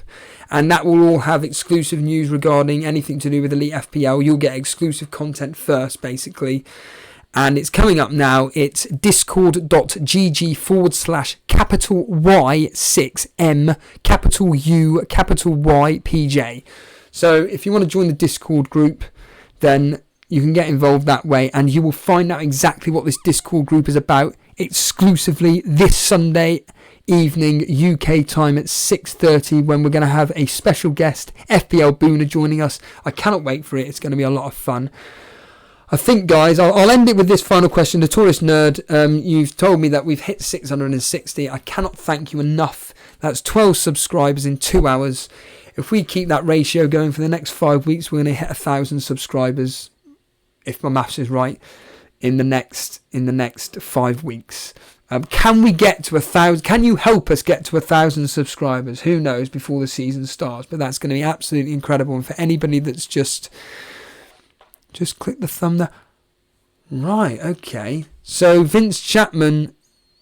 And that will all have exclusive news regarding anything to do with Elite FPL. You'll get exclusive content first, basically. And it's coming up now. It's discord.gg/capital Y6M, capital U, capital Y, PJ. So if you want to join the Discord group, then you can get involved that way. And you will find out exactly what this Discord group is about exclusively this Sunday evening UK time at 6:30, when we're going to have a special guest, FPL Buna, joining us. I cannot wait for it. It's going to be a lot of fun. I think, guys, I'll end it with this final question. The Tourist Nerd, you've told me that we've hit 660. I cannot thank you enough. That's 12 subscribers in 2 hours. If we keep that ratio going for the next 5 weeks, we're going to hit 1,000 subscribers, if my maths is right, in the next 5 weeks. Can we get to 1,000? Can you help us get to 1,000 subscribers? Who knows, before the season starts? But that's going to be absolutely incredible. And for anybody that's just click the thumb there. Right, okay. So Vince Chapman.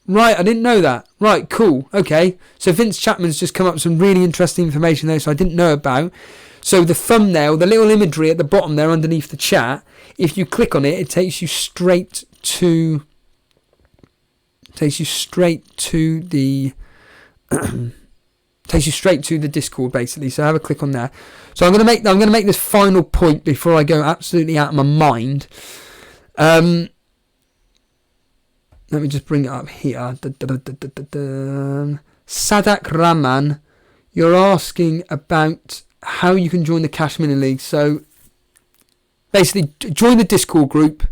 Right, I didn't know that. Right, cool. Okay. So Vince Chapman's just come up with some really interesting information there, so I didn't know about. So the thumbnail, the little imagery at the bottom there underneath the chat, if you click on it, it takes you straight to the takes you straight to the Discord, basically. So have a click on there. So I'm going to make this final point before I go absolutely out of my mind. Let me just bring it up here. Sadak Rahman, you're asking about how you can join the Cash Mini League. So basically, join the Discord group,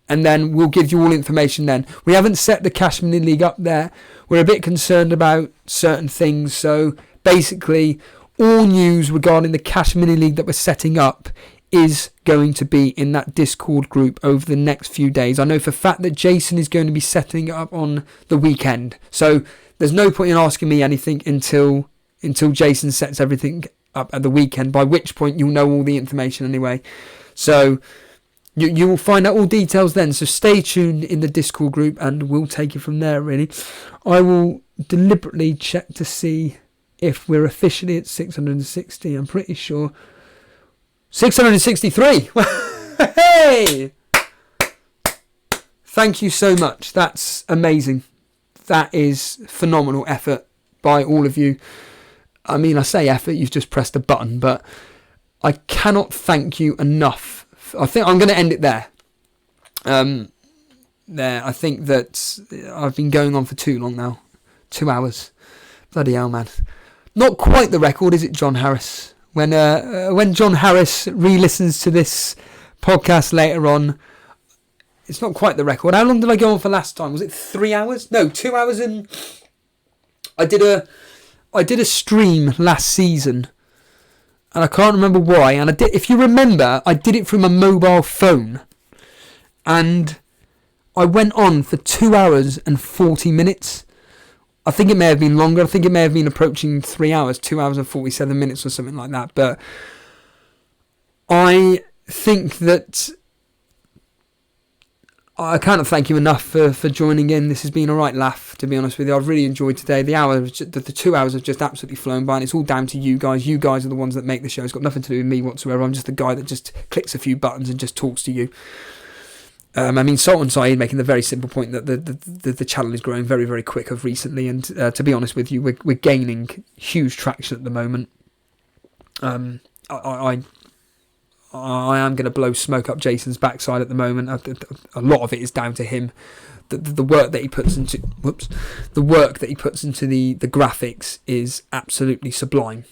and then we'll give you all information then. We haven't set the Cash Mini League up there. We're a bit concerned about certain things. So basically, all news regarding the Cash Mini League that we're setting up is going to be in that Discord group over the next few days. I know for a fact that Jason is going to be setting it up on the weekend. So there's no point in asking me anything until Jason sets everything up at the weekend, by which point you'll know all the information anyway. So you will find out all details then. So stay tuned in the Discord group and we'll take it from there, really. I will deliberately check to see if we're officially at 660. I'm pretty sure. 663! Hey! Thank you so much. That's amazing. That is phenomenal effort by all of you. I mean, I say effort, you've just pressed a button, but I cannot thank you enough. I think I'm going to end it there. I think that I've been going on for too long now. 2 hours. Bloody hell, man. Not quite the record, is it, John Harris? When John Harris re-listens to this podcast later on, it's not quite the record. How long did I go on for last time? Was it 3 hours? No, 2 hours and... I did a stream last season, and I can't remember why. And if you remember, I did it through my mobile phone, and I went on for 2 hours and 40 minutes. I think it may have been longer. I think it may have been approaching 3 hours, 2 hours and 47 minutes or something like that. But I think that I can't thank you enough for joining in. This has been a right laugh, to be honest with you. I've really enjoyed today. The 2 hours have just absolutely flown by, and it's all down to you guys. You guys are the ones that make the show. It's got nothing to do with me whatsoever. I'm just the guy that just clicks a few buttons and just talks to you. I mean, Sultan Saeed making the very simple point that the channel is growing very, very quick of recently, and to be honest with you, we're gaining huge traction at the moment. I am going to blow smoke up Jason's backside at the moment. A lot of it is down to him. the work that he puts into the work that he puts into the graphics is absolutely sublime.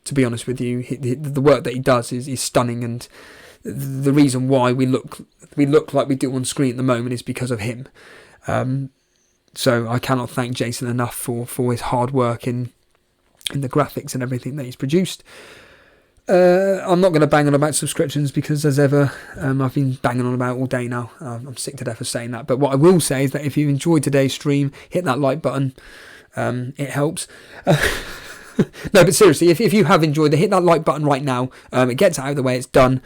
To be honest with you, the work that he does is stunning, and the reason why we look like we do on screen at the moment is because of him. So I cannot thank Jason enough for his hard work in the graphics and everything that he's produced. I'm not going to bang on about subscriptions because, as ever, I've been banging on about all day now. I'm sick to death of saying that. But what I will say is that if you've enjoyed today's stream, hit that like button. It helps. No, but seriously, if you have enjoyed it, hit that like button right now. It gets it out of the way. It's done.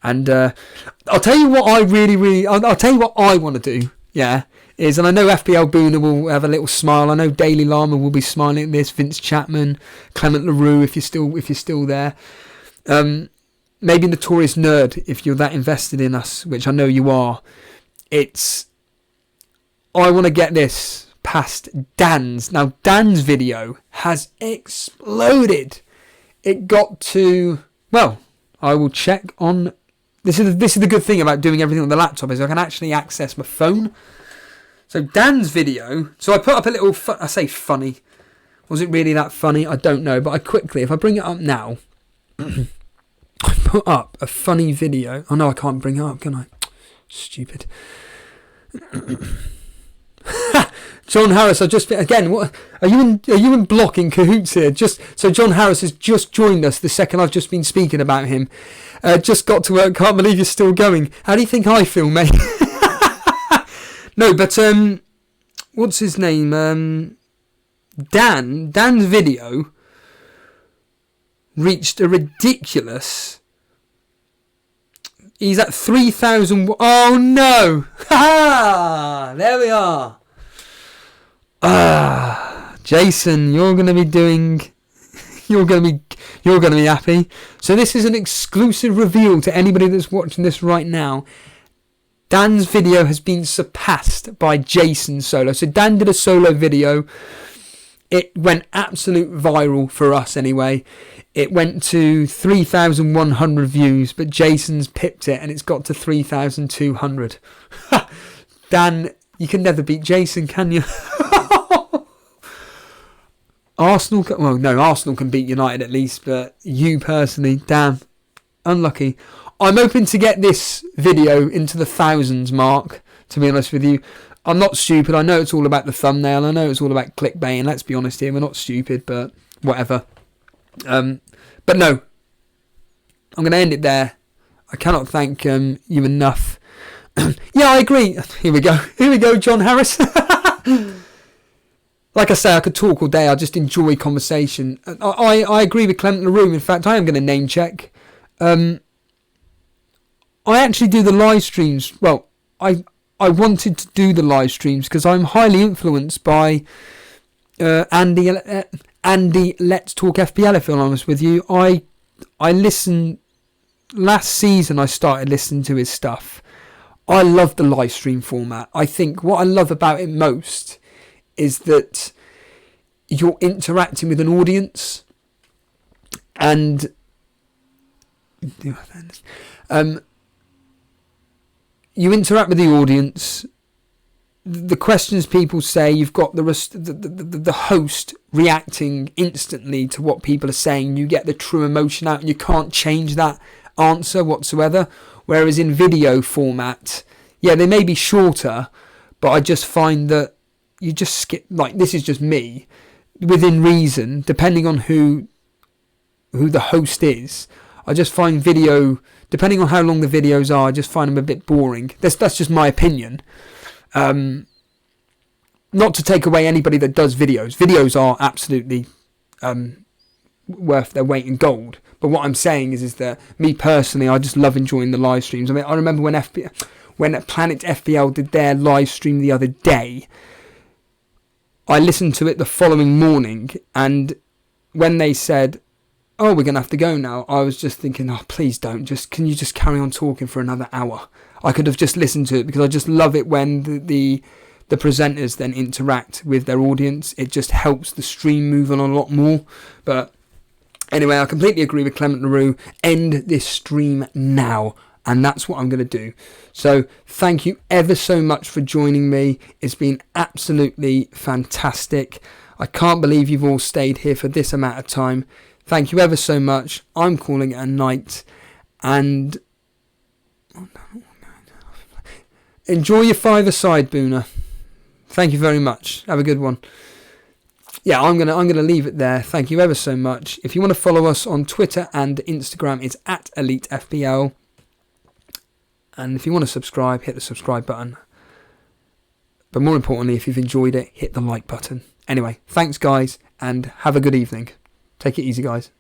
And I'll tell you what I really... I'll tell you what I want to do, yeah, is... And I know FPL Buna will have a little smile. I know Daily Llama will be smiling at this. Vince Chapman, Clement LaRue, if you're still there. Maybe Notorious Nerd, if you're that invested in us, which I know you are. I want to get this past Dan's. Now, Dan's video has exploded. It got to... Well, I will check on... This is the good thing about doing everything on the laptop, is I can actually access my phone. So Dan's video... So I put up a little... I say funny. Was it really that funny? I don't know. But if I bring it up now... I put up a funny video. Oh no, I can't bring it up, can I? Stupid. John Harris, what are you in blocking cahoots here? So John Harris has just joined us the second I've just been speaking about him. Just got to work, can't believe you're still going. How do you think I feel, mate? No, but what's his name? Dan's video reached a ridiculous... He's at 3,000... Oh no! Ha! There we are. Jason, you're going to be doing... You're going to be happy. So this is an exclusive reveal to anybody that's watching this right now. Dan's video has been surpassed by Jason's solo. So Dan did a solo video. It went absolute viral for us anyway. It went to 3,100 views, but Jason's pipped it and it's got to 3,200. Dan, you can never beat Jason, can you? Arsenal can beat United at least, but you personally, damn, unlucky. I'm hoping to get this video into the thousands mark, to be honest with you. I'm not stupid. I know it's all about the thumbnail. I know it's all about clickbait. And let's be honest here, we're not stupid, but whatever. But no, I'm going to end it there. I cannot thank you enough. Yeah, I agree. Here we go, John Harris. Like I say, I could talk all day. I just enjoy conversation. I agree with Clement LaRue. In fact, I am going to name check. I actually do the live streams. Well, I wanted to do the live streams because I'm highly influenced by Andy. Let's Talk FPL. If I'm honest with you, I listened last season. I started listening to his stuff. I love the live stream format. I think what I love about it most is that you're interacting with an audience, and you interact with the audience. The questions people say, you've got the host reacting instantly to what people are saying. You get the true emotion out and you can't change that answer whatsoever. Whereas in video format, yeah, they may be shorter, but I just find that you just skip, like, this is just me, within reason, depending on who the host is. I just find video, depending on how long the videos are, I just find them a bit boring. That's just my opinion. Not to take away anybody that does videos. Videos are absolutely worth their weight in gold. But what I'm saying is that me personally, I just love enjoying the live streams. I mean, I remember when Planet FPL did their live stream the other day, I listened to it the following morning, and when they said, "Oh, we're going to have to go now," I was just thinking, "Oh, please don't. Can you just carry on talking for another hour?" I could have just listened to it because I just love it when the presenters then interact with their audience. It just helps the stream move on a lot more. But anyway, I completely agree with Clement LaRue. End this stream now. and that's what I'm going to do. So thank you ever so much for joining me. It's been absolutely fantastic. I can't believe you've all stayed here for this amount of time. Thank you ever so much. I'm calling it a night, and enjoy your five-a-side, Buna. Thank you very much. Have a good one. Yeah, I'm gonna leave it there. Thank you ever so much. If you want to follow us on Twitter and Instagram, it's at EliteFPL. And if you want to subscribe, hit the subscribe button. But more importantly, if you've enjoyed it, hit the like button. Anyway, thanks guys, and have a good evening. Take it easy, guys.